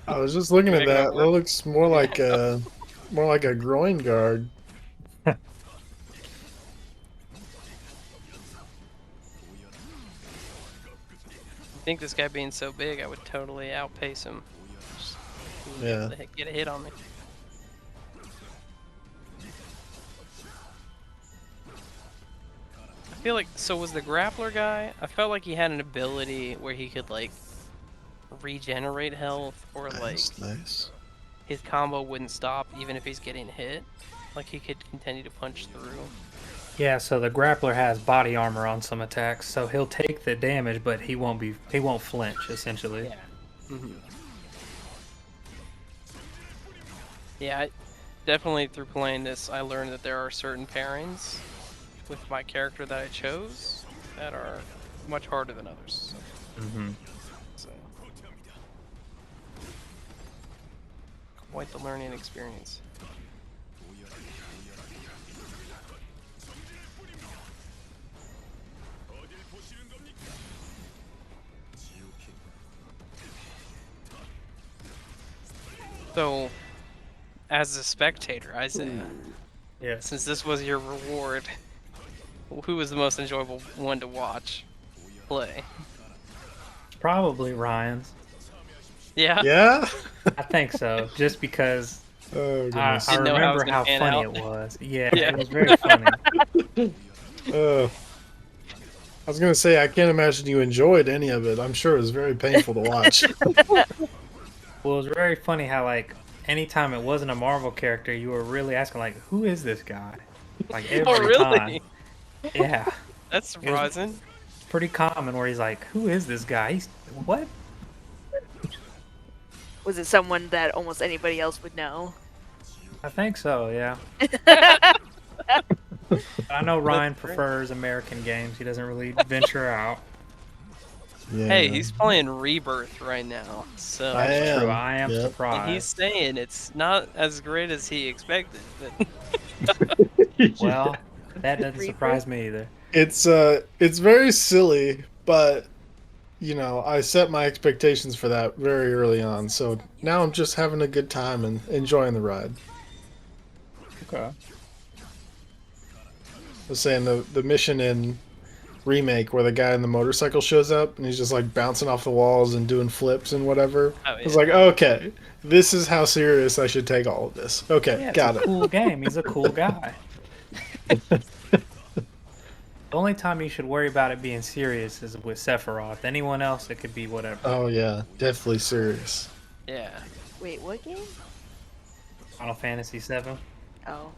I was just looking at that. That looks more like a groin guard. I think this guy being so big, I would totally outpace him. Just Yeah. get a hit on me. I feel like, so was the grappler guy? I felt like he had an ability where he could like regenerate health, or like Nice. his combo wouldn't stop even if he's getting hit. Like he could continue to punch through. Yeah, so the grappler has body armor on some attacks, so he'll take the damage, but he won't flinch essentially. Yeah. Yeah, definitely through playing this, I learned that there are certain pairings with my character that I chose that are much harder than others. So, quite the learning experience. So, as a spectator, Isaiah, yeah, since this was your reward, who was the most enjoyable one to watch play? Probably Ryan's. Yeah? Yeah? I think so, just because Oh, I goodness. remember how pan funny out. it was. Yeah, Yeah. it was very funny. I was gonna say I can't imagine you enjoyed any of it. I'm sure it was very painful to watch. Well, it was very funny how, like, anytime it wasn't a Marvel character, you were really asking, like, who is this guy? Like, every Oh, really? time. Yeah. That's surprising. It's pretty common where he's like, who is this guy? He's, what? Was it someone that almost anybody else would know? I think so, yeah. I know Ryan prefers American games. He doesn't really venture out. Yeah. Hey, he's playing Rebirth right now, so That's true. I am and surprised. he's saying it's not as great as he expected. Well, that doesn't surprise me either. It's very silly, but you know, I set my expectations for that very early on, so now I'm just having a good time and enjoying the ride. Okay. I was saying the mission in Remake where the guy in the motorcycle shows up and he's just like bouncing off the walls and doing flips and whatever. Oh, I was like, okay, this is how serious I should take all of this. Okay, Yeah, got it's a it. cool game. He's a cool guy. The only time you should worry about it being serious is with Sephiroth. Anyone else, it could be whatever. Oh yeah, definitely serious. Yeah. Wait, what game? Final Fantasy VII. Oh.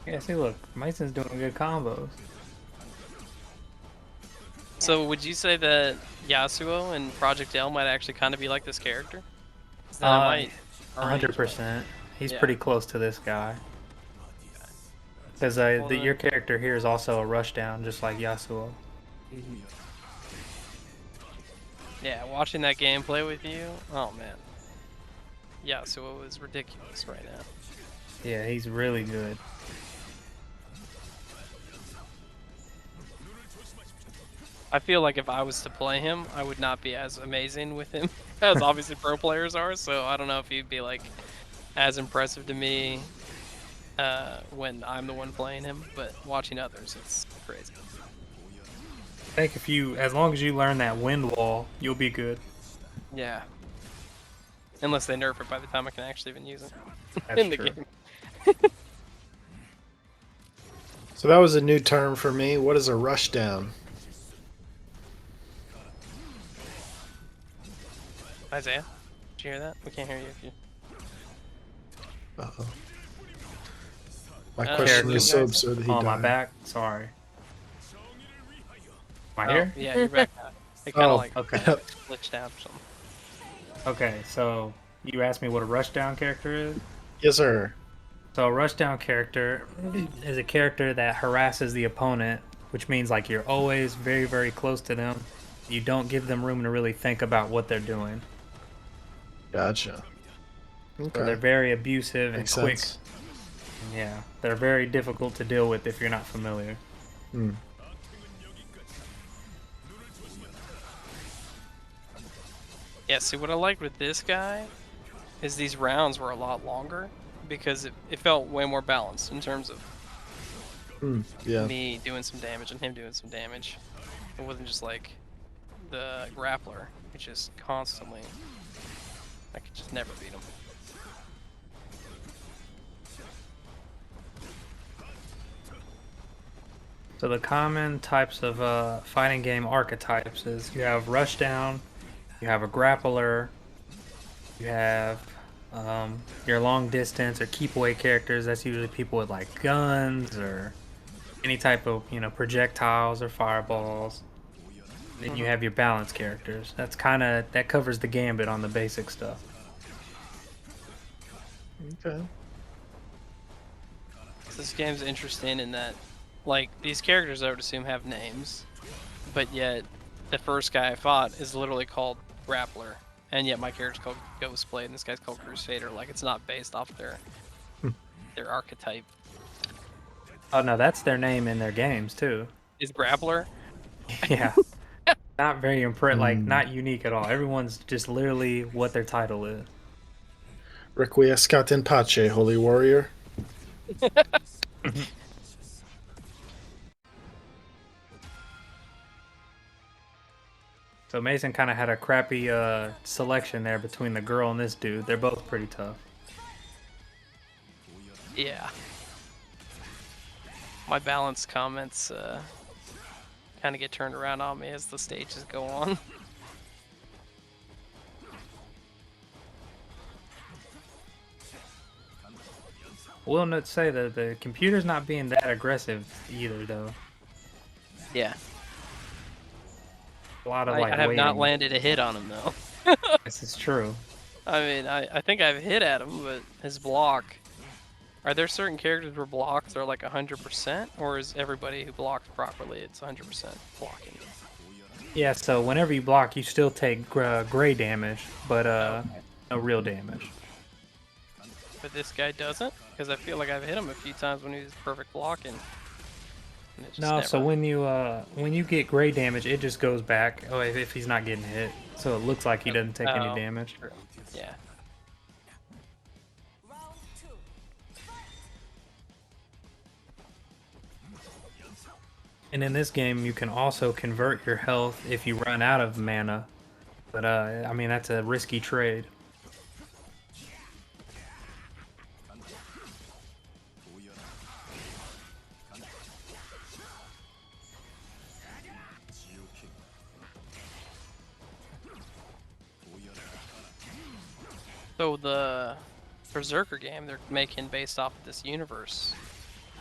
Yeah, see, look, Mason's doing good combos. So would you say that Yasuo and Project L might actually kind of be like this character? That I might already 100%. He's Yeah. pretty close to this guy. Because your character here is also a rushdown, just like Yasuo. Yeah, watching that gameplay with you, oh man. Yasuo is ridiculous right now. Yeah, he's really good. I feel like if I was to play him, I would not be as amazing with him as obviously pro players are, so I don't know if he'd be like as impressive to me when I'm the one playing him, but watching others, it's crazy. I think as long as you learn that wind wall, you'll be good. Yeah. Unless they nerf it by the time I can actually even use it That's in the true. game. So that was a new term for me. What is a rush down? Isaiah, did you hear that? We can't hear you if you... Uh-oh. My Uh, question Character is so guys? absurd that he Oh, died. my back. Sorry. Am I Oh, here? yeah, you're back now. It kind of Oh, like okay. glitched out or something. Okay, so you asked me what a rushdown character is? Yes, sir. So a rushdown character is a character that harasses the opponent, which means like you're always very, very close to them. You don't give them room to really think about what they're doing. Gotcha. So they're Okay. very abusive Makes and quick. sense. Yeah, they're very difficult to deal with if you're not familiar. Hmm. Yeah, see, what I liked with this guy is these rounds were a lot longer because it felt way more balanced in terms of Yeah. me doing some damage and him doing some damage. It wasn't just like the grappler, which is constantly... I could just never beat him. So the common types of fighting game archetypes is you have rushdown, you have a grappler, you have your long distance or keep away characters. That's usually people with like guns or any type of projectiles or fireballs. Then you have your balance characters. That covers the gambit on the basic stuff. Okay. This game's interesting in that, like, these characters I would assume have names, but yet the first guy I fought is literally called Grappler, and yet my character's called Ghostblade, and this guy's called Crusader. Like, it's not based off their archetype. Oh no, that's their name in their games too. Is Grappler? Yeah. Not very like not unique at all. Everyone's just literally what their title is. Requiescat in pace, holy warrior. So Mason kind of had a crappy selection there between the girl and this dude. They're both pretty tough. Yeah. My balance comments kind of get turned around on me as the stages go on. Will not say that the computer's not being that aggressive either, though. Yeah. A lot of I like have not waiting. landed a hit on him though. This is true. I mean, I think I've hit at him, but his block. Are there certain characters where blocks are like 100%, or is everybody who blocks properly it's 100% blocking? Yeah, so whenever you block, you still take gray damage, but no real damage. But this guy doesn't, because I feel like I've hit him a few times when he's perfect blocking. and it just No, so never- when you get gray damage, it just goes back. Oh, if he's not getting hit, so it looks like he doesn't take any Oh, damage. true. Yeah. And in this game, you can also convert your health if you run out of mana. But, I mean, that's a risky trade. So the Berserker game they're making based off of this universe,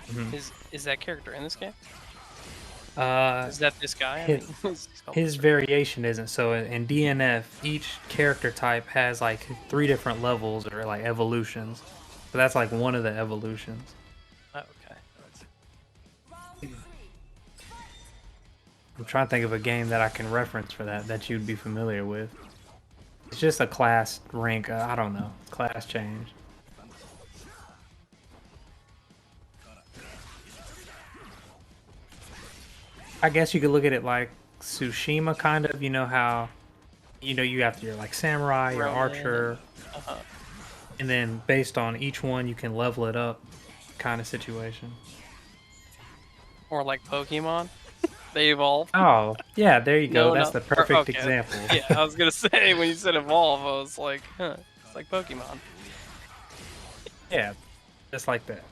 Mhm. is that character in this game? Uh, Is that this guy? I His, mean, he's called his variation isn't. So in DNF, each character type has like 3 different levels or like evolutions. So that's like one of the evolutions. Oh, okay. I'm trying to think of a game that I can reference for that you'd be familiar with. It's just a class rank. I don't know. Class change. I guess you could look at it like Tsushima, kind of. You know how, you have your like samurai, your Ronin archer, Uh-huh. and then based on each one, you can level it up. kind of situation. Or like Pokemon, they evolve. Oh, yeah, there you go. No, That's no. the perfect Okay. example. Yeah, I was gonna say when you said evolve, I was like, huh, it's like Pokemon. Yeah, just like that.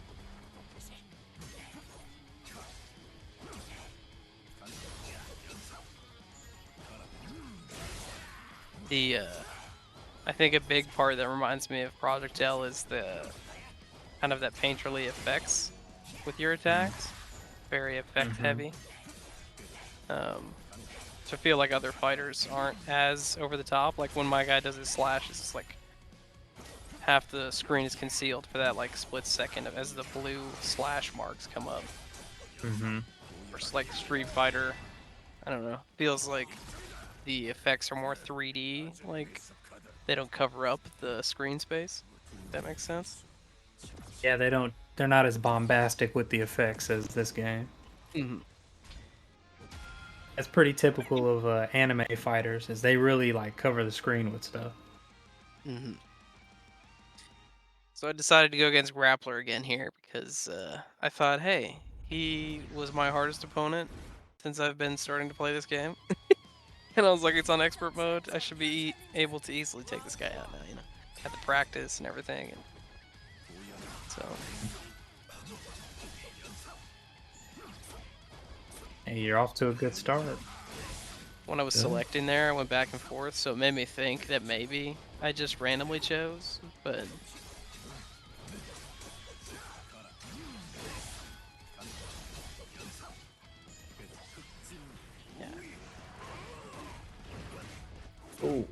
I think a big part that reminds me of Project L is the kind of that painterly effects with your attacks. Very effect heavy. So I feel like other fighters aren't as over the top. Like when my guy does his slash, it's just like half the screen is concealed for that like split second as the blue slash marks come up. Versus like Street Fighter, I don't know, feels like the effects are more 3D, like they don't cover up the screen space. If that makes sense. Yeah, they're not as bombastic with the effects as this game. That's pretty typical of anime fighters, is they really like cover the screen with stuff. So I decided to go against Grappler again here because I thought, hey, he was my hardest opponent since I've been starting to play this game. And I was like, it's on expert mode. I should be able to easily take this guy out now, you know. Had the practice and everything. And so. Hey, you're off to a good start. When I was selecting there, I went back and forth, so it made me think that maybe I just randomly chose, but. Ooh.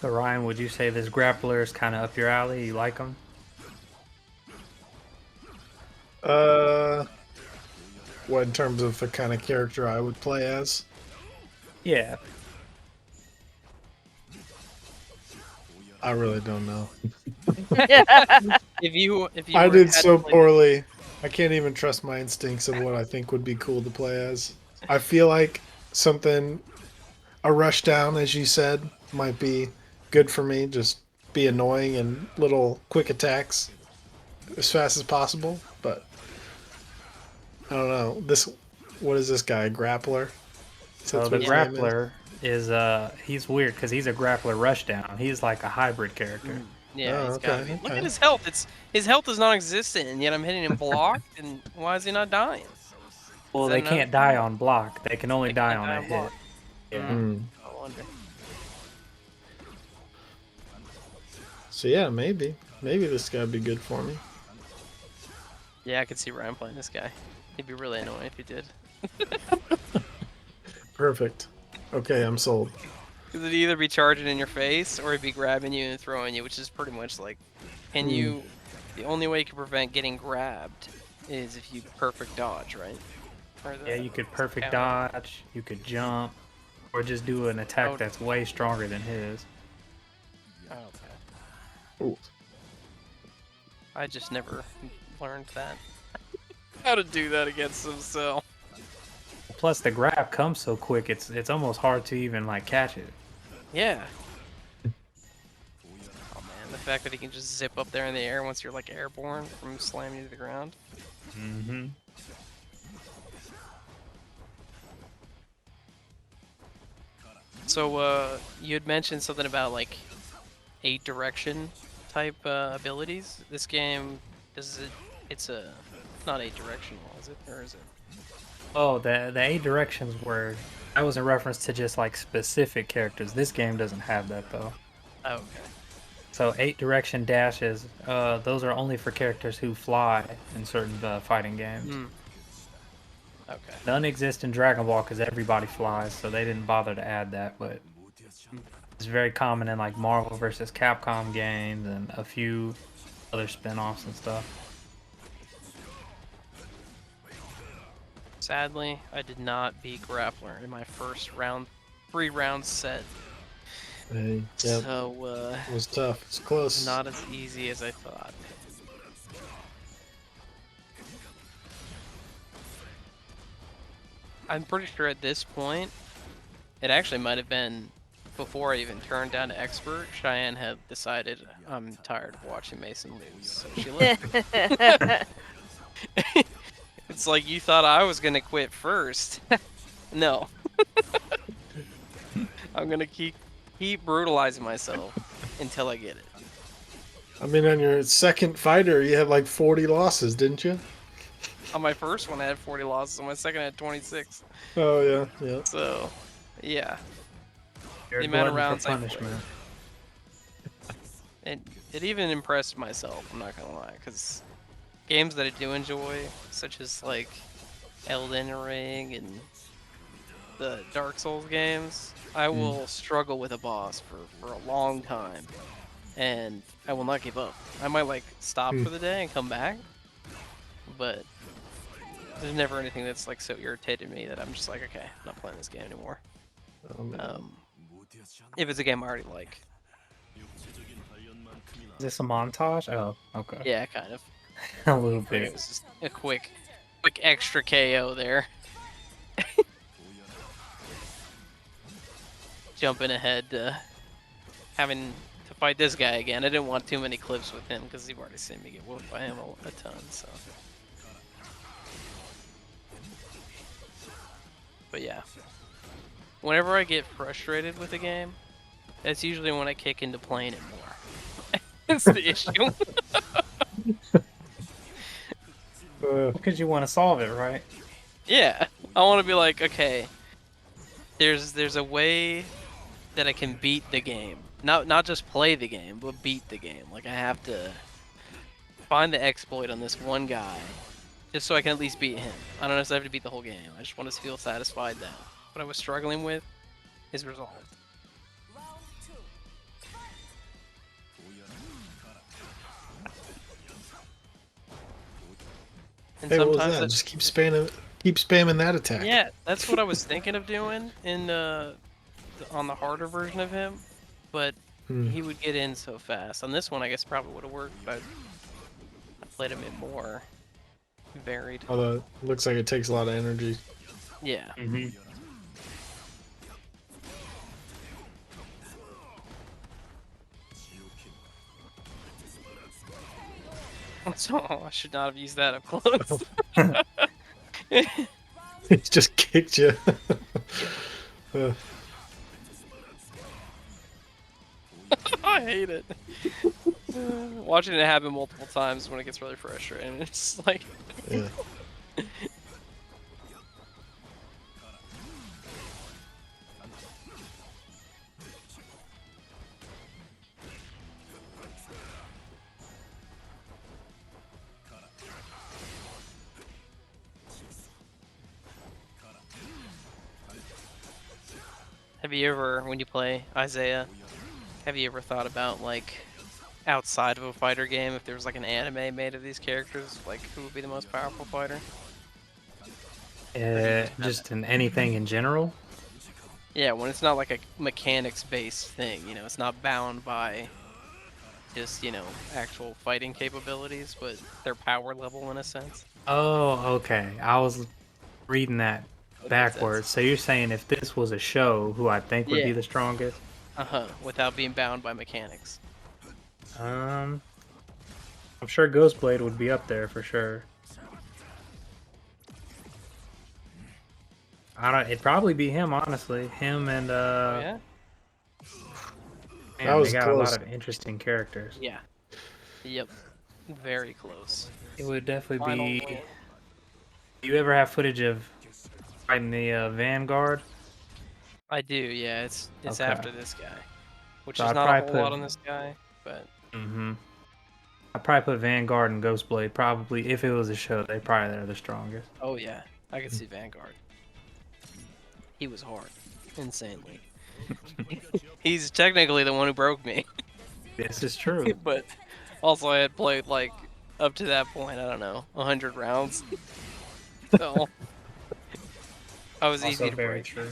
So Ryan, would you say this grappler is kind of up your alley? You like him? What in terms of the kind of character I would play as? Yeah. I really don't know. If you I were did had so to play- poorly. I can't even trust my instincts of what I think would be cool to play as. I feel like a rush down, as you said, might be good for me. Just be annoying and little quick attacks as fast as possible. But I don't know. What is this guy? A grappler? So the grappler is he's weird because he's a grappler rushdown. He's like a hybrid character. Yeah, Oh, he's gotta okay, be. Look okay. at his health. His health is non-existent, and yet I'm hitting him blocked. And why is he not dying? Well, Is that they another can't die on block. They can only die can't on die a on hit. block? Yeah. I wonder. So yeah, maybe this guy would be good for me. Yeah, I could see Ryan playing this guy. He'd be really annoying if he did. Perfect. Okay, I'm sold. Because it'd either be charging in your face or he'd be grabbing you and throwing you, which is pretty much like, the only way you can prevent getting grabbed is if you perfect dodge, right? Yeah, you could perfect dodge, you could jump, or just do an attack that's way stronger than his. Okay. Ooh. I just never learned that. How to do that against himself. Plus, the grab comes so quick; it's almost hard to even like catch it. Yeah. Oh man, the fact that he can just zip up there in the air once you're like airborne from slamming you to the ground. So, you had mentioned something about like 8 direction type abilities. This game it's not 8 directional, is it? Or is it? Oh, the 8 directions were that was in reference to just like specific characters. This game doesn't have that though. Oh, okay. So 8 direction dashes, those are only for characters who fly in certain fighting games. Okay. None exist in Dragon Ball because everybody flies, so they didn't bother to add that, but it's very common in like Marvel vs. Capcom games and a few other spin-offs and stuff. Sadly, I did not beat Grappler in my first 3-round set. Hey, yep. So, it was tough. It's close. Not as easy as I thought. I'm pretty sure at this point, it actually might have been before I even turned down to expert. Cheyenne had decided I'm tired of watching Mason lose, so she left. It's like you thought I was gonna quit first. No. I'm gonna keep brutalizing myself until I get it. I mean, on your second fighter, you had like 40 losses, didn't you? On my first one, I had 40 losses. On my second, I had 26. Oh yeah, yeah. So, yeah. You're The a amount of glutton rounds for I punishment. played. It even impressed myself. I'm not gonna lie, because games that I do enjoy, such as like Elden Ring and the Dark Souls games, I will struggle with a boss for a long time, and I will not give up. I might like stop for the day and come back, but there's never anything that's like so irritated me that I'm just like, okay, I'm not playing this game anymore. If it's a game I already like. Is this a montage? Oh, okay. Yeah, kind of. A little It bit. was just a quick extra KO there. Jumping ahead, having to fight this guy again. I didn't want too many clips with him because you've already seen me get whooped by him a ton. So, but yeah, whenever I get frustrated with a game, that's usually when I kick into playing it more. That's the issue. Because you want to solve it, right? Yeah, I want to be like, okay, there's a way that I can beat the game. Not just play the game, but beat the game. Like I have to find the exploit on this one guy, just so I can at least beat him. I don't necessarily have to beat the whole game. I just want to feel satisfied that what I was struggling with is resolved. And Hey, what was sometimes that? Just keep spamming that attack. yeah, that's what I was thinking of doing in on the harder version of him, but he would get in so fast. On this one, I guess probably would have worked, but I played him in more varied. Although it looks like it takes a lot of energy. Yeah. So I should not have used that up close. It just kicked you. I hate it. Watching it happen multiple times when it gets really frustrating. It's just like. Yeah. Have you ever, when you play Isaiah, have you ever thought about like outside of a fighter game, if there was like an anime made of these characters, like who would be the most powerful fighter? Just in anything in general? Yeah, when it's not like a mechanics-based thing, you know, it's not bound by just, you know, actual fighting capabilities, but their power level in a sense. Oh, okay. I was reading that backwards. So you're saying if this was a show, who I think would be the strongest? Without being bound by mechanics. I'm sure Ghostblade would be up there for sure. It'd probably be him, honestly. Him and yeah? Man, That was they got close. a lot of interesting characters. Yeah. Yep. Very close. It would definitely Final be. one. Do you ever have footage of fighting the Vanguard? I do, yeah. It's Okay. after this guy, which So is I'd not a probably whole lot put- on this guy, but I'd probably put Vanguard and Ghostblade. Probably, if it was a show, they probably are the strongest. oh yeah, I could see Vanguard. He was hard, insanely. He's technically the one who broke me, This is true. but also I had played like up to that point, I don't know, 100 rounds. So I was Also easy to very break. true.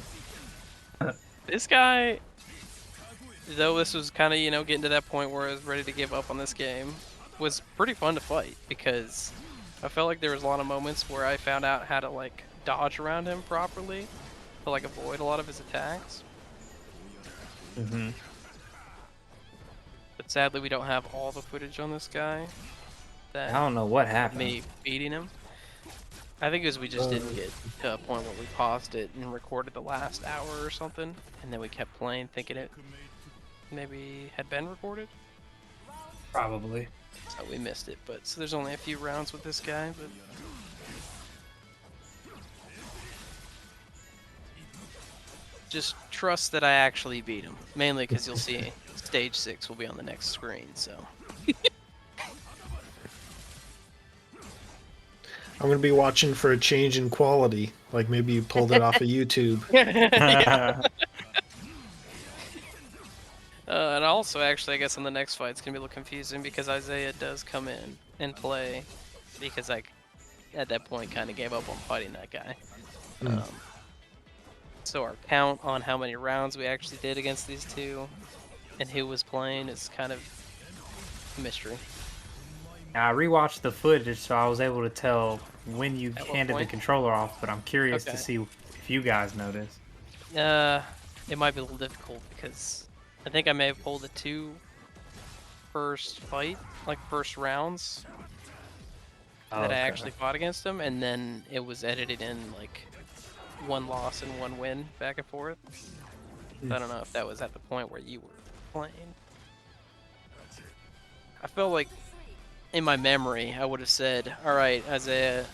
This guy, though this was kind of, you know, getting to that point where I was ready to give up on this game, was pretty fun to fight because I felt like there was a lot of moments where I found out how to like dodge around him properly to like avoid a lot of his attacks. Mm-hmm. But sadly, we don't have all the footage on this guy. I don't know what happened. Me beating him. I think it was we just didn't get to a point where we paused it and recorded the last hour or something, and then we kept playing thinking it maybe had been recorded. Probably. So we missed it, but so there's only a few rounds with this guy, but just trust that I actually beat him. Mainly because you'll see stage 6 will be on the next screen, so. I'm gonna be watching for a change in quality. Like maybe you pulled it off of YouTube. And also, actually, I guess in the next fight it's gonna be a little confusing because Isaiah does come in and play because I, at that point, kind of gave up on fighting that guy. So our count on how many rounds we actually did against these two and who was playing is kind of a mystery. I rewatched the footage, so I was able to tell when you handed the controller off, but I'm curious to see if you guys noticed. It might be a little difficult because I think I may have pulled the 2 first fight, like first rounds that I actually fought against him, and then it was edited in like 1 loss and 1 win back and forth. So I don't know if that was at the point where you were playing. I feel like in my memory, I would have said, all right, Isaiah,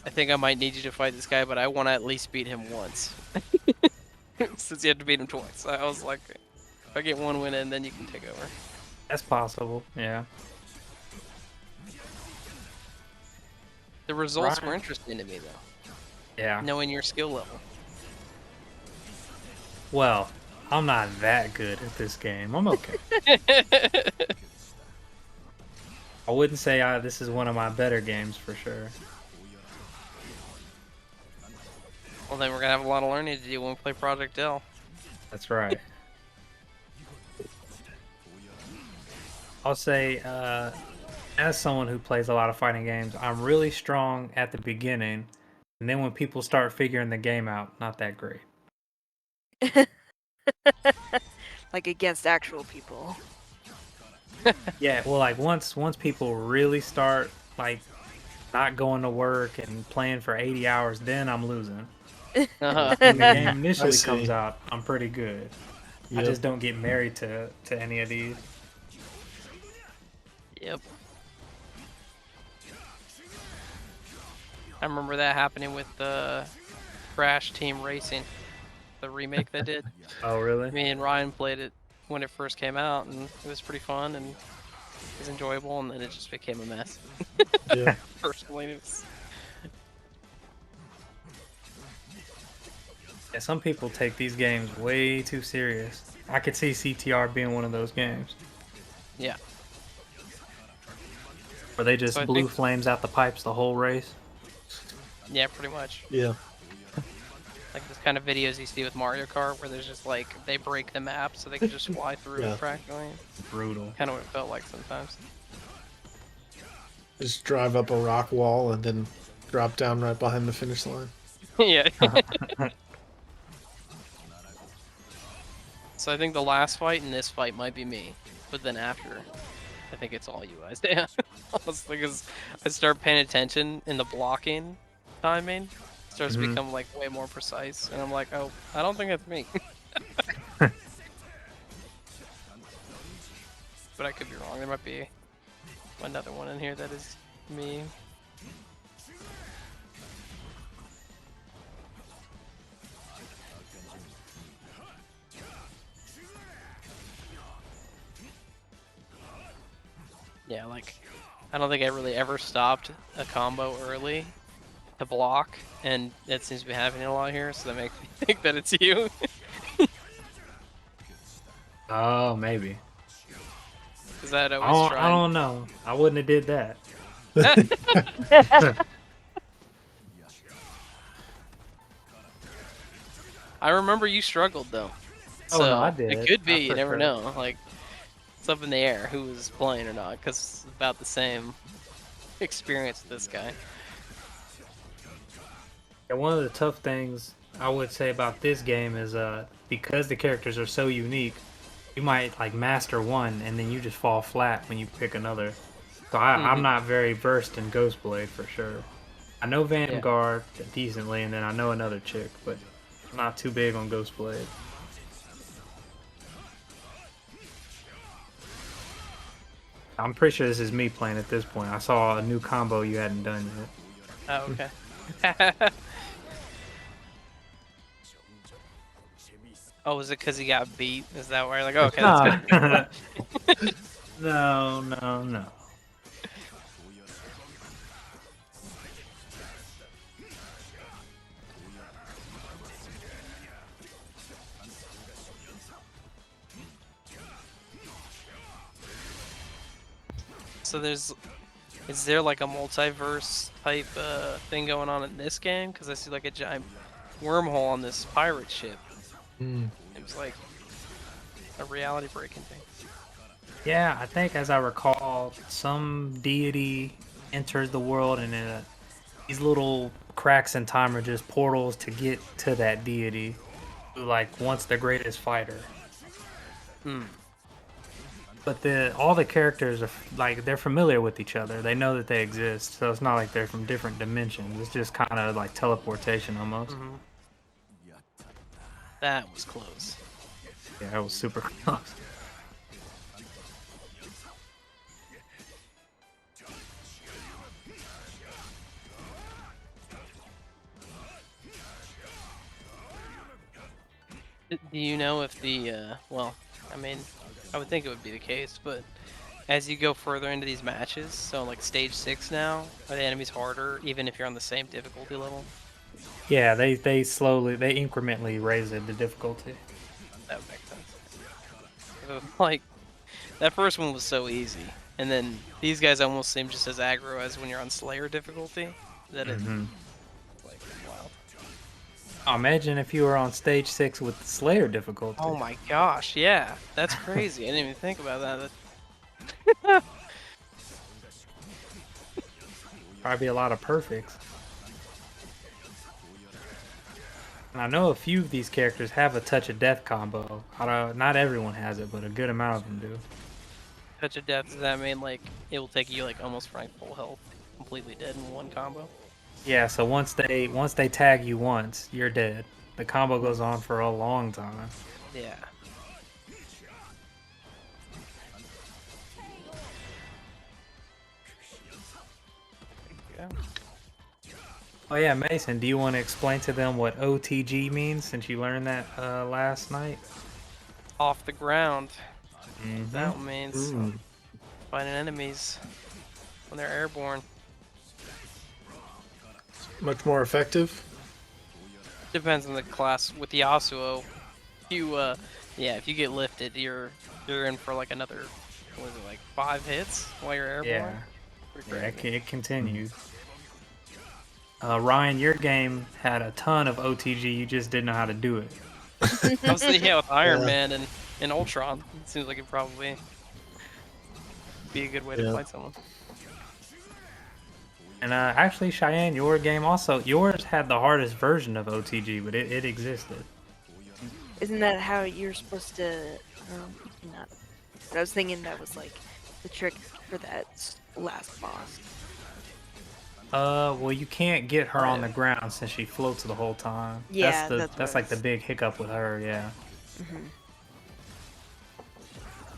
I think I might need you to fight this guy, but I want to at least beat him once. Since you had to beat him twice. I was like, if I get 1 win in, then you can take over. That's possible, yeah. The results were interesting to me, though. Yeah. Knowing your skill level. Well, I'm not that good at this game. I'm okay. I wouldn't say this is one of my better games for sure. Well, then we're going to have a lot of learning to do when we play Project L. That's right. I'll say, as someone who plays a lot of fighting games, I'm really strong at the beginning, and then when people start figuring the game out, not that great. Like against actual people. Yeah, well, like once people really start like not going to work and playing for 80 hours, then I'm losing. When the game initially comes out, I'm pretty good. I just don't get married to any of these. Yep. I remember that happening with the Crash Team Racing, the remake they did. Oh, really? Me and Ryan played it when it first came out, and it was pretty fun and it was enjoyable, and then it just became a mess. Yeah. Personally, it was... Yeah, some people take these games way too serious. I could see CTR being one of those games. Yeah. Where they just blew flames out the pipes the whole race. Yeah, pretty much. Yeah. Like this kind of videos you see with Mario Kart where there's just like, they break the map so they can just fly through it practically. Brutal. Kind of what it felt like sometimes. Just drive up a rock wall and then drop down right behind the finish line. Yeah. So I think the last fight and this fight might be me, but then after, I think it's all you guys. Yeah. Honestly, because I start paying attention in the blocking timing. Starts to become like way more precise, and I'm like, oh, I don't think it's me. But I could be wrong. There might be another one in here that is me. Yeah, like, I don't think I really ever stopped a combo early to block, and that seems to be happening a lot here, so that makes me think that it's you. Oh, maybe. Is that always I don't know. I wouldn't have did that. I remember you struggled though. Oh, So no, I did. it could be, you never sure. know. Like, it's up in the air who was playing or not, because it's about the same experience with this guy. And one of the tough things I would say about this game is because the characters are so unique, you might like master one and then you just fall flat when you pick another. So I'm not very versed in Ghostblade for sure. I know Vanguard decently, and then I know another chick, but I'm not too big on Ghostblade. I'm pretty sure this is me playing at this point. I saw a new combo you hadn't done yet. Oh, okay. Oh, is it because he got beat? Is that why you're like, oh, okay, that's good. No, no, no. So is there like a multiverse type thing going on in this game? Because I see like a giant wormhole on this pirate ship. It was like a reality breaking thing. Yeah, I think as I recall, some deity enters the world, and these little cracks in time are just portals to get to that deity, who like once the greatest fighter. But all the characters are like they're familiar with each other. They know that they exist, so it's not like they're from different dimensions. It's just kind of like teleportation almost. That was close. Yeah, it was super close. Do you know if well, I mean, I would think it would be the case, but as you go further into these matches, so like stage 6 now, are the enemies harder, even if you're on the same difficulty level? Yeah, they incrementally raise the difficulty. That would make sense. Like, that first one was so easy, and then these guys almost seem just as aggro as when you're on Slayer difficulty. That it's like, wow. Oh, imagine if you were on stage 6 with the Slayer difficulty. Oh my gosh, yeah, that's crazy. I didn't even think about that. Probably a lot of perfects. And I know a few of these characters have a touch of death combo. Not everyone has it, but a good amount of them do. Touch of death, does that mean like it will take you like almost for like full health, completely dead in one combo? Yeah, so once they tag you once, you're dead. The combo goes on for a long time. Yeah. Oh yeah, Mason, do you want to explain to them what OTG means since you learned that last night? Off the ground. That means Ooh. fighting enemies when they're airborne. Much more effective. Depends on the class. With the Yasuo, if you get lifted, you're in for like another, what is it, like 5 hits while you're airborne? Yeah, it continues. Ryan, your game had a ton of OTG, you just didn't know how to do it. I was thinking, with Iron Man and Ultron, it seems like it'd probably be a good way to fight someone. And actually, Cheyenne, your game also, yours had the hardest version of OTG, but it existed. Isn't that how you're supposed to? Not. But I was thinking that was like the trick for that last boss. Well, you can't get her on the ground since she floats the whole time. Yeah, that's like the big hiccup with her. Yeah.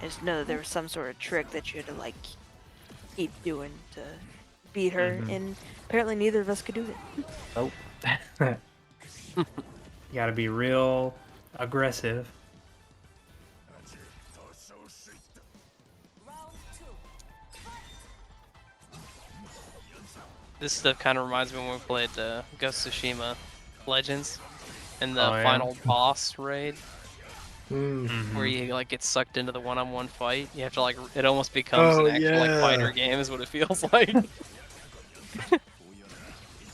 I just know that there was some sort of trick that you had to like keep doing to beat her, and apparently neither of us could do it. Nope. You gotta be real aggressive. This stuff kind of reminds me when we played Ghost of Tsushima Legends and the final boss raid. Where you like get sucked into the one-on-one fight. You have to like, it almost becomes an actual like fighter game is what it feels like.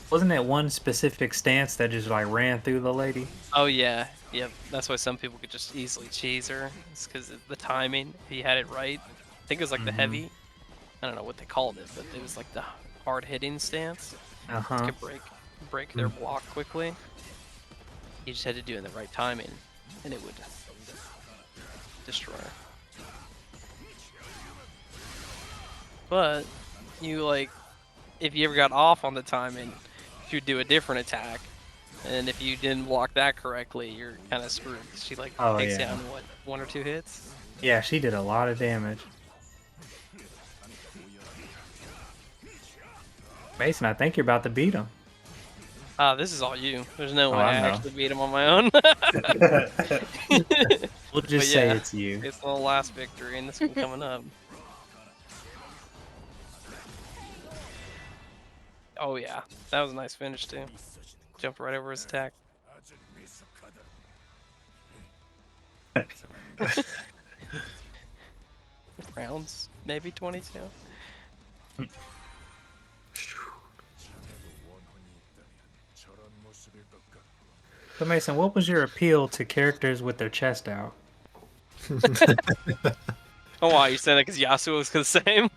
Wasn't it one specific stance that just like ran through the lady? Oh yeah, yep. That's why some people could just easily cheese her. It's because of the timing. If you had it right, I think it was like the heavy. I don't know what they called it, but it was like the hard-hitting stance. It could break break their block quickly. You just had to do it in the right timing, and it would destroy her. But you like, if you ever got off on the timing, you'd do a different attack, and if you didn't block that correctly, you're kind of screwed. She like Oh, takes yeah. down what, 1 or 2 hits. Yeah, she did a lot of damage. Mason, I think you're about to beat him. This is all you. There's no Oh, way I I know. actually beat him on my own. We'll just But say yeah, it's you. it's the last victory, and this one coming up. Oh yeah, that was a nice finish too. Jumped right over his attack. Rounds, maybe 22. So Mason, what was your appeal to characters with their chest out? Oh wow, you saying that because Yasuo was the same?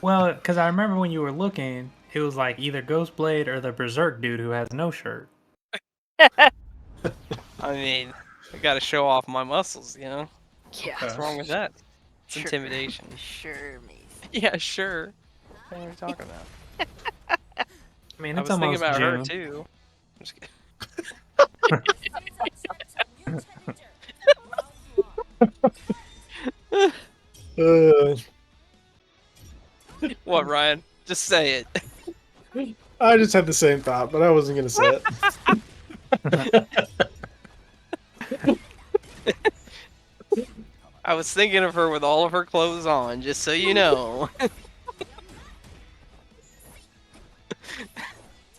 Well, because I remember when you were looking, it was like either Ghostblade or the Berserk dude who has no shirt. I mean, I gotta show off my muscles, you know? Yeah. What's wrong with that? It's Sure. intimidation. Sure, Mason. Yeah, sure. What are you talking about? I mean, I it's was thinking almost about her June. too. I'm just kidding. What, Ryan? Just say it. I just had the same thought, but I wasn't gonna say it. I was thinking of her with all of her clothes on, just so you know.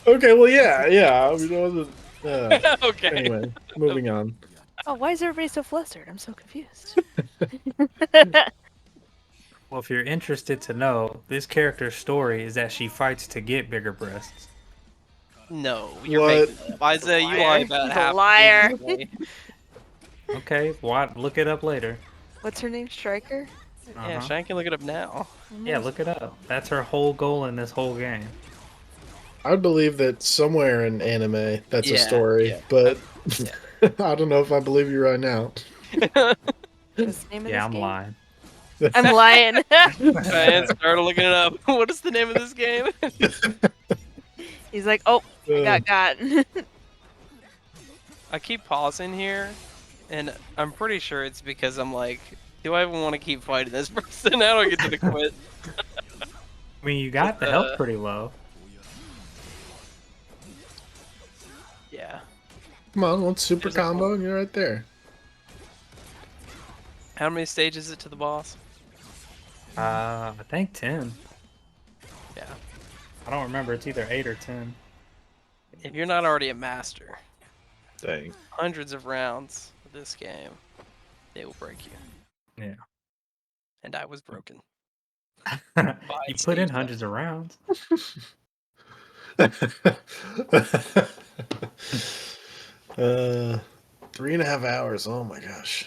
Okay, well, yeah. I mean, it wasn't. Okay. Anyway, moving on. Oh, why is everybody so flustered? I'm so confused. Well, if you're interested to know, this character's story is that she fights to get bigger breasts. No, you're What? making it up. Isaiah, you lie about He's a half. liar. the game. Okay, look it up later. What's her name? Striker? Yeah, Uh-huh. Shane can look it up now. Yeah, look it up. That's her whole goal in this whole game. I would believe that somewhere in anime that's a Yeah, story, yeah. but I don't know if I believe you right now. What's the name of Yeah, this I'm game? lying. I'm lying. Ryan started looking it up. What is the name of this game? He's like, oh, I got. I keep pausing here, and I'm pretty sure it's because I'm like, do I even want to keep fighting this person? I don't get to the quit. I mean, you got the health pretty low. Yeah. Come on, one super There's a combo and you're right there. How many stages is it to the boss? I think 10. Yeah. I don't remember. It's either 8 or 10. If you're not already a master, Dang. hundreds of rounds of this game, they will break you. Yeah. And I was broken. You put in hundreds of rounds. 3.5 hours. Oh my gosh.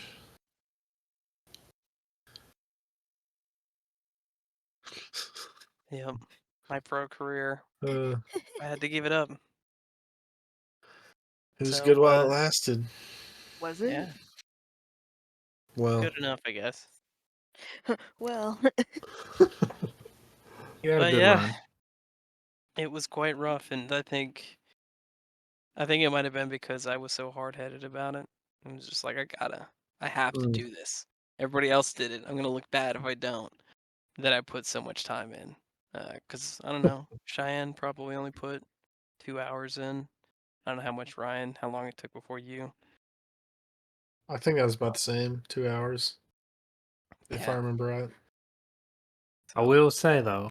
Yep. My pro career. Uh, I had to give it up. it was So, good while it lasted. Was it? Yeah. Well, Good enough, I guess. Well. You had a But good yeah, run. it was quite rough, and I think it might have been because I was so hard-headed about it. I was just like, I have to do this. Everybody else did it. I'm gonna look bad if I don't. That I put so much time in, because I don't know. Cheyenne probably only put 2 hours in. I don't know how much how long it took before you. I think that was about the same. 2 hours. If I remember right. I will say, though,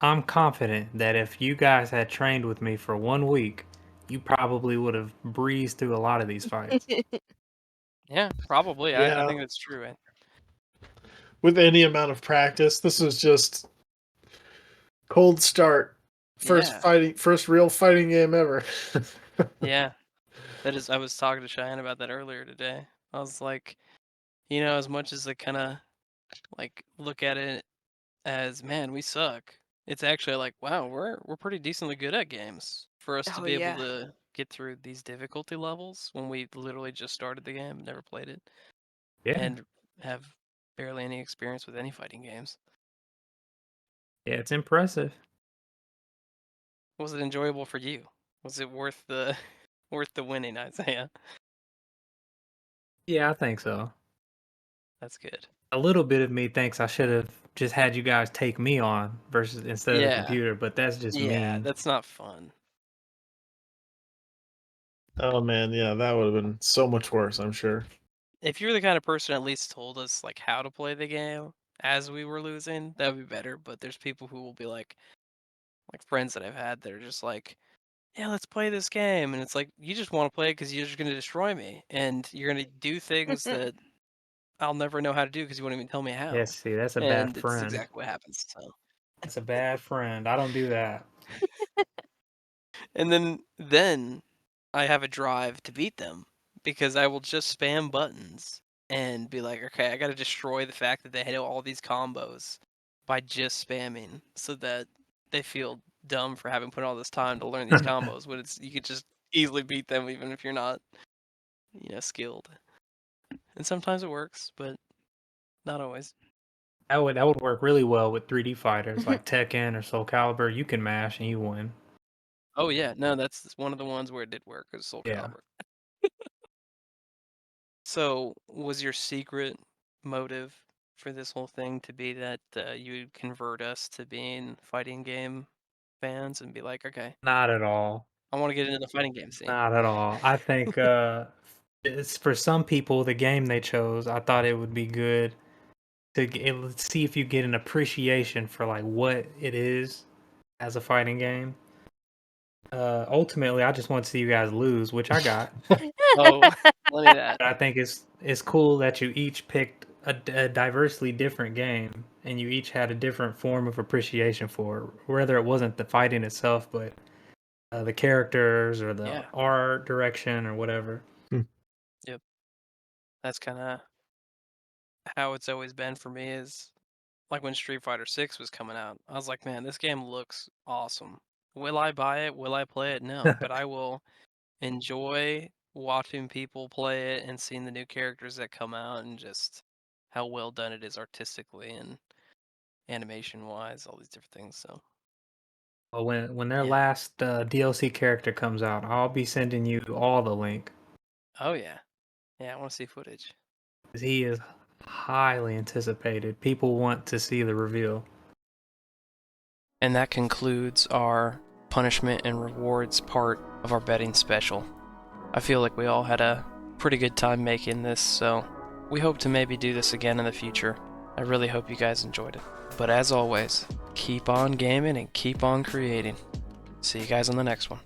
I'm confident that if you guys had trained with me for 1 week, you probably would have breezed through a lot of these fights. Yeah, probably. Yeah. I think that's true. With any amount of practice, this was just cold start. First real fighting game ever. Yeah. That is, I was talking to Cheyenne about that earlier today. I was like, as much as I kind of like look at it as, man, we suck. It's actually like, wow, we're pretty decently good at games. for us to Oh be able yeah. to get through these difficulty levels when we literally just started the game, never played it, Yeah. and have barely any experience with any fighting games. Yeah, it's impressive. Was it enjoyable for you? Was it worth the worth the winning, Isaiah? Yeah, I think so. That's good. A little bit of me thinks I should have just had you guys take me on versus instead of the Yeah. computer, but that's just Yeah, mean. that's not fun. Oh man, yeah, that would have been so much worse, I'm sure. If you're the kind of person at least told us like how to play the game as we were losing, that would be better. But there's people who will be like friends that I've had that are just like, yeah, let's play this game, and it's like you just want to play it because you're just gonna destroy me, and you're gonna do things that I'll never know how to do because you won't even tell me how. Yes, see, that's a bad And it's friend. exactly what happens. So, That's a bad friend. I don't do that. and then I have a drive to beat them because I will just spam buttons and be like, okay, I got to destroy the fact that they had all these combos by just spamming, so that they feel dumb for having put all this time to learn these combos. When it's you could just easily beat them even if you're not, skilled. And sometimes it works, but not always. That would work really well with 3D fighters like Tekken or Soul Calibur. You can mash and you win. Oh yeah, no, that's one of the ones where it did work. Is Soul Yeah. Calibur. So, was your secret motive for this whole thing to be that you would convert us to being fighting game fans and be like, okay, Not at all. I want to get into the fighting game scene? Not at all. I think it's for some people the game they chose. I thought it would be good to see if you get an appreciation for like what it is as a fighting game. Ultimately, I just want to see you guys lose, which I got. Oh, look at that. But I think it's cool that you each picked a diversely different game, and you each had a different form of appreciation for it, whether it wasn't the fighting itself, but the characters or the Yeah. art direction or whatever. Yep. That's kind of how it's always been for me. Is like when Street Fighter 6 was coming out, I was like, man, this game looks awesome. Will I buy it? Will I play it? No, but I will enjoy watching people play it and seeing the new characters that come out and just how well done it is artistically and animation wise, all these different things. So Well, when their Yeah. last DLC character comes out, I'll be sending you all the link. Oh yeah. Yeah, I want to see footage. 'Cause he is highly anticipated. People want to see the reveal. And that concludes our punishment and rewards part of our betting special. I feel like we all had a pretty good time making this, so we hope to maybe do this again in the future. I really hope you guys enjoyed it. But as always, keep on gaming and keep on creating. See you guys on the next one.